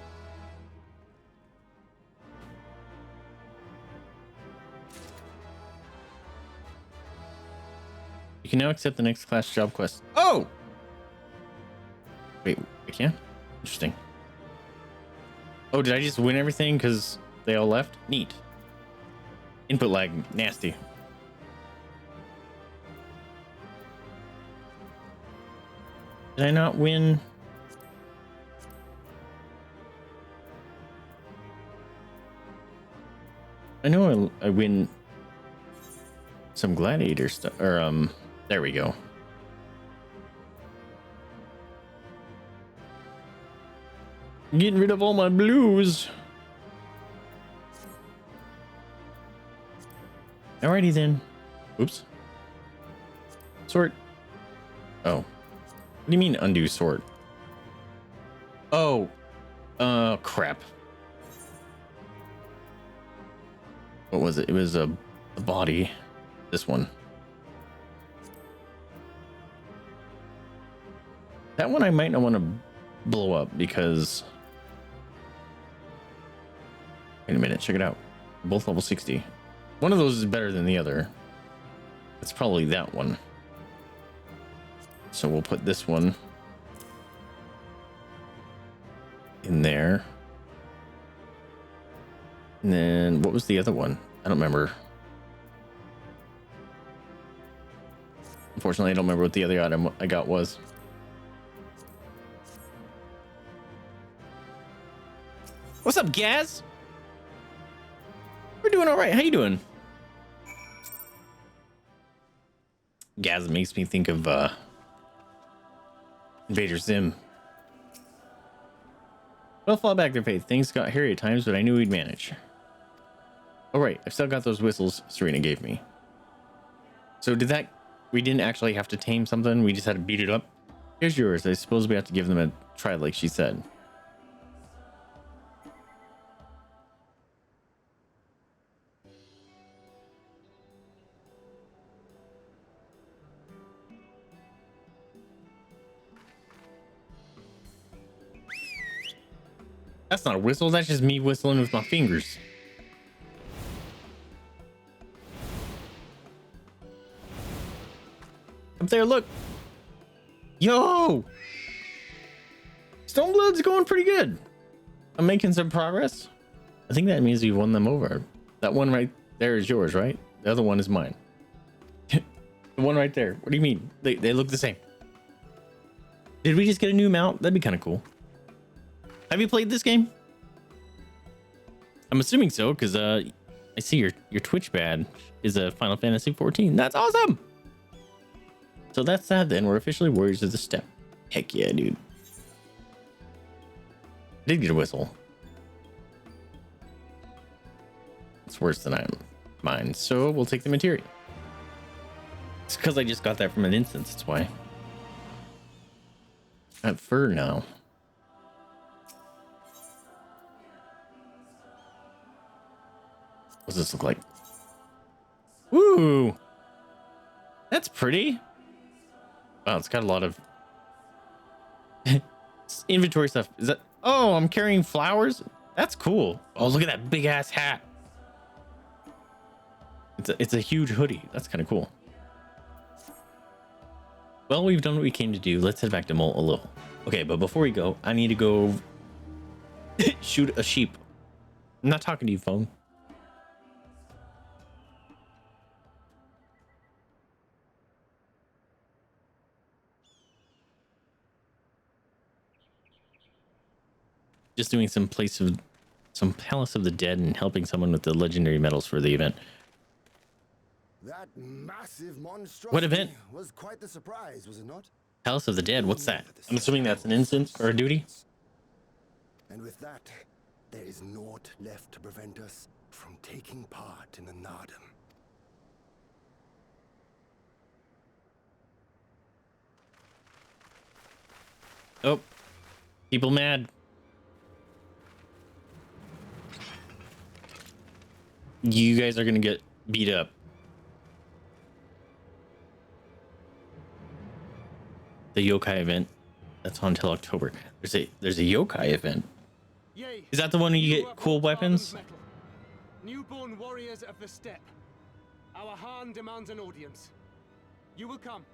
S1: You can now accept the next class job quest. Oh! Wait, I can't? Interesting. Oh, did I just win everything because they all left? Neat. Input lag, nasty. Did I not win? I know I win some gladiator stuff, or there we go. Getting rid of all my blues. Alrighty then. Oops. Sort. Oh. What do you mean undo sort? Oh. Crap. What was it? It was a body. This one. That one I might not want to blow up because... Wait a minute, check it out. Both level 60. One of those is better than the other. It's probably that one. So we'll put this one in there. And then what was the other one? I don't remember. Unfortunately, I don't remember what the other item I got was. What's up, Gaz? We're doing all right. How you doing? Gaz makes me think of Invader Zim. Well, fall back their faith. Things got hairy at times, but I knew we'd manage. Oh, right. I've still got those whistles Serena gave me. So did that... We didn't actually have to tame something. We just had to beat it up. Here's yours. I suppose we have to give them a try like she said. That's not a whistle. That's just me whistling with my fingers. Up there, look. Yo! Stoneblood's going pretty good. I'm making some progress. I think that means we won them over. That one right there is yours, right? The other one is mine. The one right there. What do you mean? They look the same. Did we just get a new mount? That'd be kind of cool. Have you played this game? I'm assuming so, because I see your Twitch badge is a Final Fantasy 14. That's awesome. So that's that then. We're officially Warriors of the Steppe. Heck yeah, dude. I did get a whistle. It's worse than mine. So we'll take the material. It's because I just got that from an instance. That's why. I have fur now. What does this look like? Woo! That's pretty. Wow, it's got a lot of inventory stuff. Is that? Oh, I'm carrying flowers. That's cool. Oh, look at that big ass hat. It's a huge hoodie. That's kind of cool. Well, we've done what we came to do. Let's head back to Mol a little. Okay, but before we go, I need to go shoot a sheep. I'm not talking to you, phone. Just doing some Palace of the Dead and helping someone with the legendary medals for the event.
S9: That massive monstrosity
S1: What event?
S9: Was quite the surprise, was it not?
S1: Palace of the Dead, what's that? I'm assuming that's an instance or a duty.
S9: And with that, there is naught left to prevent us from taking part in the Nardum.
S1: Oh, people mad. You guys are gonna get beat up. The yokai event, that's on until October. There's a yokai event.
S7: Yea,
S1: Is that the one where you
S7: you
S1: get
S7: are
S1: cool
S7: of
S1: weapons?
S7: metal. Newborn warriors of the steppe. Our Han demands an audience. You will come.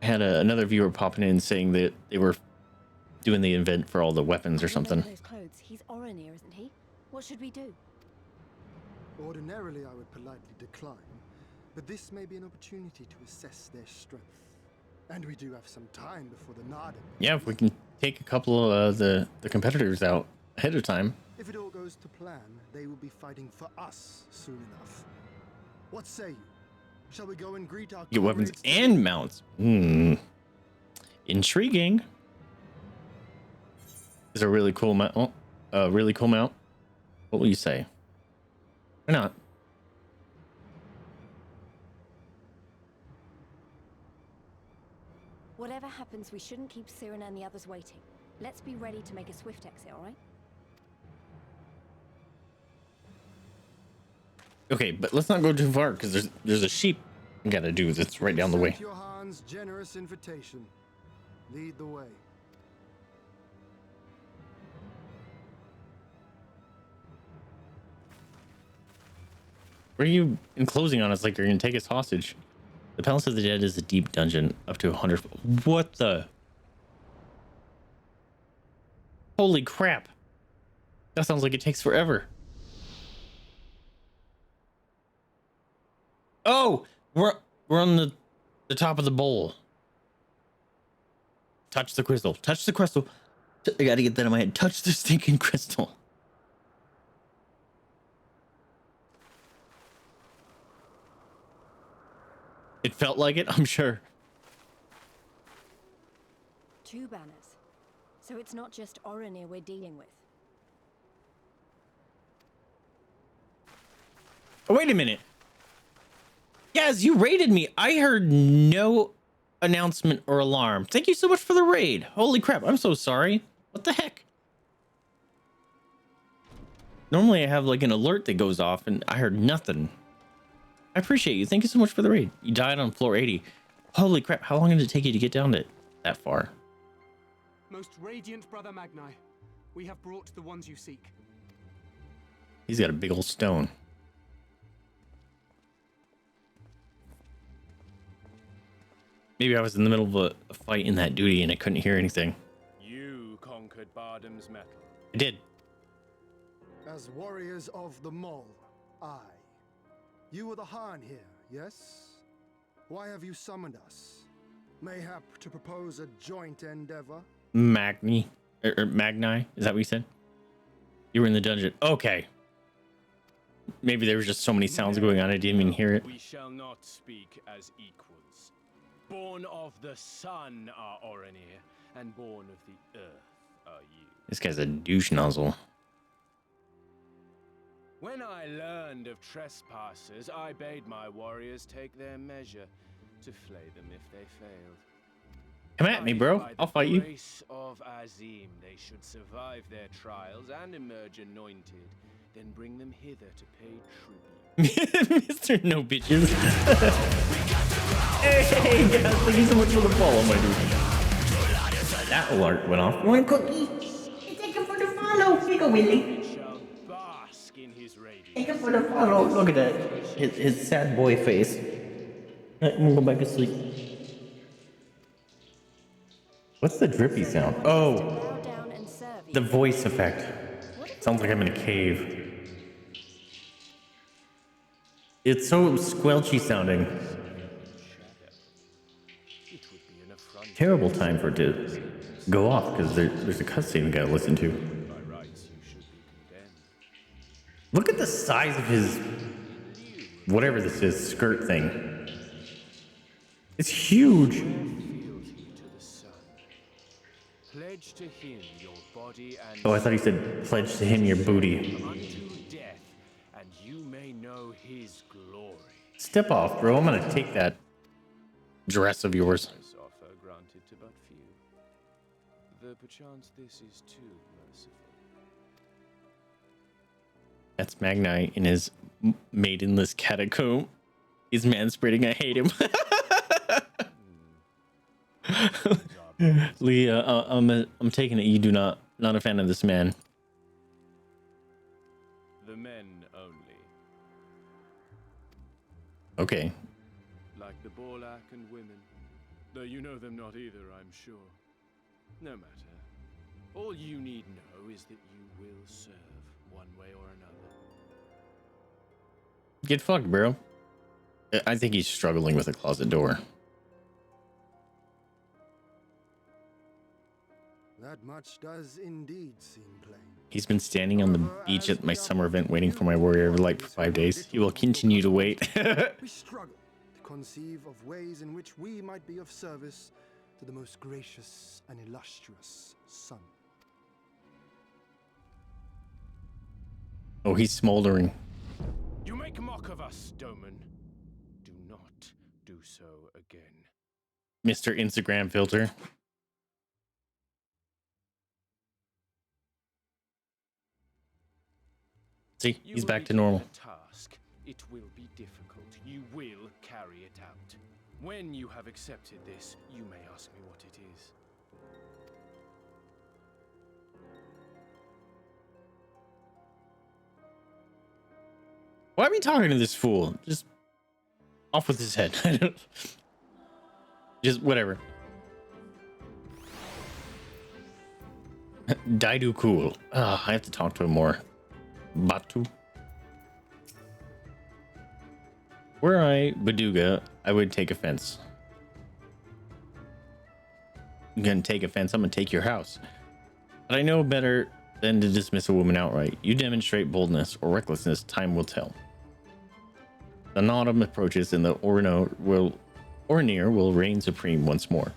S1: I had another viewer popping in saying that they were doing the event for all the weapons or something.
S5: Those clothes. He's Oronir, isn't he? What should we do?
S9: Ordinarily, I would politely decline, but this may be an opportunity to assess their strength. And we do have some time before the Nardum.
S1: Yeah, if we can take a couple of the competitors out ahead of time.
S9: If it all goes to plan, they will be fighting for us soon enough. What say you? Shall we go and greet our
S1: Get weapons
S9: comrades
S1: and mounts. Intriguing. Is a really cool mount. Oh, a really cool mount. What will you say? Why not?
S5: Whatever happens, we shouldn't keep Cyrano and the others waiting. Let's be ready to make a swift exit, all right?
S1: Okay, but let's not go too far because there's a sheep we gotta do that's right down the way.
S9: Accept your Han's generous invitation. Lead the way.
S1: Where are you enclosing on us like you're gonna take us hostage? The Palace of the Dead is a deep dungeon up to 100. What the? Holy crap! That sounds like it takes forever. Oh, we're on the top of the bowl. Touch the crystal. Touch the crystal. I gotta get that in my head. Touch the stinking crystal. It felt like it, I'm sure.
S5: 2 banners. So it's not just Oronir we're dealing with.
S1: Oh, wait a minute. Yaz, you raided me. I heard no announcement or alarm. Thank you so much for the raid. Holy crap, I'm so sorry. What the heck? Normally I have like an alert that goes off and I heard nothing. I appreciate you. Thank you so much for the raid. You died on floor 80. Holy crap, how long did it take you to get down to that far?
S7: Most radiant brother Magni, we have brought the ones you seek.
S1: He's got a big old stone. Maybe I was in the middle of a fight in that duty and I couldn't hear anything.
S7: You conquered Bardam's metal.
S1: I did.
S9: As warriors of the Mole, I. You are the Han here, yes? Why have you summoned us? Mayhap to propose a joint endeavor?
S1: Magni. Magni? Is that what you said? You were in the dungeon. Okay. Maybe there was just so many sounds going on I didn't even hear it.
S7: We shall not speak as equals. Born of the sun are Orenir, and born of the earth are you.
S1: This guy's a douche nozzle.
S7: When I learned of trespassers, I bade my warriors take their measure, to flay them if they failed.
S1: Come at me, bro. I'll fight you.
S7: By the grace of Azim, they should survive their trials and emerge anointed, then bring them hither to pay tribute.
S1: Mr. No Bitches. Hey, guys, thank you so much for the follow, my dude. That alert went off.
S3: One cookie. Take it for the follow. Here you go, Willie.
S7: Shall bask in his radiance.
S3: Take it for the follow.
S1: Look at that. His sad boy face. I'm gonna go back to sleep. What's the drippy sound? Oh,
S5: Bow down and serve you.
S1: the voice effect. Sounds like I'm in a cave. It's so squelchy sounding.
S7: It would be an affront.
S1: Terrible time for it to go off because there's a cutscene we gotta listen to.
S7: By rights, you should be condemned.
S1: Look at the size of his, whatever this is, skirt thing. It's huge.
S7: Fealty to the sun. Pledge to him your body and
S1: Oh, I thought he said pledge to him your booty.
S7: unto death, and you may know his glory.
S1: Step off, bro. I'm gonna take that dress of yours.
S7: This offer granted to but few. Though perchance this is too merciful.
S1: That's Magnite in his maidenless catacomb. He's manspreading. I hate him. Leah, I'm taking it you do not a fan of this man.
S7: The men only.
S1: Okay.
S7: Like the Borlak and women. Though you know them not either, I'm sure. No matter. All you need know is that you will serve one way or another.
S1: Get fucked, bro. I think he's struggling with a closet door.
S9: That much does indeed seem plain.
S1: He's been standing on the beach at my summer event waiting for my warrior of light for 5 days. He will continue to wait.
S9: We struggle to conceive of ways in which we might be of service to the most gracious and illustrious sun.
S1: Oh, he's smoldering.
S7: You make mock of us, Doman. Do not do so again.
S1: Mr. Instagram filter. See,
S7: You
S1: he's
S7: will
S1: back
S7: be
S1: to
S7: given
S1: normal.
S7: a task. It will be difficult. You will carry it out. When you have accepted this, you may ask me what it is.
S1: Why are we talking to this fool? Just off with his head. Just whatever. Daidu cool. I have to talk to him more. Batu. Were I Baduga, I would take offense. I'm gonna take offense. I'm gonna take your house. But I know better than to dismiss a woman outright. You demonstrate boldness or recklessness, time will tell. The autumn approaches and the Orenir will reign supreme once more.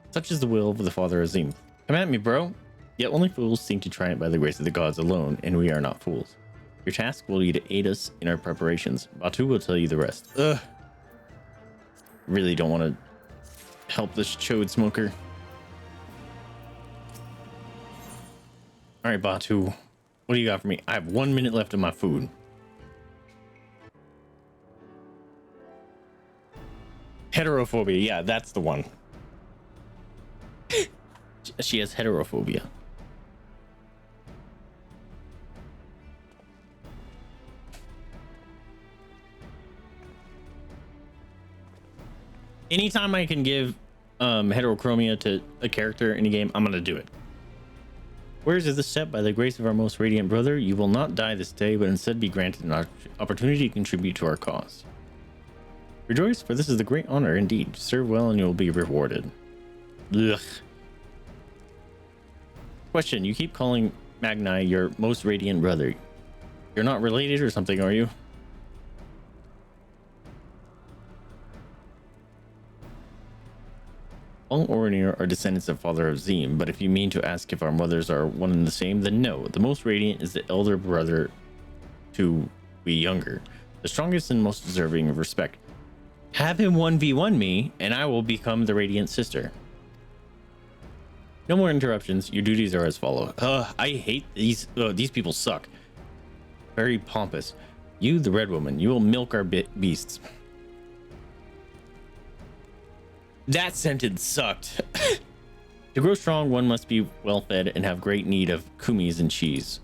S1: Such is the will of the Father Azim. Come at me, bro. Yet only fools seem to triumph by the grace of the gods alone, and we are not fools. Your task will be to aid us in our preparations. Batu will tell you the rest. Ugh. Really don't want to help this chode smoker. All right, Batu. What do you got for me? I have 1 minute left of my food. Heterophobia. Yeah, that's the one. She has heterophobia. Anytime I can give heterochromia to a character in a game, I'm gonna do it. Whereas is the step by the grace of our most radiant brother, you will not die this day, but instead be granted an opportunity to contribute to our cause. Rejoice, for this is the great honor indeed. Serve well and you will be rewarded. Ugh. Question, you keep calling Magni your most radiant brother. You're not related or something, are you? All Orinir are descendants of Father of Zim, but if you mean to ask if our mothers are one and the same, then no. The most radiant is the elder brother to we younger, the strongest and most deserving of respect. Have him 1v1 me, and I will become the radiant sister. No more interruptions. Your duties are as follow. I hate these people suck. Very pompous. You, the red woman, you will milk our beasts. That sentence sucked. To grow strong, one must be well fed and have great need of kumis and cheese.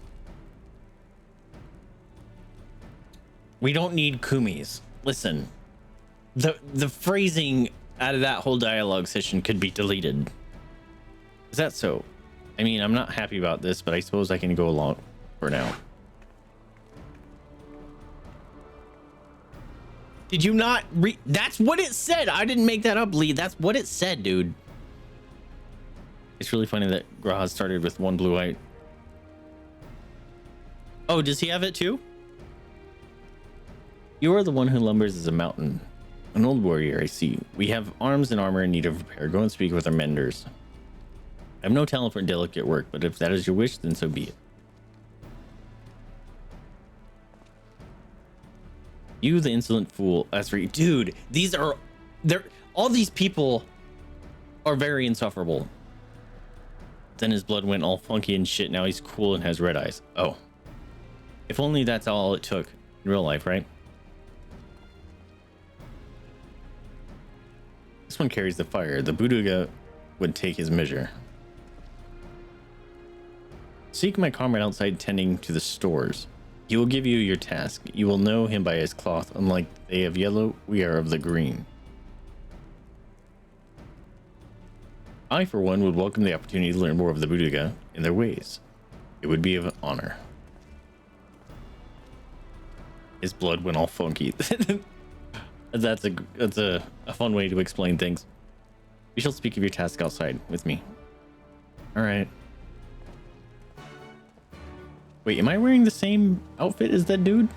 S1: We don't need kumis. Listen, the phrasing out of that whole dialogue session could be deleted. Is that so? I mean, I'm not happy about this, but I suppose I can go along for now. Did you not read? That's what it said. I didn't make that up, Lee. That's what it said, dude. It's really funny that Graha started with one blue eye. Oh, does he have it too? You are the one who lumbers as a mountain. An old warrior, I see. We have arms and armor in need of repair. Go and speak with our menders. I have no talent for delicate work, but if that is your wish, then so be it. You, the insolent fool. As for you, dude, all these people are very insufferable. Then his blood went all funky and shit. Now he's cool and has red eyes. Oh, if only that's all it took in real life, right? This one carries the fire. The Buduga would take his measure. Seek my comrade outside tending to the stores. He will give you your task. You will know him by his cloth. Unlike they of yellow, we are of the green. I, for one, would welcome the opportunity to learn more of the Buduga and their ways. It would be of honor. His blood went all funky. That's a fun way to explain things. We shall speak of your task outside with me. All right. Wait, am I wearing the same outfit as that dude?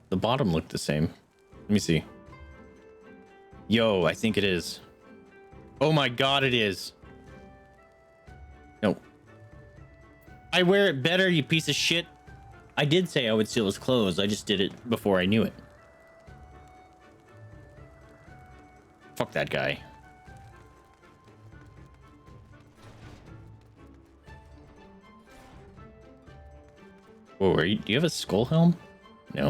S1: The bottom looked the same. Let me see. Yo, I think it is. Oh my god, it is. No. I wear it better, you piece of shit. I did say I would steal his clothes. I just did it before I knew it. Fuck that guy. Whoa, do you have a skull helm? No.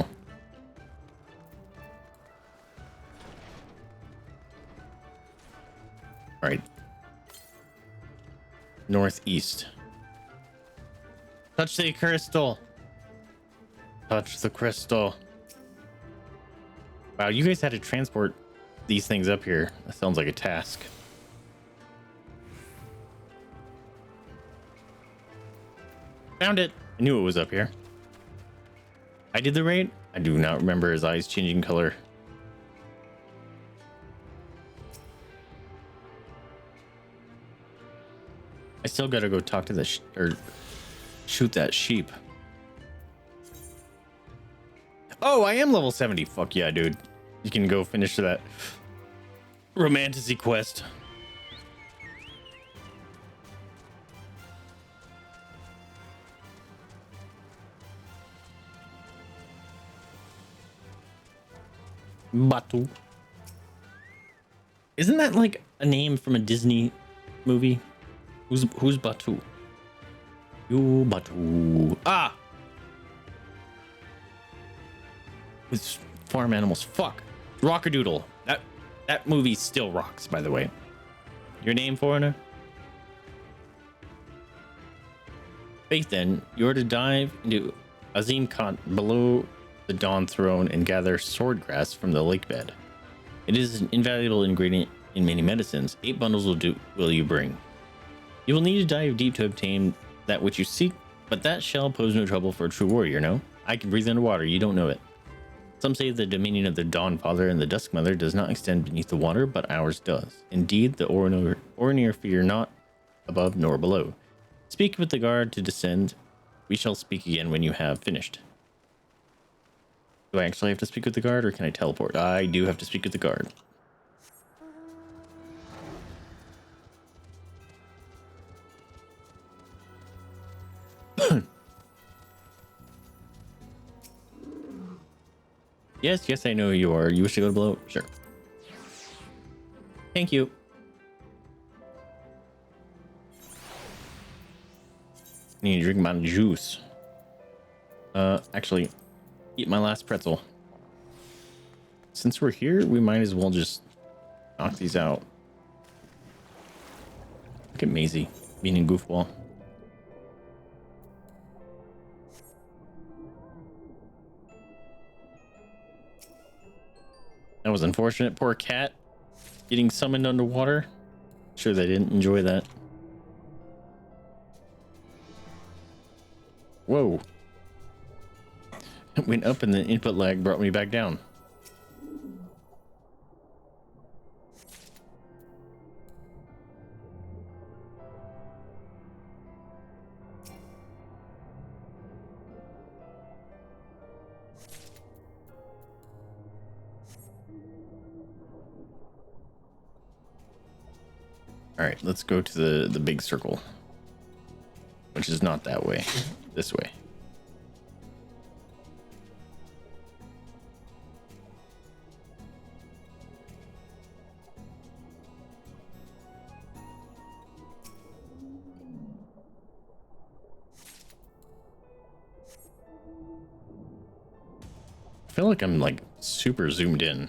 S1: All right. Northeast. Touch the crystal. Touch the crystal. Wow, you guys had to transport these things up here. That sounds like a task. Found it. I knew it was up here. I did the raid. I do not remember his eyes changing color. I still gotta go talk to the or shoot that sheep. Oh, I am level 70. Fuck yeah, dude. You can go finish that romantasy quest. Batu. Isn't that like a name from a Disney movie? Who's Batu? You Batu. Ah! It's farm animals. Fuck. Rockadoodle. That movie still rocks, by the way. Your name, foreigner? Faith, then, you are to dive into Azim Khan below the Dawn Throne and gather swordgrass from the lake bed. It is an invaluable ingredient in many medicines. 8 bundles will you bring. You will need to dive deep to obtain that which you seek, but that shall pose no trouble for a true warrior, no? I can breathe underwater, you don't know it. Some say the dominion of the Dawn Father and the Dusk Mother does not extend beneath the water, but ours does. Indeed, the Orinir fear not above nor below. Speak with the guard to descend. We shall speak again when you have finished. Do I actually have to speak with the guard, or can I teleport? I do have to speak with the guard. Yes, yes, I know who you are. You wish to go to below? Sure. Thank you. Need to drink my juice. Actually, eat my last pretzel. Since we're here, we might as well just knock these out. Look at Maisie being in goofball. That was unfortunate. Poor cat getting summoned underwater. Sure, they didn't enjoy that. Whoa. It went up and the input lag brought me back down. All right, let's go to the big circle, which is not that way, this way. I feel like I'm like super zoomed in.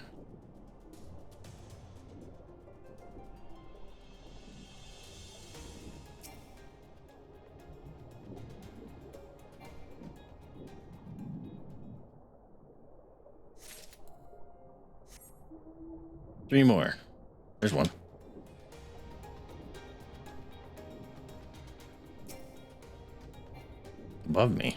S1: Three more. There's one. Above me.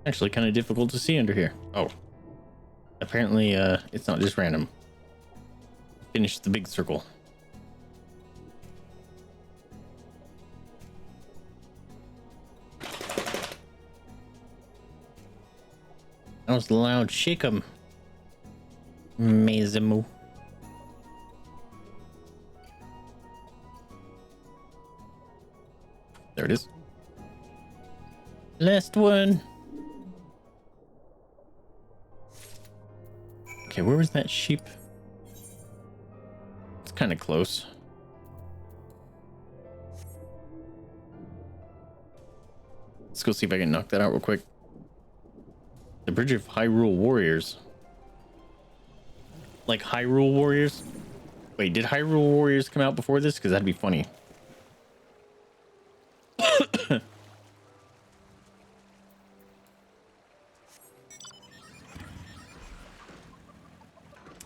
S1: Actually kind of difficult to see under here. Oh, apparently it's not just random. Finish the big circle. That was loud. Shake 'em. Mazimu. There it is. Last one. Okay, where was that sheep? It's kind of close. Let's go see if I can knock that out real quick. The Bridge of Hyrule Warriors. Like Hyrule Warriors? Wait, did Hyrule Warriors come out before this? Because that'd be funny.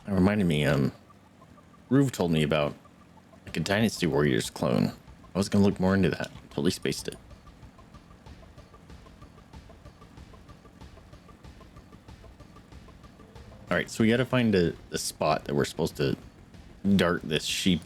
S1: That reminded me, Ruve told me about like a Dynasty Warriors clone. I was gonna look more into that. Totally spaced it. All right, so we gotta find the spot that we're supposed to dart this sheep.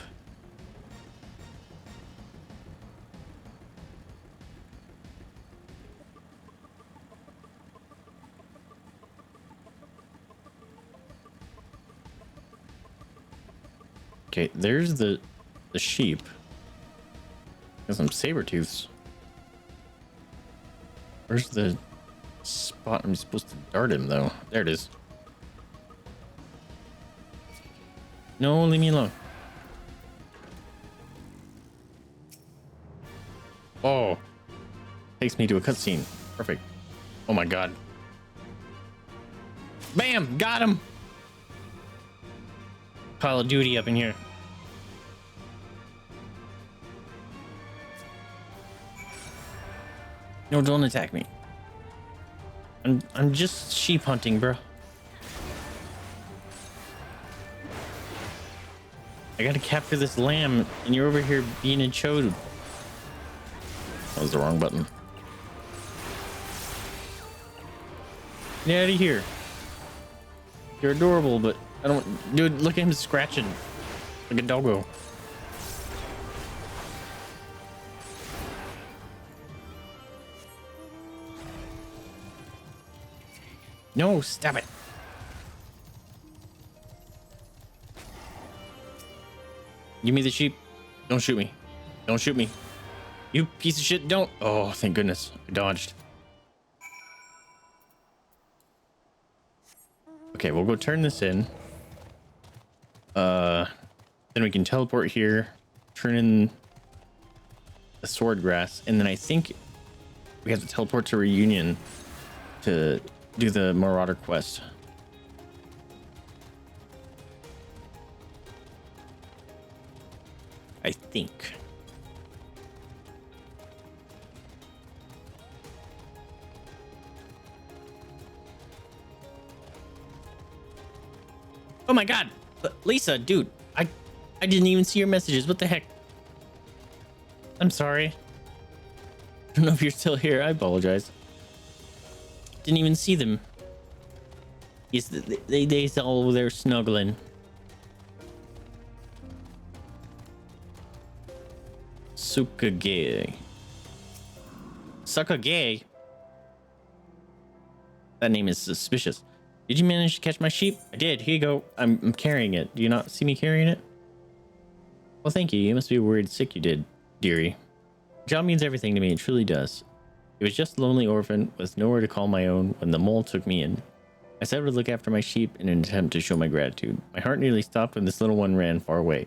S1: Okay, there's the sheep. Got some saber tooths. Where's the spot I'm supposed to dart him though? There it is. No, leave me alone. Oh, takes me to a cutscene. Perfect. Oh my god. Bam! Got him! Call of Duty up in here. No, don't attack me. I'm just sheep hunting, bro. I gotta capture this lamb, and you're over here being a chode. That was the wrong button. Get out of here. You're adorable, but I don't. Dude, look at him scratching like a doggo. No, stop it. Give me the sheep. Don't shoot me. Don't shoot me. You piece of shit, don't. Oh, thank goodness. I dodged. Okay, we'll go turn this in. Then we can teleport here, turn in the sword grass, and then I think we have to teleport to Reunion to do the Marauder quest. I think. Oh my god, Lisa, dude, I didn't even see your messages. What the heck? I'm sorry. I don't know if you're still here. I apologize. Didn't even see them. Yes, they all there snuggling. Sukage. Sukage. That name is suspicious. Did you manage to catch my sheep? I did. Here you go. I'm carrying it. Do you not see me carrying it? Well, thank you. You must be worried sick you did, dearie. Job means everything to me. It truly does. It was just a lonely orphan with nowhere to call my own when the mole took me in. I said I would look after my sheep in an attempt to show my gratitude. My heart nearly stopped when this little one ran far away.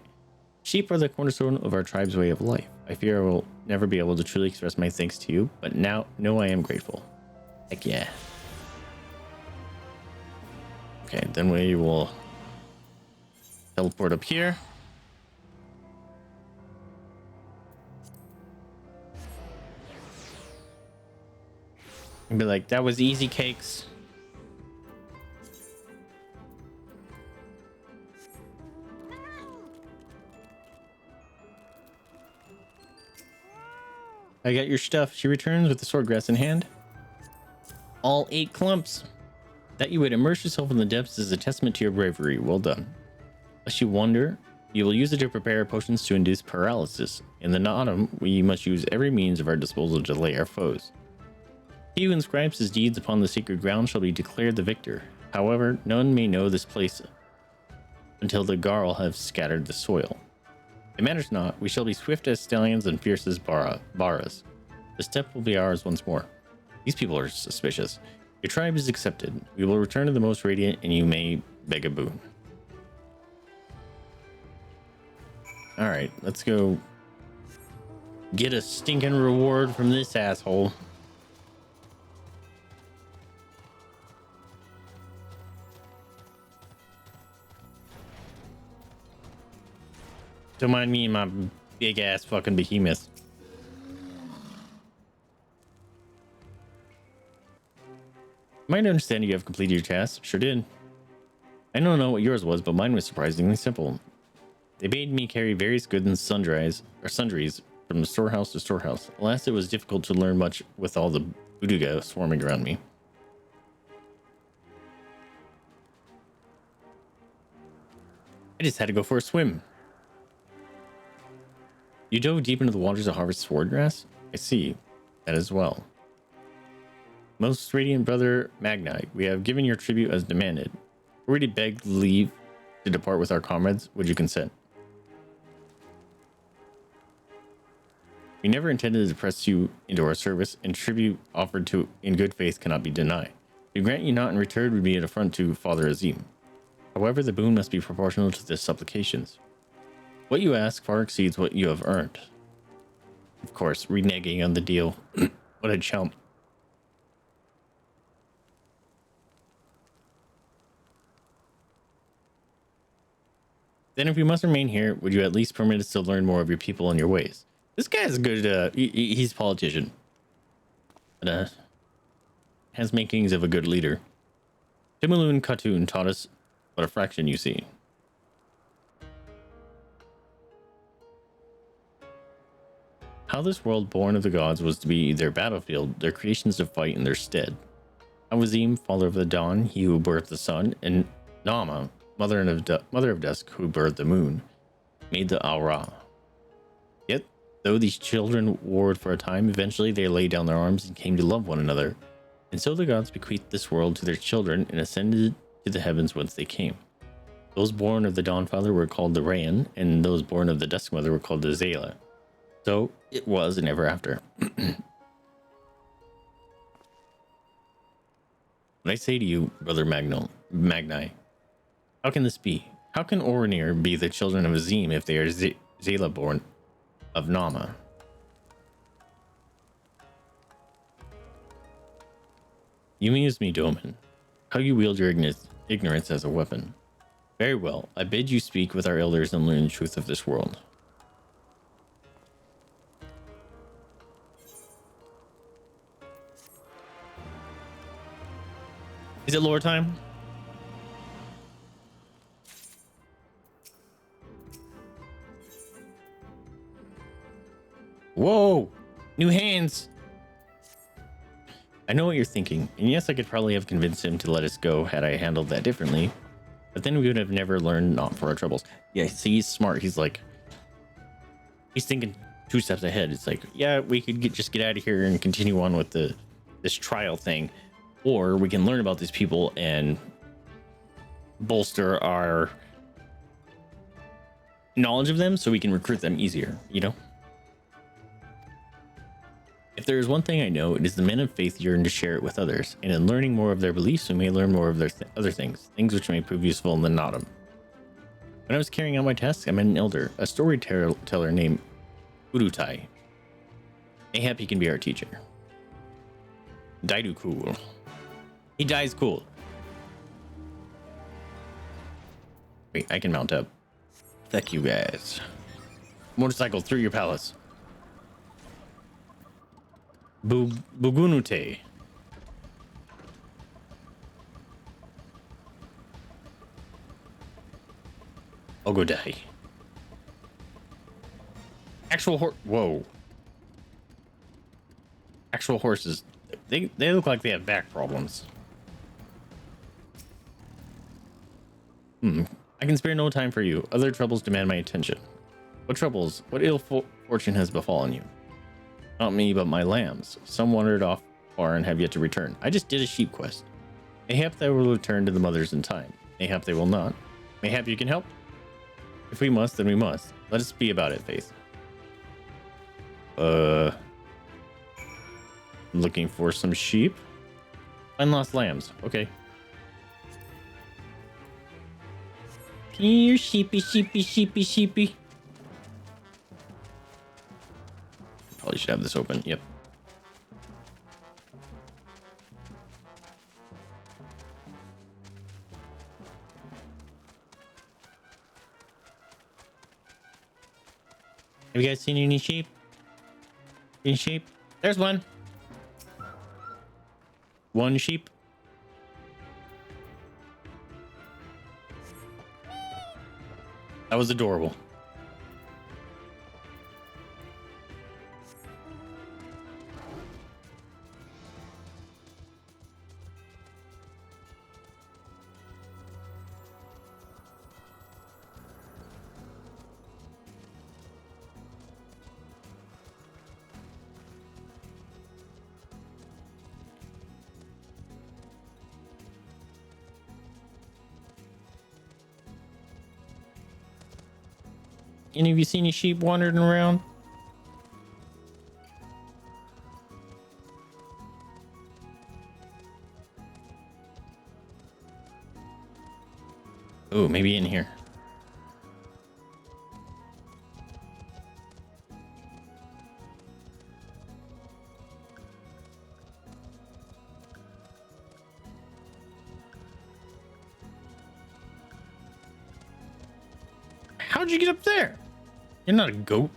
S1: Sheep are the cornerstone of our tribe's way of life. I fear I will never be able to truly express my thanks to you, but now know I am grateful. Heck yeah. Okay, then we will teleport up here. And be like, that was easy cakes. I got your stuff. She returns with the swordgrass in hand. All 8 clumps. That you would immerse yourself in the depths is a testament to your bravery. Well done. Lest you wonder, you will use it to prepare potions to induce paralysis. In the autumn, we must use every means of our disposal to delay our foes. He who inscribes his deeds upon the sacred ground shall be declared the victor. However, none may know this place until the Garl have scattered the soil. It matters not. We shall be swift as stallions and fierce as Baras. The step will be ours once more. These people are suspicious. Your tribe is accepted. We will return to the Most Radiant, and you may beg a boon. All right, let's go get a stinking reward from this asshole. Don't mind me and my big ass fucking behemoth. Might understand you have completed your task. Sure did. I don't know what yours was, but mine was surprisingly simple. They bade me carry various goods and sundries from the storehouse to storehouse. Alas, it was difficult to learn much with all the Buduga swarming around me. I just had to go for a swim. You dove deep into the waters to harvest swordgrass? I see. That as well. Most Radiant Brother Magnite, we have given your tribute as demanded. Were we to beg leave to depart with our comrades, would you consent? We never intended to press you into our service, and tribute offered to in good faith cannot be denied. To grant you not in return would be an affront to Father Azim. However, the boon must be proportional to the supplications. What you ask far exceeds what you have earned. Of course, reneging on the deal. What a chump. Then if we must remain here, would you at least permit us to learn more of your people and your ways? This guy is a good, he's a politician. But, has makings of a good leader. Timaloon Khatun taught us but a fraction, you see. How this world born of the gods was to be their battlefield, their creations to fight in their stead. Awazim, father of the dawn, he who birthed the sun, and Nama, mother of dusk, who birthed the moon, made the Aura. Yet, though these children warred for a time, eventually they laid down their arms and came to love one another. And so the gods bequeathed this world to their children and ascended to the heavens whence they came. Those born of the Dawn Father were called the Rayan, and those born of the Dusk Mother were called the Zayla. So it was and ever after. What I say to you, brother Magni, how can this be? How can Orinir be the children of Azim if they are Zayla born of Nama? You amuse me, Doman. How you wield your ignorance as a weapon. Very well, I bid you speak with our elders and learn the truth of this world. Is it lore time? Whoa! New hands! I know what you're thinking, and yes, I could probably have convinced him to let us go had I handled that differently, but then we would have never learned not for our troubles. Yeah, see, he's smart. He's thinking 2 steps ahead. It's like, yeah, we could just get out of here and continue on with this trial thing, or we can learn about these people and bolster our knowledge of them so we can recruit them easier, you know? If there is one thing I know, it is the men of faith yearn to share it with others, and in learning more of their beliefs, we may learn more of their other things which may prove useful in the Nodum. When I was carrying out my task, I met an elder, a storyteller named Urutai. Mayhap he can be our teacher. Daidu cool. He dies cool. Wait, I can mount up. Fuck you guys. Motorcycle through your palace. Bugunute. Ogodai. Actual horse. Whoa. Actual horses. They look like they have back problems. I can spare no time for you. Other troubles demand my attention. What troubles? What ill fortune has befallen you? Not me, but my lambs. Some wandered off far and have yet to return. I just did a sheep quest. Mayhap they will return to the mothers in time. Mayhap they will not. Mayhap you can help? If we must, then we must. Let us be about it, Faith. Looking for some sheep. Find lost lambs. Okay. Here, sheepy, sheepy, sheepy, sheepy. Probably should have this open. Yep. Have you guys seen any sheep? Any sheep? There's one. One sheep. That was adorable. Any of you seen any sheep wandering around? Oh, maybe in here. How'd you get up there? You're not a goat.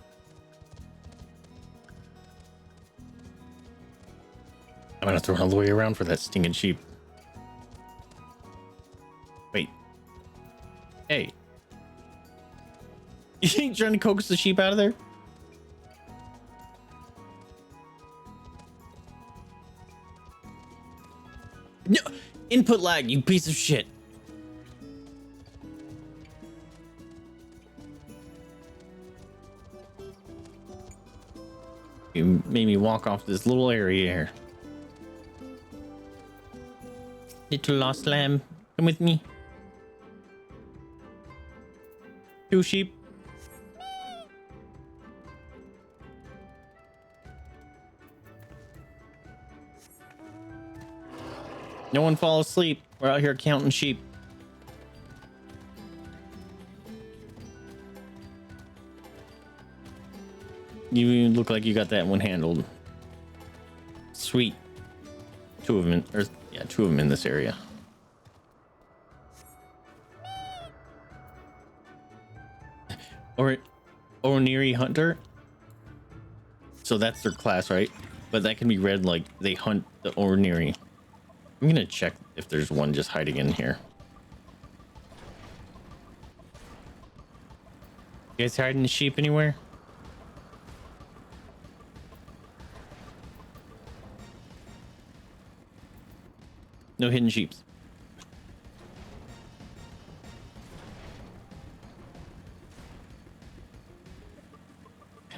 S1: I'm gonna throw all the way around for that stinking sheep. Wait. Hey. You ain't trying to coax the sheep out of there? No! Input lag, you piece of shit. You made me walk off this little area here. Little lost lamb, come with me. 2 sheep. No one fall asleep. We're out here counting sheep. You look like you got that one handled. Sweet. 2 of them in, or yeah, 2 of them in this area. Or Ornery Hunter. So that's their class, right? But that can be read like they hunt the Ornery. I'm gonna check if there's one just hiding in here. You guys hiding the sheep anywhere? No hidden sheeps.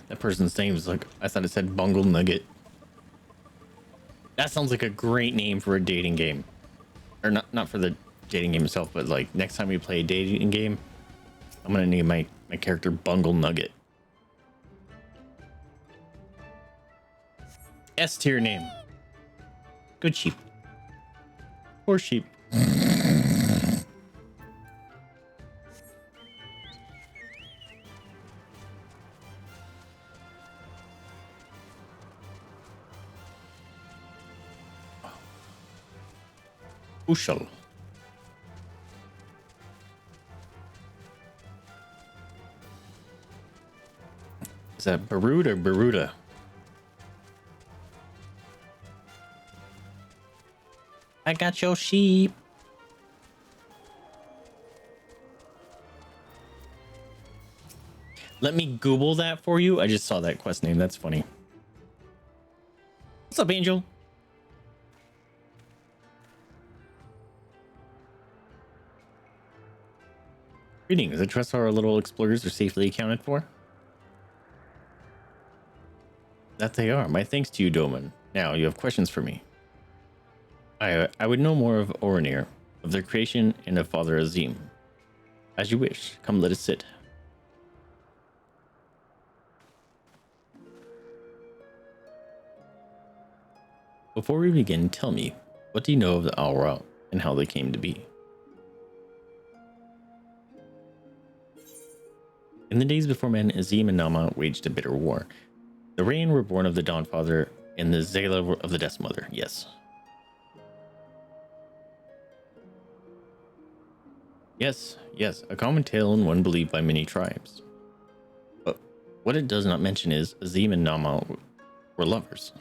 S1: That person's name is like, I thought it said Bungle Nugget. That sounds like a great name for a dating game. Or not for the dating game itself, but like next time we play a dating game, I'm gonna name my character Bungle Nugget. S tier name. Good sheep. Poor sheep. Ushal. Is that Barud or Baruda? I got your sheep. Let me Google that for you. I just saw that quest name. That's funny. What's up, Angel? Greetings. I trust our little explorers are safely accounted for. That they are. My thanks to you, Doman. Now, you have questions for me. I would know more of Orenir, of their creation, and of Father Azim. As you wish. Come, let us sit. Before we begin, tell me, what do you know of the Aura and how they came to be? In the days before men, Azim and Nama waged a bitter war. The Rain were born of the Dawnfather, and the Zayla were of the Death Mother, yes. Yes, a common tale and one believed by many tribes. But what it does not mention is Azim and Nama were lovers.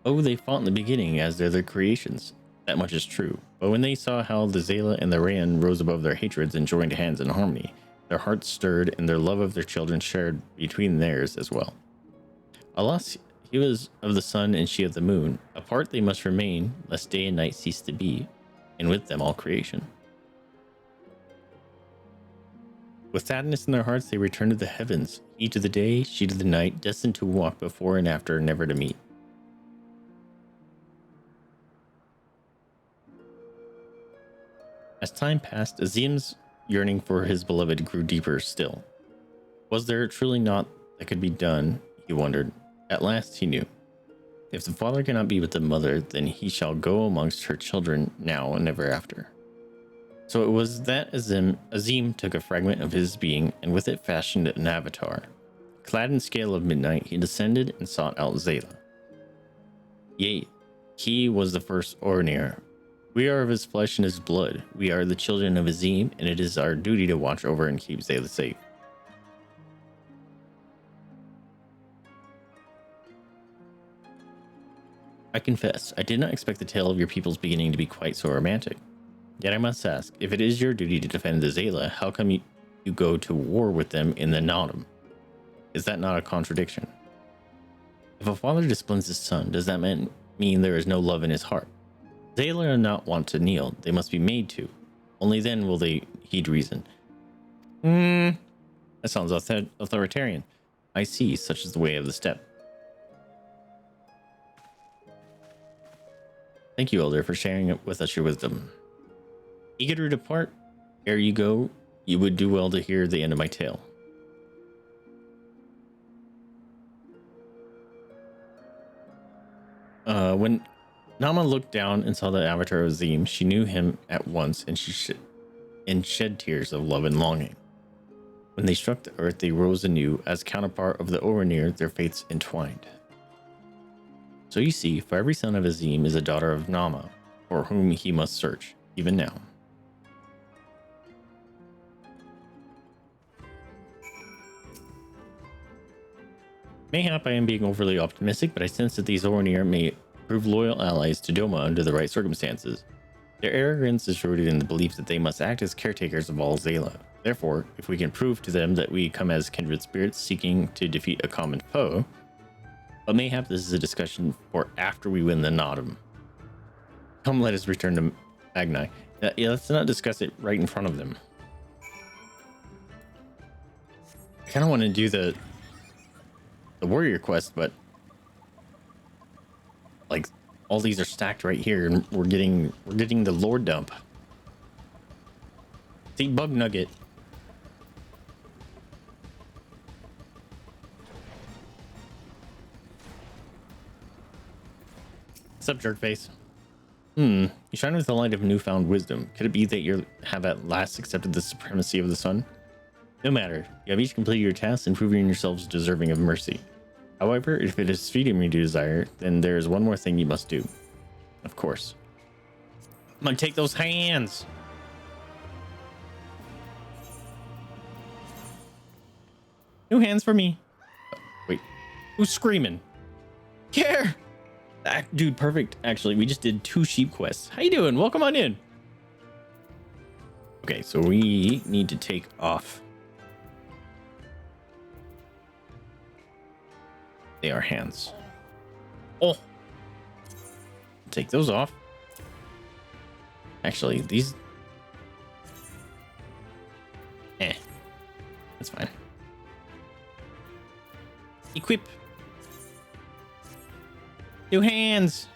S1: Oh, they fought in the beginning as they're their creations. That much is true. But when they saw how the Zayla and the Rayan rose above their hatreds and joined hands in harmony, their hearts stirred and their love of their children shared between theirs as well. Alas, he was of the sun and she of the moon. Apart they must remain, lest day and night cease to be, and with them all creation. With sadness in their hearts, they returned to the heavens, he to the day, she to the night, destined to walk before and after, never to meet. As time passed, Azim's yearning for his beloved grew deeper still. Was there truly naught that could be done, he wondered. At last he knew. If the father cannot be with the mother, then he shall go amongst her children now and ever after. So it was that Azim took a fragment of his being and with it fashioned an avatar. Clad in scale of midnight, he descended and sought out Zayla. Yea, he was the first Orenir. We are of his flesh and his blood. We are the children of Azim, and it is our duty to watch over and keep Zayla safe. I confess, I did not expect the tale of your people's beginning to be quite so romantic. Yet I must ask, if it is your duty to defend the Zayla, how come you go to war with them in the Nodum? Is that not a contradiction? If a father disciplines his son, does that mean mean there is no love in his heart. Zayla are not want to kneel. They must be made to. Only then will they heed reason. That sounds authoritarian. I see, such is the way of the step. Thank you, Elder, for sharing with us your wisdom. Eager to depart, ere you go, you would do well to hear the end of my tale. When Nama looked down and saw the avatar of Zim, she knew him at once, and shed tears of love and longing. When they struck the earth, they rose anew. As counterpart of the Oranir, their fates entwined. So you see, for every son of Azim is a daughter of Nama, for whom he must search, even now. Mayhap I am being overly optimistic, but I sense that these Oranir may prove loyal allies to Doma under the right circumstances. Their arrogance is rooted in the belief that they must act as caretakers of all Zayla. Therefore, if we can prove to them that we come as kindred spirits seeking to defeat a common foe, but mayhap this is a discussion for after we win the Nodum. Come, let us return to Magni. Yeah, let's not discuss it right in front of them. I kind of want to do the warrior quest, but like all these are stacked right here, and we're getting the lore dump. See, bug nugget. What's up, jerkface? You shine with the light of newfound wisdom. Could it be that you have at last accepted the supremacy of the sun? No matter. You have each completed your tasks and proven yourselves deserving of mercy. However, if it is freedom you desire, then there is one more thing you must do. Of course. I'm gonna take those hands. New hands for me. Wait, who's screaming? Care. Dude, perfect. Actually, we just did 2 sheep quests. How you doing? Welcome on in. Okay, so we need to take off. They are hands. Oh, take those off. Actually, these. That's fine. Equip. New hands.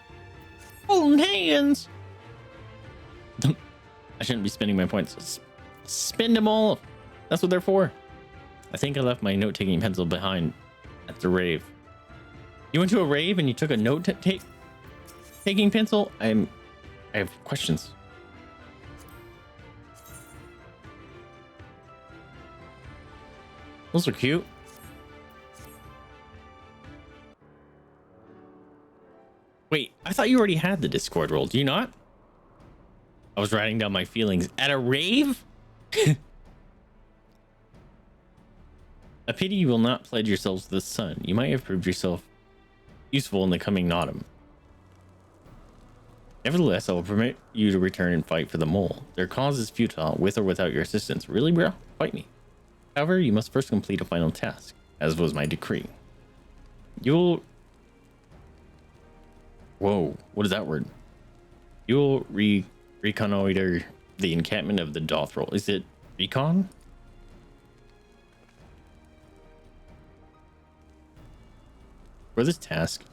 S1: Golden hands. I shouldn't be spending my points. Spend them all. That's what they're for. I think I left my note-taking pencil behind at the rave. You went to a rave and you took a note-taking pencil? I have questions. Those are cute. Wait, I thought you already had the Discord roll. Do you not? I was writing down my feelings at a rave? A pity you will not pledge yourselves to the sun. You might have proved yourself useful in the coming Nodum. Nevertheless, I will permit you to return and fight for the mole. Their cause is futile, with or without your assistance. Really, bro? Fight me. However, you must first complete a final task, as was my decree. You'll... Whoa, what is that word? You'll reconnoiter the encampment of the Dothrol. Is it recon? For this task,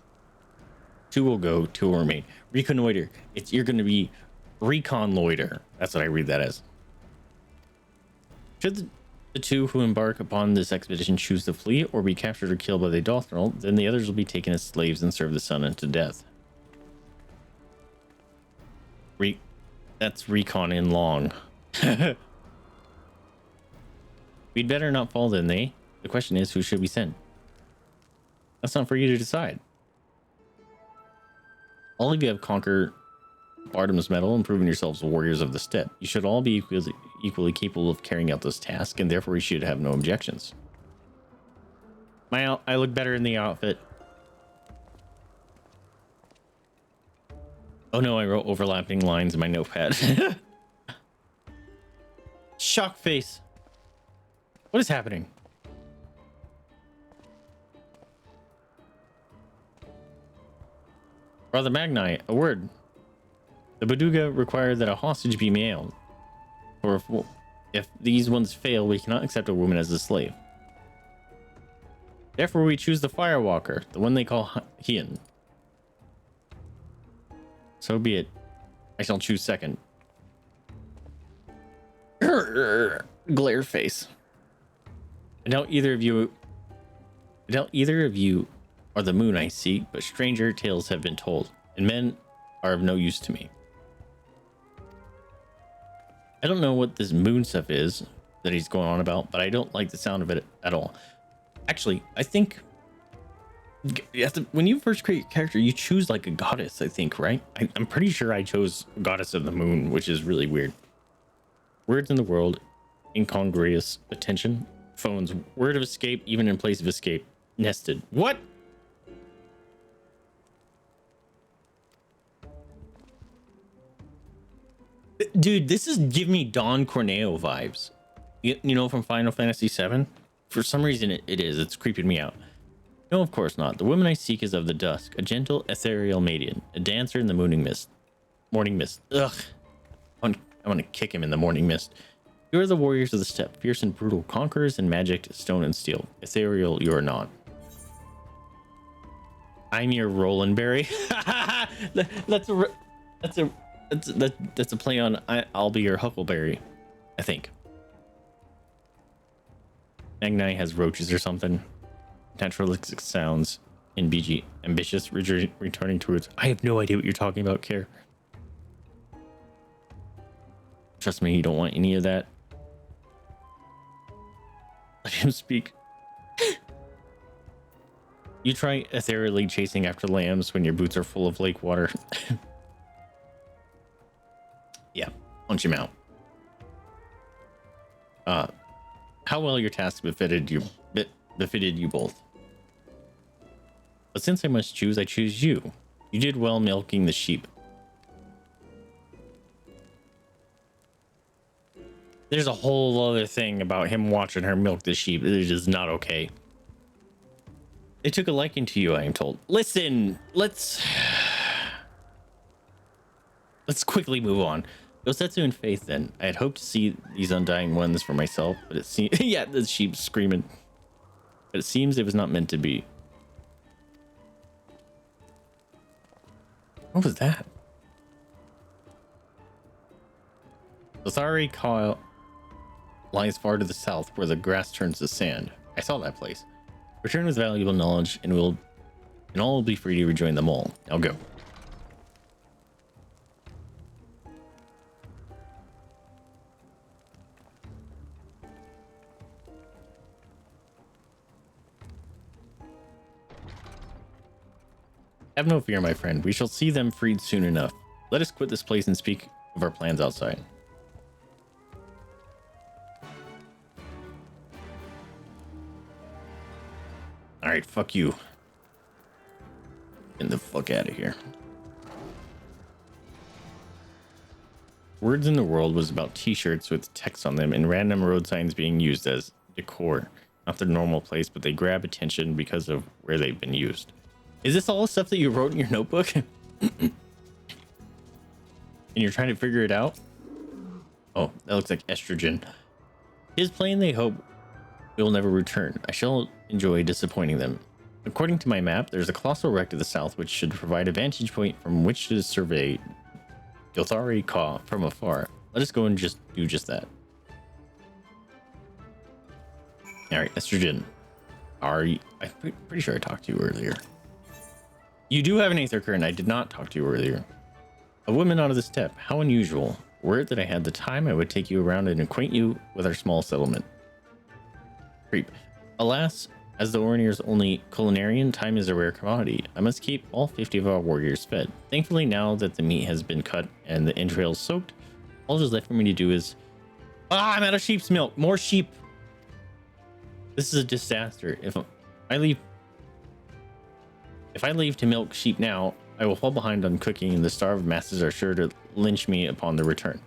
S1: 2 will go, 2 will remain. Reconnoiter. You're going to be reconnoiter. That's what I read that as. Should the 2 who embark upon this expedition choose to flee or be captured or killed by the Dothrol, then the others will be taken as slaves and serve the sun unto death. That's recon in long. We'd better not fall then, eh? The question is, who should we send? That's not for you to decide. All of you have conquered Bardam's Medal and proven yourselves warriors of the steppe. You should all be equally capable of carrying out this task, and therefore you should have no objections. I look better in the outfit. Oh no, I wrote overlapping lines in my notepad. Shock face. What is happening? Brother Magnai, a word. The Baduga required that a hostage be mailed. Or if these ones fail, we cannot accept a woman as a slave. Therefore, we choose the Firewalker, the one they call Hien. So be it. I shall choose second. Glare face. I doubt either of you are the moon I seek, but stranger tales have been told, and men are of no use to me. I don't know what this moon stuff is that he's going on about, but I don't like the sound of it at all. Actually, I think when you first create your character, you choose like a goddess, I think, right? I'm pretty sure I chose Goddess of the Moon, which is really weird. Words in the world, incongruous attention, phones, word of escape, even in place of escape, nested. What? Dude, this is give me Don Corneo vibes. You know, from Final Fantasy VII? For some reason it is. It's creeping me out. No, of course not. The woman I seek is of the dusk, a gentle, ethereal maiden, a dancer in the morning mist. Ugh. I want to kick him in the morning mist. You are the warriors of the steppe, fierce and brutal, conquerors in magic, stone and steel. Ethereal, you are not. I'm your Roland Berry. That's a play on I'll be your Huckleberry, I think. Magnai has roaches or something. Naturalistic sounds in BG. Ambitious, returning to roots. I have no idea what you're talking about, Care. Trust me, you don't want any of that. Let him speak. You try ethereally chasing after lambs when your boots are full of lake water. Yeah, punch him out. How well your task befitted you both. But since I must choose, I choose you. You did well milking the sheep. There's a whole other thing about him watching her milk the sheep. It is not okay. They took a liking to you, I am told. Listen, let's quickly move on. Yosetsu and Faith, then. I had hoped to see these undying ones for myself, but it seems... yeah, the sheep screaming. But it seems it was not meant to be. What was that? Lothari Kyle lies far to the south where the grass turns to sand. I saw that place. Return with valuable knowledge and all will be free to rejoin them all. Now go. Have no fear, my friend. We shall see them freed soon enough. Let us quit this place and speak of our plans outside. All right, fuck you. Get the fuck out of here. Words in the World was about t-shirts with text on them and random road signs being used as decor. Not their normal place, but they grab attention because of where they've been used. Is this all the stuff that you wrote in your notebook? And you're trying to figure it out? Oh, that looks like estrogen. His plane, they hope, will never return. I shall enjoy disappointing them. According to my map, there's a colossal wreck to the south which should provide a vantage point from which to survey Gilthari Ka from afar. Let us go and do just that. Alright, estrogen. I'm pretty sure I talked to you earlier. You do have an Aether Current. I did not talk to you earlier. A woman out of the steppe. How unusual. Word that I had the time, I would take you around and acquaint you with our small settlement. Creep. Alas, as the Ornir's only culinarian, time is a rare commodity. I must keep all 50 of our warriors fed. Thankfully, now that the meat has been cut and the entrails soaked, all that's left for me to do is... I'm out of sheep's milk. More sheep. This is a disaster. If I leave to milk sheep now, I will fall behind on cooking, and the starved masses are sure to lynch me upon the return.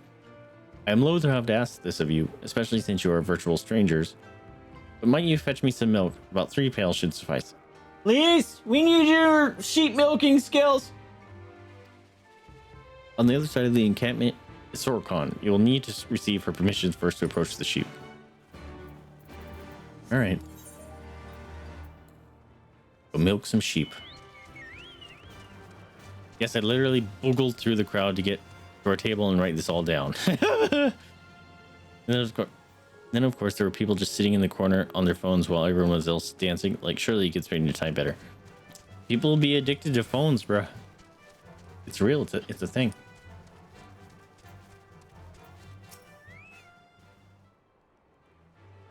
S1: I am loath to have to ask this of you, especially since you are virtual strangers. But might you fetch me some milk? About 3 pails should suffice. Please, we need your sheep milking skills. On the other side of the encampment is Sorokon. You will need to receive her permission first to approach the sheep. All right. Go milk some sheep. Yes, I literally boogled through the crowd to get to our table and write this all down. And then, of course, there were people just sitting in the corner on their phones while everyone else dancing. Like, surely you could spend your time better. People will be addicted to phones, bruh. It's real. It's a thing.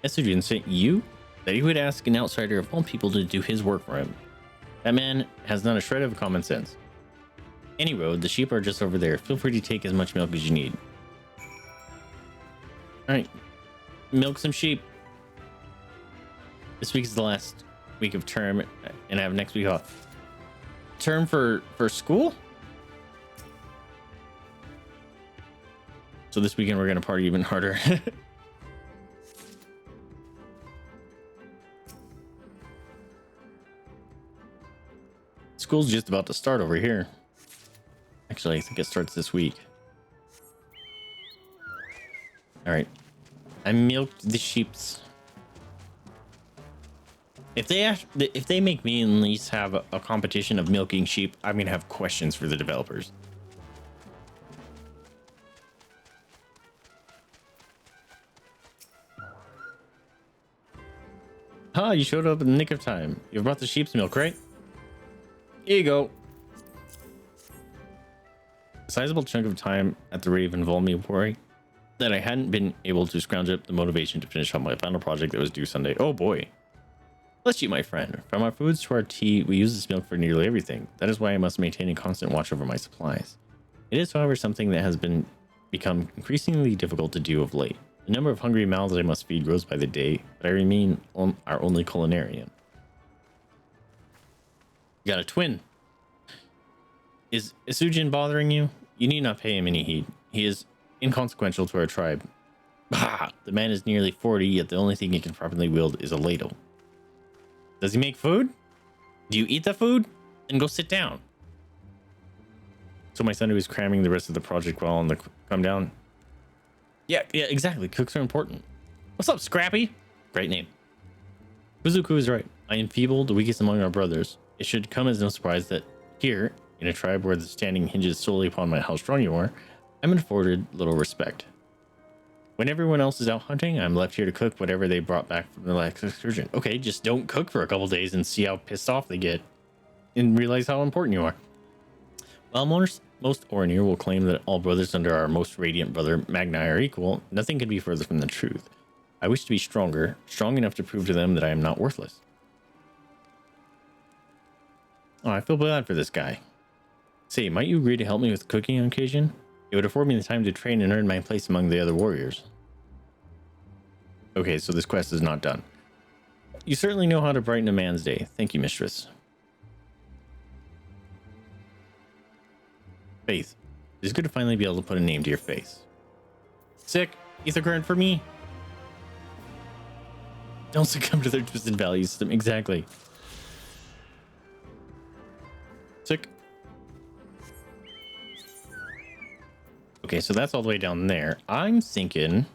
S1: Estrogen sent you that he would ask an outsider of all people to do his work for him. That man has not a shred of common sense. Any road, the sheep are just over there. Feel free to take as much milk as you need. All right, milk some sheep. This week is the last week of term, and I have next week off. Term for school? So this weekend we're gonna party even harder. School's just about to start over here. Actually, I think it starts this week. All right, I milked the sheeps. If they make me at least have a competition of milking sheep, I'm gonna have questions for the developers. Ah, you showed up in the nick of time. You brought the sheep's milk, right? Here you go. A sizable chunk of time at the Rave involved me worrying that I hadn't been able to scrounge up the motivation to finish up my final project that was due Sunday. Oh boy. Bless you, my friend. From our foods to our tea, we use this milk for nearly everything. That is why I must maintain a constant watch over my supplies. It is, however, something that has become increasingly difficult to do of late. The number of hungry mouths I must feed grows by the day, but I remain our only culinarian. You got a twin. Is Isujin bothering you? You need not pay him any heed. He is inconsequential to our tribe. Bah! The man is nearly 40, yet the only thing he can properly wield is a ladle. Does he make food? Do you eat the food? Then go sit down. So my son who is cramming the rest of the project while on the come down. Yeah, exactly. Cooks are important. What's up, Scrappy? Great name. Kuzuku is right. I am feeble, the weakest among our brothers. It should come as no surprise that here, in a tribe where the standing hinges solely upon how strong you are, I'm afforded little respect. When everyone else is out hunting, I'm left here to cook whatever they brought back from the last excursion. Okay, just don't cook for a couple days and see how pissed off they get and realize how important you are. While most Orinir will claim that all brothers under our most radiant brother Magni are equal, nothing could be further from the truth. I wish to be stronger, strong enough to prove to them that I am not worthless. Oh, I feel bad for this guy. Say, might you agree to help me with cooking on occasion? It would afford me the time to train and earn my place among the other warriors. Okay, so this quest is not done. You certainly know how to brighten a man's day. Thank you, mistress. Faith. It is good to finally be able to put a name to your face. Sick. Ether current for me. Don't succumb to their twisted value system. Exactly. Sick. Okay, so that's all the way down there. I'm thinking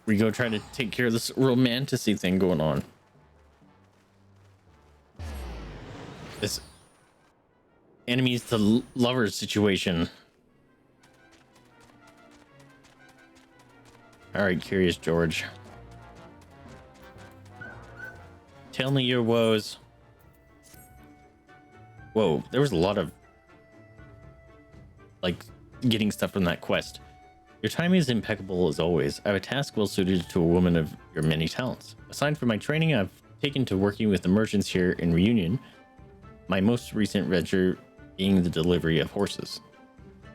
S1: we go try to take care of this romantic-y thing going on. This enemies to lovers situation. All right, Curious George. Tell me your woes. Whoa, there was a lot of like getting stuff from that quest. Your timing is impeccable as always. I have a task well suited to a woman of your many talents. Aside from my training, I've taken to working with the merchants here in Reunion, my most recent venture being the delivery of horses.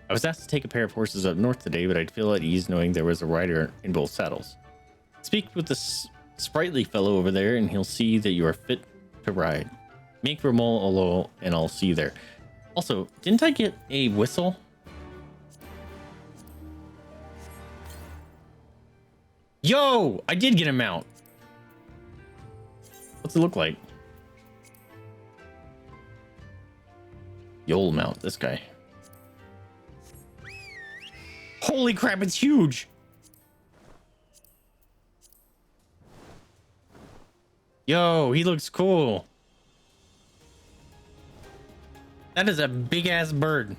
S1: I was asked to take a pair of horses up north today, but I'd feel at ease knowing there was a rider in both saddles. Speak with the sprightly fellow over there and he'll see that you are fit to ride. Make for Molo and I'll see you there. Also, didn't I get a whistle? Yo, I did get a mount. What's it look like? Yol mount, this guy. Holy crap, it's huge. Yo, he looks cool. That is a big ass bird.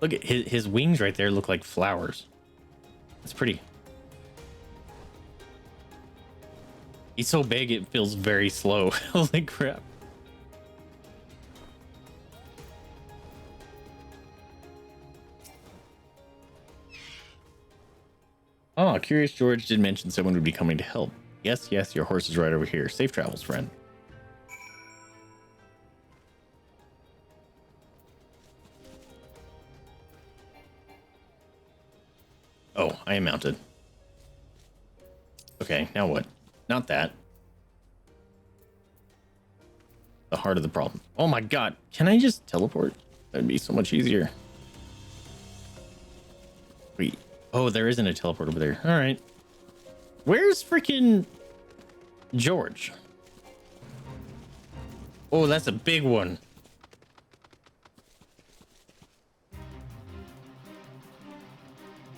S1: Look at his wings right there, look like flowers. It's pretty. He's so big it feels very slow. Holy crap. Oh, Curious George did mention someone would be coming to help. Yes, yes, your horse is right over here. Safe travels, friend. Oh, I am mounted. Okay, now what? Not that. The heart of the problem. Oh my god, can I just teleport? That'd be so much easier. Wait. Oh, there isn't a teleport over there. All right. Where's freaking George? Oh, that's a big one. I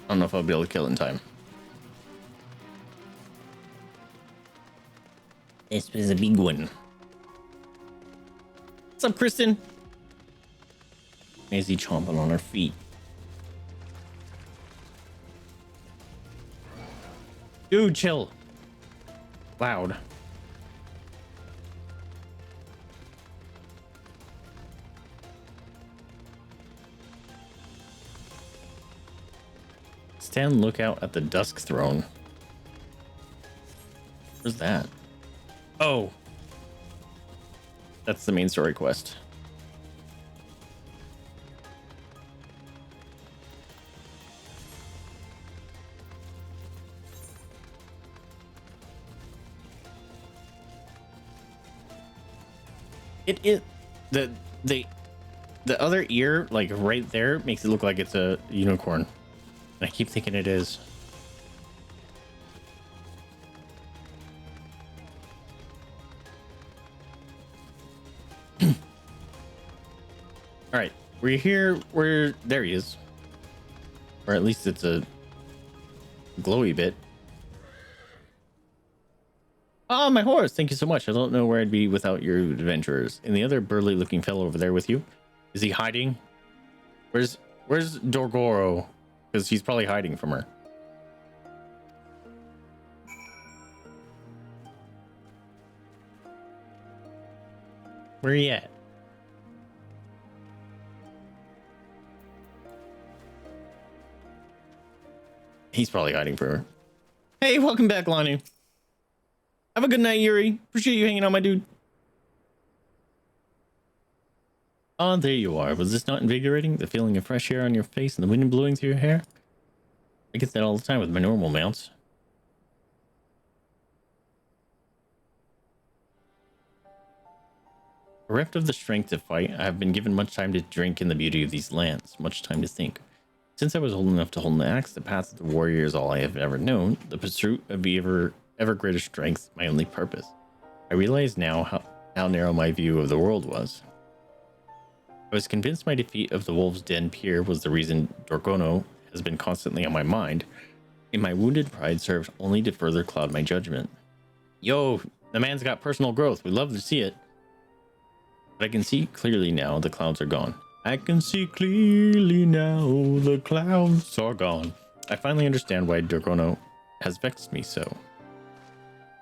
S1: don't know if I'll be able to kill it in time. This was a big one. What's up, Kristen? Maisie chomping on her feet. Dude, chill. Loud. Stand lookout at the Dusk Throne. Where's that? Oh. That's the main story quest. The other ear, like right there, makes it look like it's a unicorn. And I keep thinking it is. All right, we're here. There he is, or at least it's a glowy bit. Oh, my horse! Thank you so much. I don't know where I'd be without your adventurers. And the other burly-looking fellow over there with you, is he hiding? Where's Dorgoro? Because he's probably hiding from her. Where are you at? He's probably hiding from her. Hey, welcome back, Lonnie. Have a good night, Yuri. Appreciate you hanging out, my dude. Oh, there you are. Was this not invigorating? The feeling of fresh air on your face and the wind blowing through your hair? I get that all the time with my normal mounts. Bereft of the strength to fight, I have been given much time to drink in the beauty of these lands, much time to think. Since I was old enough to hold an axe, the path of the warrior is all I have ever known, the pursuit of ever greater strength, my only purpose. I realize now how narrow my view of the world was. I was convinced my defeat of the Wolves' Den Pier was the reason Dorgono has been constantly on my mind, and my wounded pride served only to further cloud my judgment. Yo, the man's got personal growth. We love to see it. But I can see clearly now the clouds are gone. I can see clearly now the clouds are gone. I finally understand why Dorgono has vexed me so.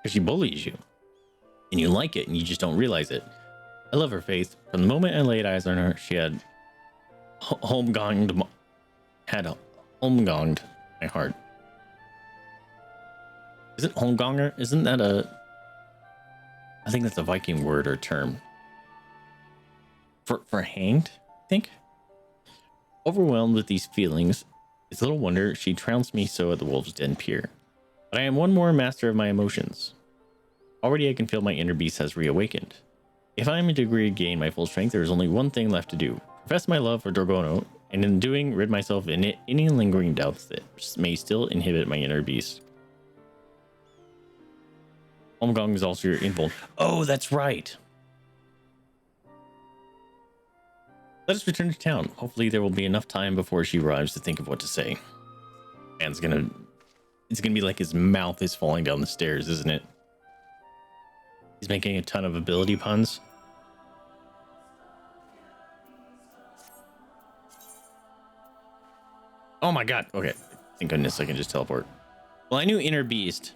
S1: Because she bullies you. And you like it, and you just don't realize it. I love her face. From the moment I laid eyes on her, she had holmgonged my heart. Isn't holmgonger? Isn't that I think that's a Viking word or term. For hanged, I think. Overwhelmed with these feelings, it's little wonder she trounced me so at the Wolves' Den Pier. But I am one more master of my emotions. Already I can feel my inner beast has reawakened. If I am to regain my full strength, there is only one thing left to do. Profess my love for Dorgono, and in doing, rid myself of any lingering doubts that may still inhibit my inner beast. Holmgong is also your invuln. Oh, that's right. Let us return to town. Hopefully there will be enough time before she arrives to think of what to say. And it's gonna be like his mouth is falling down the stairs, isn't it? He's making a ton of ability puns. Oh my god. Okay. Thank goodness I can just teleport. Well, I knew Inner Beast.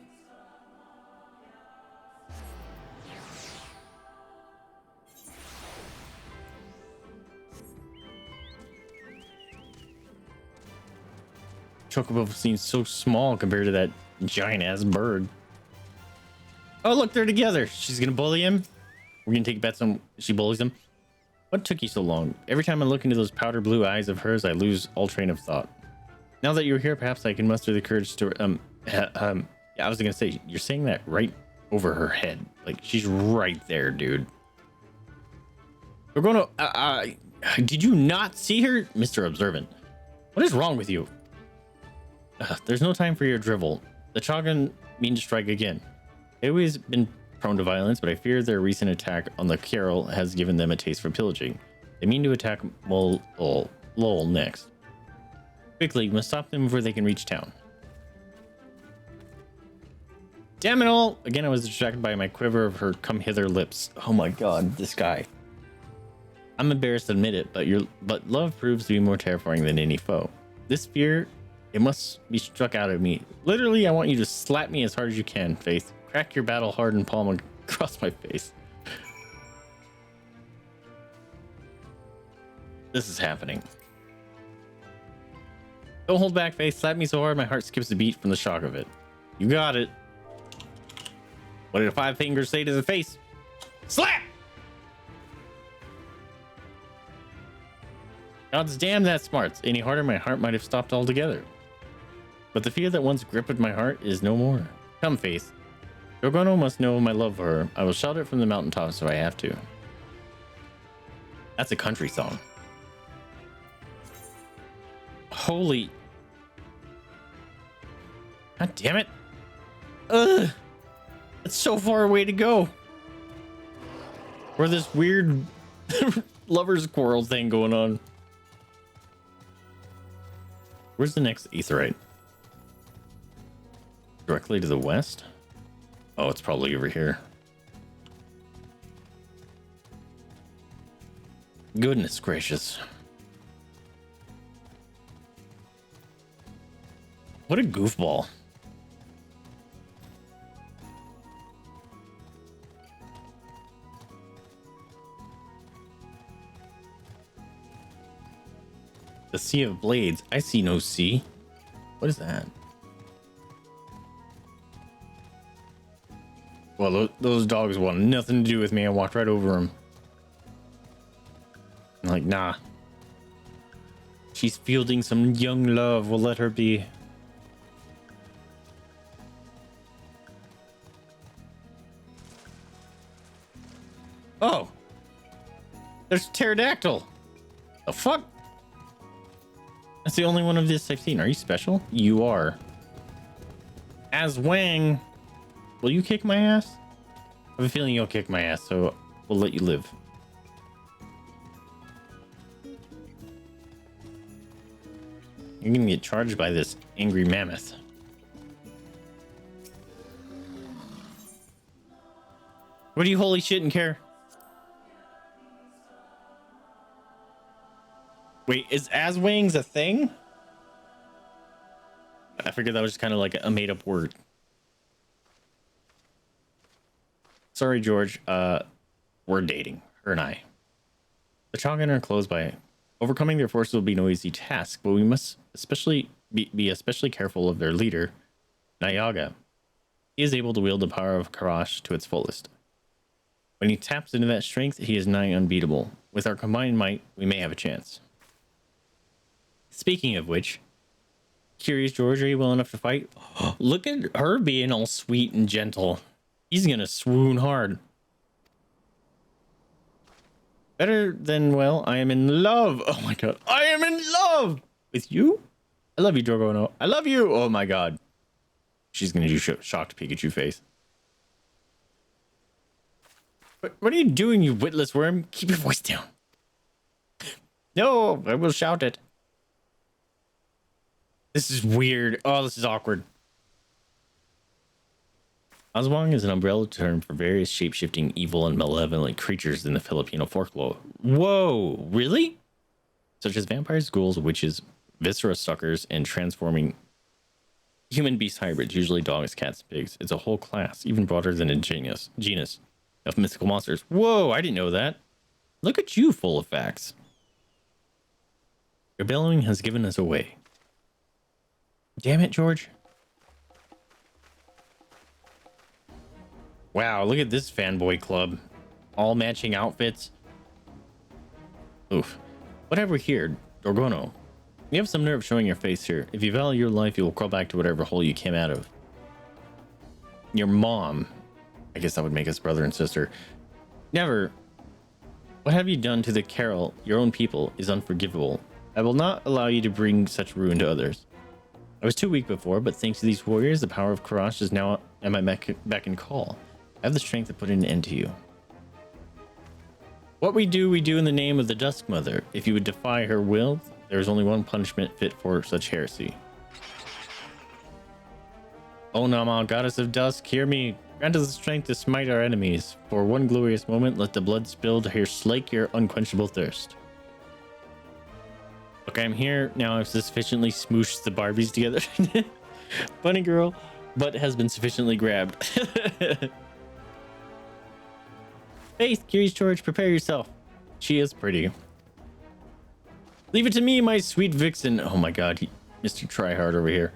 S1: Chocobo seems so small compared to that giant ass bird. Oh, look, they're together. She's gonna bully him. We're gonna take bets on she bullies him. What took you so long? Every time I look into those powder blue eyes of hers, I lose all train of thought. Now that you're here, perhaps I can muster the courage to yeah, I was gonna say, you're saying that right over her head. Like, she's right there, dude. We're going to did you not see her? Mr. Observant, what is wrong with you? There's no time for your drivel. The Chagan mean to strike again. They've always been prone to violence, but I fear their recent attack on the Carol has given them a taste for pillaging. They mean to attack Lowell next. Quickly, you must stop them before they can reach town. Damn it all! Again, I was distracted by my quiver of her come hither lips. Oh my god, this guy. I'm embarrassed to admit it, but love proves to be more terrifying than any foe. This fear, it must be struck out of me. Literally, I want you to slap me as hard as you can, Faith. Crack your battle-hardened palm across my face. This is happening. Don't hold back, Faith. Slap me so hard my heart skips a beat from the shock of it. You got it. What did 5 fingers say to the face? Slap! God's damn, that smarts. Any harder, my heart might have stopped altogether. But the fear that once gripped my heart is no more. Come, Faith. Gorgono must know my love for her. I will shout it from the mountaintops if I have to. That's a country song. Holy. God damn it. Ugh. It's so far away to go. Or this weird lover's quarrel thing going on. Where's the next aetheryte? Directly to the west? Oh, it's probably over here. Goodness gracious. What a goofball. The Sea of Blades. I see no sea. What is that? Well, those dogs want nothing to do with me. I walked right over them. I'm like, nah. She's fielding some young love. We'll let her be. Oh. There's pterodactyl. The fuck? That's the only one of this I've seen. Are you special? You are. As Wang. Will you kick my ass? I have a feeling you'll kick my ass, so we'll let you live. You're gonna get charged by this angry mammoth. What do you holy shit and care? Wait, is Aswangs a thing? I figured that was just kind of like a made-up word. Sorry, George. We're dating, her and I. The Chagan are close by. Overcoming their forces will be no easy task, but we must be especially careful of their leader, Nayaga. He is able to wield the power of Karash to its fullest. When he taps into that strength, he is nigh unbeatable. With our combined might, we may have a chance. Speaking of which, curious George, are you well enough to fight? Look at her being all sweet and gentle. He's gonna swoon hard. Better than, well, I am in love. Oh my god. I am in love with you. I love you, Drogono. I love you. Oh my god. She's gonna do shocked Pikachu face. What are you doing, you witless worm? Keep your voice down. No, I will shout it. This is weird. Oh, this is awkward. Aswang is an umbrella term for various shape-shifting, evil, and malevolent creatures in the Filipino folklore. Whoa, really? Such as vampires, ghouls, witches, viscera suckers, and transforming human beast hybrids, usually dogs, cats, pigs. It's a whole class, even broader than a genus of mythical monsters. Whoa, I didn't know that. Look at you, full of facts. Your bellowing has given us away. Damn it, George. Wow, look at this fanboy club. All matching outfits. Oof. What have we here, Dorgono? You have some nerve showing your face here. If you value your life, you will crawl back to whatever hole you came out of. Your mom. I guess that would make us brother and sister. Never. What have you done to the Carol, your own people, is unforgivable. I will not allow you to bring such ruin to others. I was too weak before, but thanks to these warriors, the power of Karash is now at my beck and call. I have the strength to put an end to you. What we do in the name of the Dusk Mother. If you would defy her will, there is only one punishment fit for such heresy. O Nama, goddess of dusk, hear me. Grant us the strength to smite our enemies. For one glorious moment, let the blood spilled here slake your unquenchable thirst. Okay, I'm here now. I've sufficiently smooshed the Barbies together. Bunny girl, butt has been sufficiently grabbed. Faith, Curious George, prepare yourself. She is pretty. Leave it to me, my sweet vixen. Oh my god, Mr. Tryhard over here.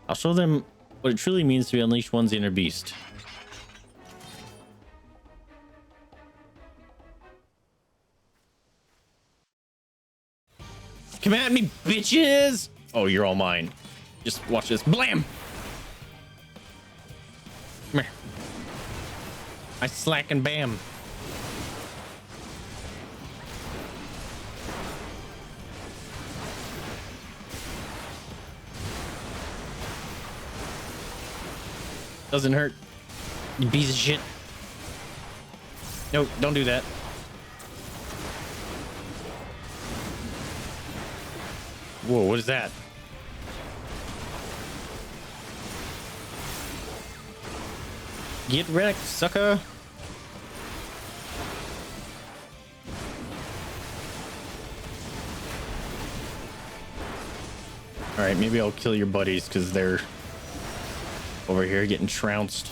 S1: I'll show them what it truly means to unleash one's inner beast. Come at me, bitches! Oh, you're all mine. Just watch this. Blam! Come here. I slack and bam. Doesn't hurt. You piece of shit. No, don't do that. Whoa, what is that? Get wrecked, sucker. All right, maybe I'll kill your buddies because they're over here getting trounced.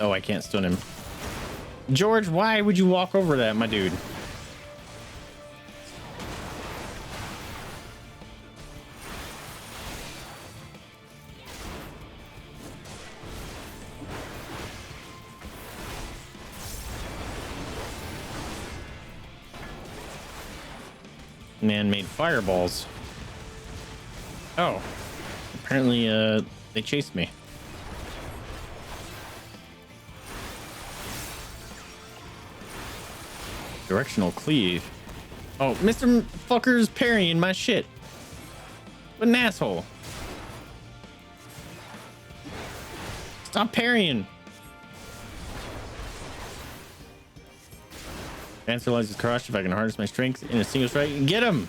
S1: Oh, I can't stun him. George, why would you walk over that, my dude? Man-made fireballs. Oh, apparently they chased me. Directional cleave. Oh, Mr. Fucker's parrying my shit. What an asshole. Stop parrying. Answerize his crush if I can harness my strength in a single strike. Get him!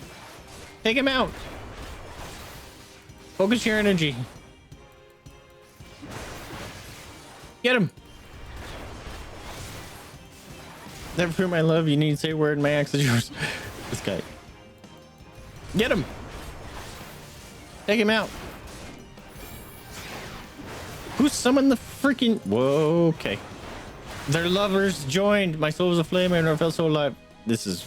S1: Take him out! Focus your energy. Get him! Never prove my love. You need to say a word. My axe is yours. This guy. Get him! Take him out! Who summoned the freaking... Whoa, okay. Their lovers joined. My soul was aflame and I felt so alive. This is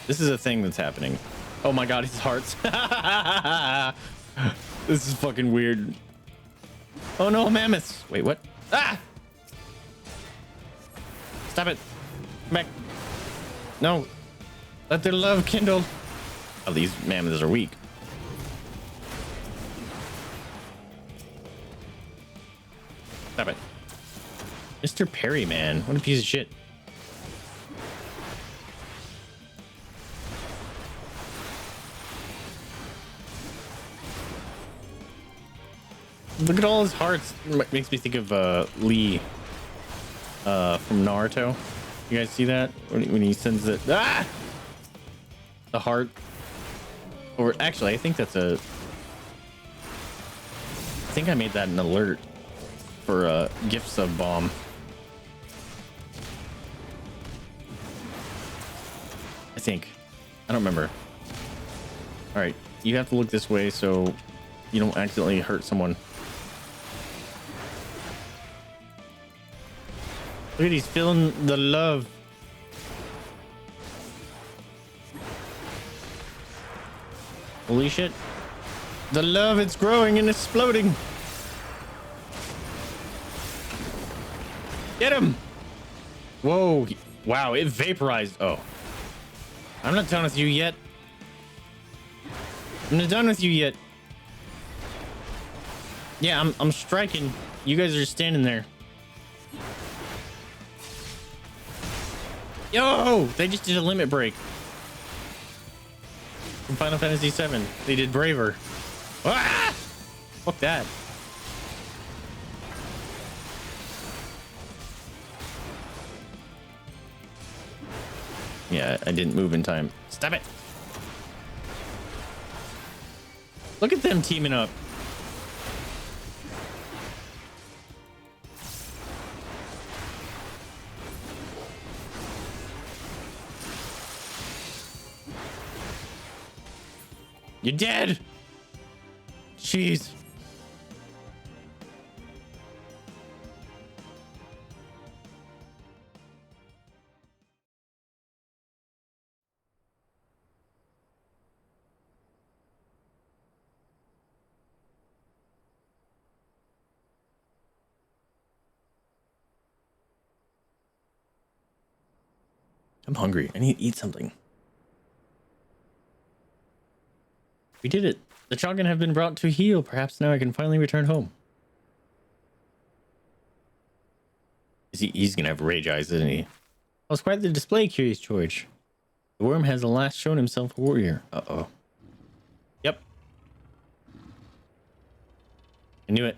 S1: a thing that's happening. Oh my god, his hearts. This is fucking weird. Oh no, mammoths. Wait, what? Ah! Stop it. Come back. No. Let their love kindle. Oh, these mammoths are weak. Stop it. Mr. Perryman, what a piece of shit. Look at all his hearts. Makes me think of Lee from Naruto. You guys see that when he sends it? Ah! The heart. Or actually, I think that's a. I think I made that an alert for a gift sub bomb. I think. I don't remember. All right, you have to look this way so you don't accidentally hurt someone. Look at, he's feeling the love. Holy shit. The love, it's growing and exploding. Get him. Whoa. Wow, it vaporized. Oh. I'm not done with you yet. I'm not done with you yet. Yeah, I'm striking. You guys are standing there. Yo, they just did a limit break. From Final Fantasy VII. They did Braver. Ah! Fuck that. Yeah, I didn't move in time. Stop it. Look at them teaming up. You're dead. Jeez. I'm hungry. I need to eat something. We did it. The Chogan have been brought to heel. Perhaps now I can finally return home. He's gonna have rage eyes, isn't he? Well, it's quite the display, Curious George. The worm has at last shown himself a warrior. Uh-oh. Yep. I knew it.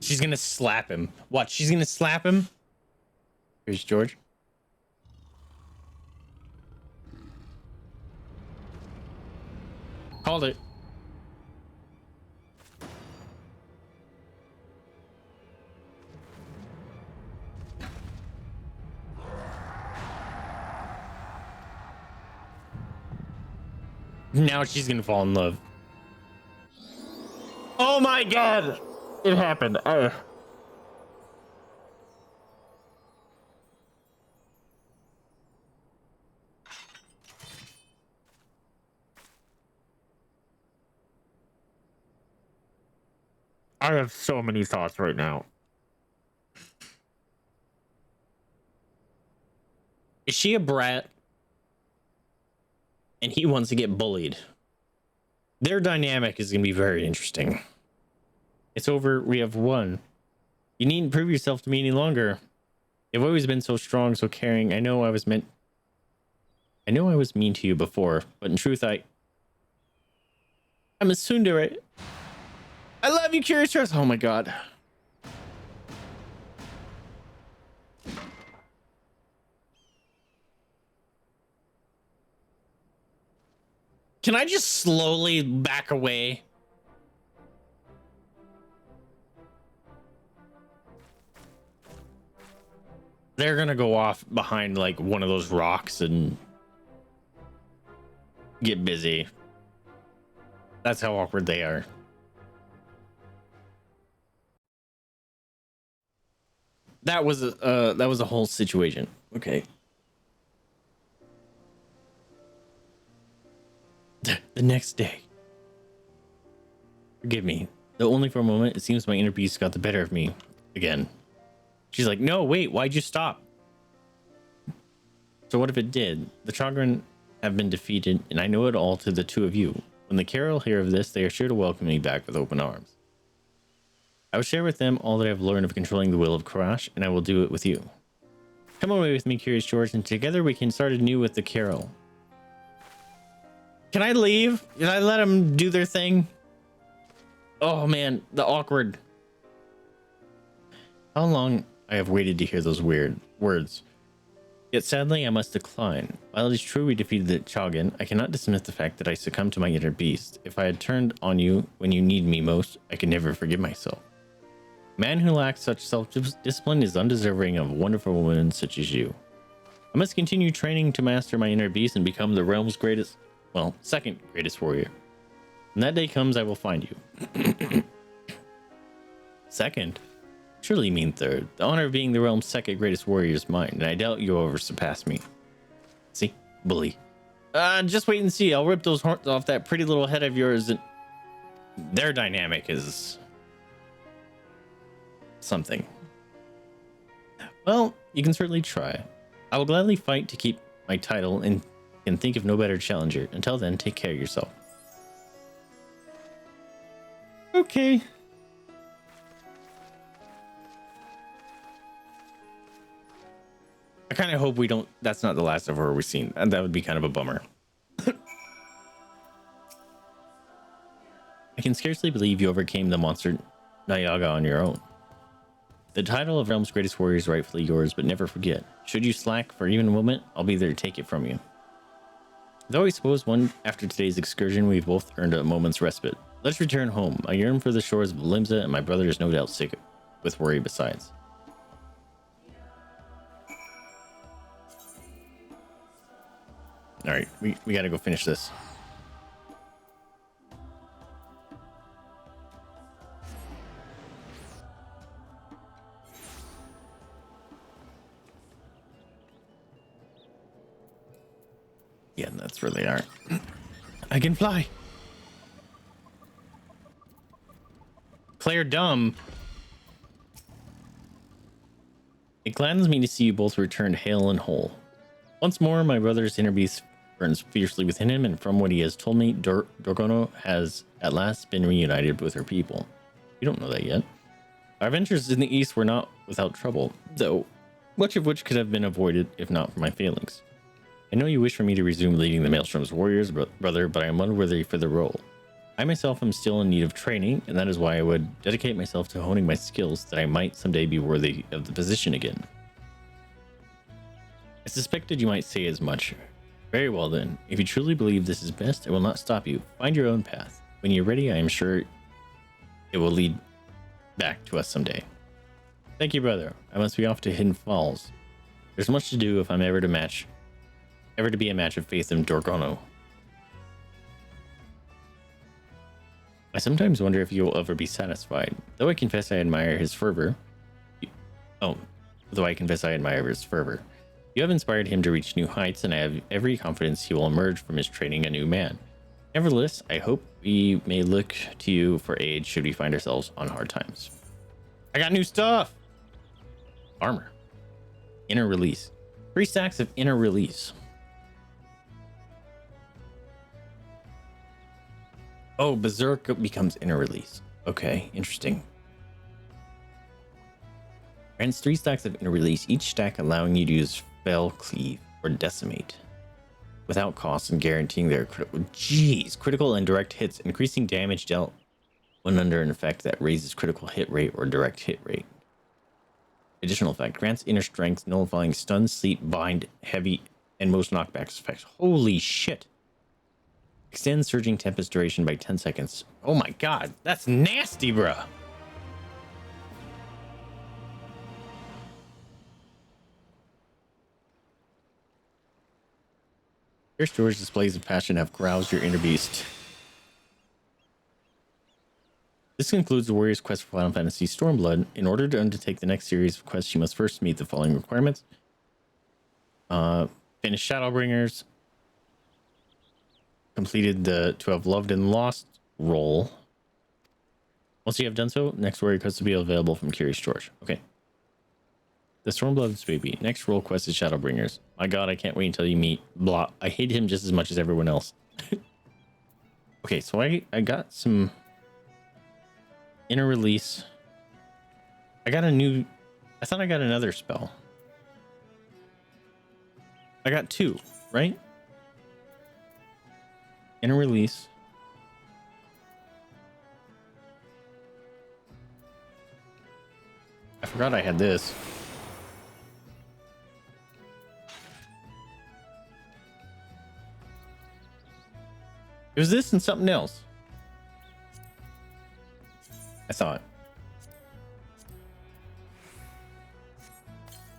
S1: She's gonna slap him. Watch, she's gonna slap him. Here's George. Called it. Now she's gonna fall in love. Oh my god! It happened. I have so many thoughts right now. Is she a brat? And he wants to get bullied. Their dynamic is going to be very interesting. It's over. We have won. You needn't prove yourself to me any longer. You've always been so strong, so caring. I know I was mean to you before, but in truth, I'm a tsundere. I love you, Curious George. Oh my god. Can I just slowly back away? They're gonna go off behind like one of those rocks and get busy. That's how awkward they are. That was a whole situation. Okay. The next day. Forgive me. Though only for a moment, it seems my inner beast got the better of me again. She's like, no, wait, why'd you stop? So what if it did? The Chagrin have been defeated, and I know it all to the two of you. When the Carol hear of this, they are sure to welcome me back with open arms. I will share with them all that I have learned of controlling the will of Karash, and I will do it with you. Come away with me, Curious George, and together we can start anew with the Carol. Can I leave? Can I let them do their thing? Oh man, the awkward. How long I have waited to hear those weird words. Yet sadly, I must decline. While it is true we defeated the Choggin, I cannot dismiss the fact that I succumbed to my inner beast. If I had turned on you when you need me most, I could never forgive myself. A man who lacks such self-discipline is undeserving of a wonderful woman such as you. I must continue training to master my inner beast and become the realm's greatest, well, second greatest warrior. When that day comes, I will find you. Second? Surely you mean third. The honor of being the realm's second greatest warrior is mine, and I doubt you'll ever surpass me. See? Bully. Just wait and see. I'll rip those horns off that pretty little head of yours, and their dynamic is something. Well, you can certainly try. I will gladly fight to keep my title and can think of no better challenger. Until then, take care of yourself. Okay. I kind of hope we don't, that's not the last of her we've seen. And that would be kind of a bummer. I can scarcely believe you overcame the monster Niaga on your own. The title of Realm's Greatest Warrior is rightfully yours, but never forget, should you slack for even a moment, I'll be there to take it from you. Though I suppose after today's excursion, we've both earned a moment's respite. Let's return home. I yearn for the shores of Limsa, and my brother is no doubt sick with worry besides. All right, we got to go finish this. Yeah, that's where they are. I can fly. Claire Dumb. It gladdens me to see you both returned hale and whole. Once more, my brother's inner beast burns fiercely within him, and from what he has told me, Dorgono has at last been reunited with her people. You don't know that yet. Our ventures in the east were not without trouble, though much of which could have been avoided if not for my failings. I know you wish for me to resume leading the Maelstrom's warriors, brother, but I am unworthy for the role. I myself am still in need of training, and that is why I would dedicate myself to honing my skills that I might someday be worthy of the position again. I suspected you might say as much. Very well then, if you truly believe this is best, I will not stop you. Find your own path. When you're ready, I am sure it will lead back to us someday. Thank you, brother. I must be off to Hidden Falls. There's much to do if I'm ever to be a match of Faith and Dorgono. I sometimes wonder if you will ever be satisfied. Though I confess I admire his fervor. You have inspired him to reach new heights, and I have every confidence he will emerge from his training a new man. Nevertheless, I hope we may look to you for aid should we find ourselves on hard times. I got new stuff! Armor. Inner release. 3 stacks of inner release. Oh, Berserk becomes inner release. Okay, interesting. Grants 3 stacks of inner release, each stack allowing you to use Fell, Cleave, or Decimate without cost and guaranteeing their critical and direct hits, increasing damage dealt when under an effect that raises critical hit rate or direct hit rate. Additional effect grants inner strength, nullifying stun, sleep, bind, heavy, and most knockbacks effects. Holy shit! Extend Surging Tempest duration by 10 seconds. Oh my god, that's nasty, bruh. Your storage displays of passion have roused your inner beast. This concludes the warrior's quest for Final Fantasy Stormblood. In order to undertake the next series of quests, you must first meet the following requirements. Finish Shadowbringers. Completed the To Have Loved and Lost role. Once you have done so, next warrior quest will be available from Curious George. Okay. The Stormblood's baby. Next role quest is Shadowbringers. My god, I can't wait until you meet Blah. I hate him just as much as everyone else. Okay, so I got some inner release. I thought I got another spell. I got 2, right? Inner release. I forgot I had this. It was this and something else. I thought.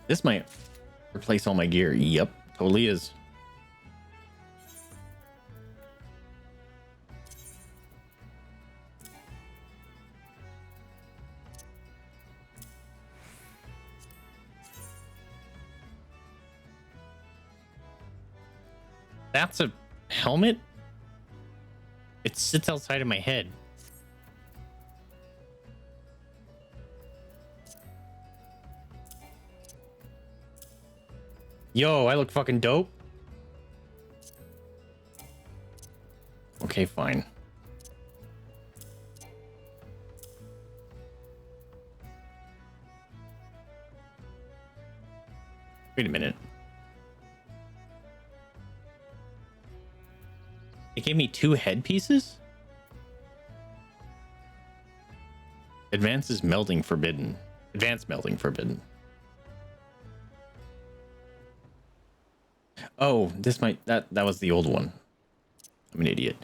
S1: This might replace all my gear. Yep, totally is. That's a helmet? It sits outside of my head. Yo, I look fucking dope. Okay, fine. Wait a minute. It gave me 2 headpieces? Advanced melding forbidden. Oh, this might that was the old one. I'm an idiot.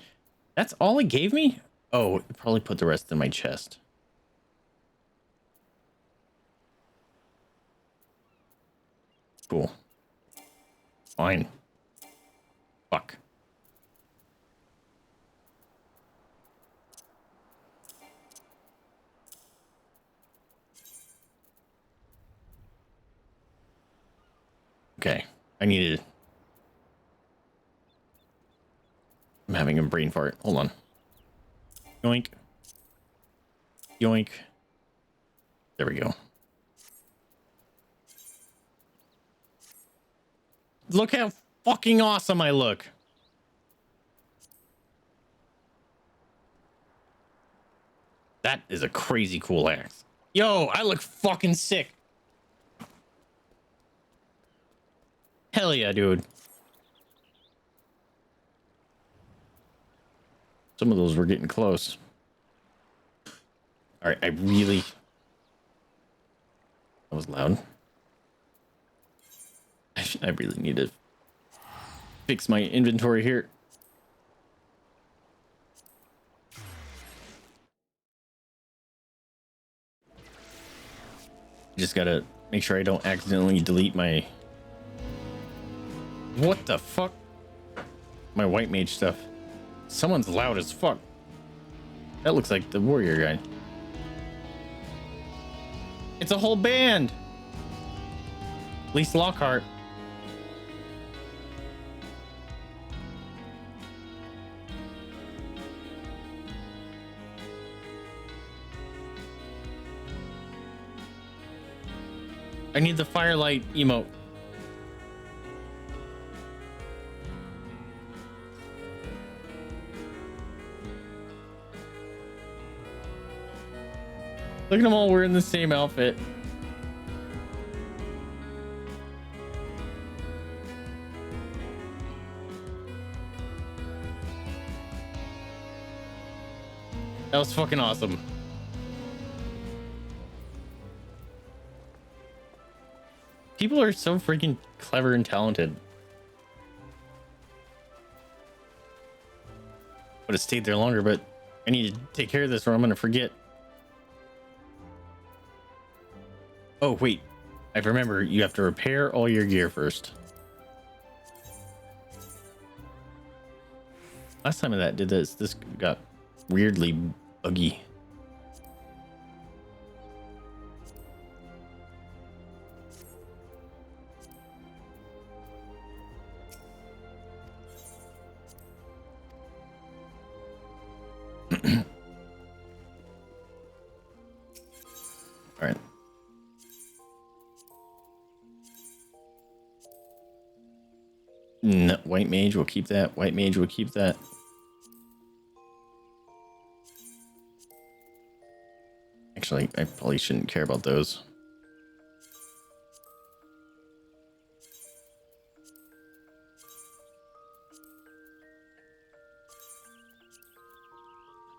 S1: That's all it gave me? Oh, it probably put the rest in my chest. Cool. Fine. Fuck. Okay, I needed. I'm having a brain fart. Hold on. Yoink. Yoink. There we go. Look how fucking awesome I look. That is a crazy cool axe. Yo, I look fucking sick. Hell yeah, dude. Some of those were getting close. All right, I really... That was loud. I really need to fix my inventory here. Just gotta make sure I don't accidentally delete my... What the fuck? My white mage stuff. Someone's loud as fuck. That looks like the warrior guy. It's a whole band. At least Lockhart. I need the firelight emote. Look at them all wearing the same outfit. That was fucking awesome. People are so freaking clever and talented. Would have stayed there longer, but I need to take care of this or I'm gonna forget. Oh, wait. I remember you have to repair all your gear first. Last time that did this got weirdly buggy. All right. No, white mage will keep that. White mage will keep that. Actually, I probably shouldn't care about those.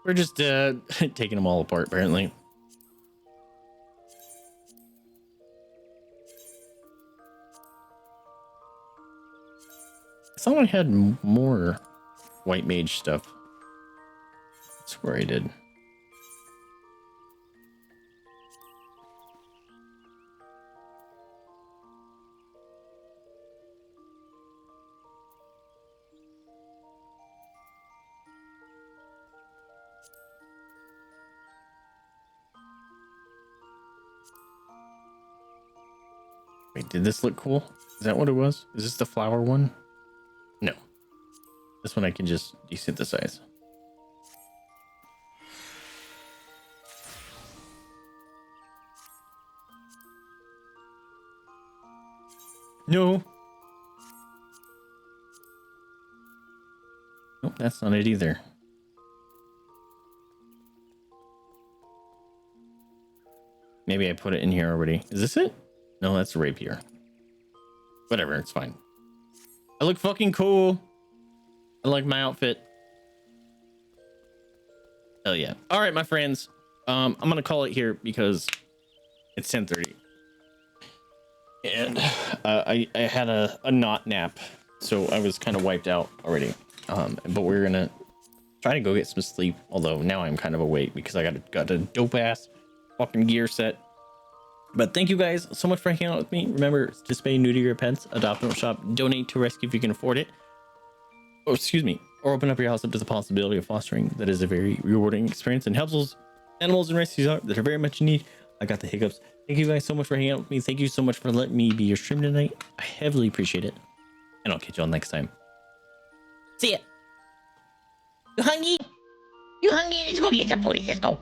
S1: We're just taking them all apart, apparently. I thought I had more white mage stuff. I swear I did. Wait, did this look cool? Is that what it was? Is this the flower one? No. This one I can just desynthesize. No. Nope, that's not it either. Maybe I put it in here already. Is this it? No, that's a rapier. Whatever, it's fine. I look fucking cool. I like my outfit. Hell yeah. All right, my friends. I'm gonna call it here because it's 10:30. And I had a not nap, so I was kind of wiped out already. But we're gonna try to go get some sleep. Although now I'm kind of awake because I got a dope ass fucking gear set. But thank you guys so much for hanging out with me. Remember to spay new to your pets, adopt, don't shop, donate to rescue if you can afford it. Or excuse me, or open up your house up to the possibility of fostering. That is a very rewarding experience and helps those animals and rescues out that are very much in need. I got the hiccups. Thank you guys so much for hanging out with me. Thank you so much for letting me be your stream tonight. I heavily appreciate it. And I'll catch you all next time.
S3: See ya. You hungry? You hungry? Let's go get some food. Let's go.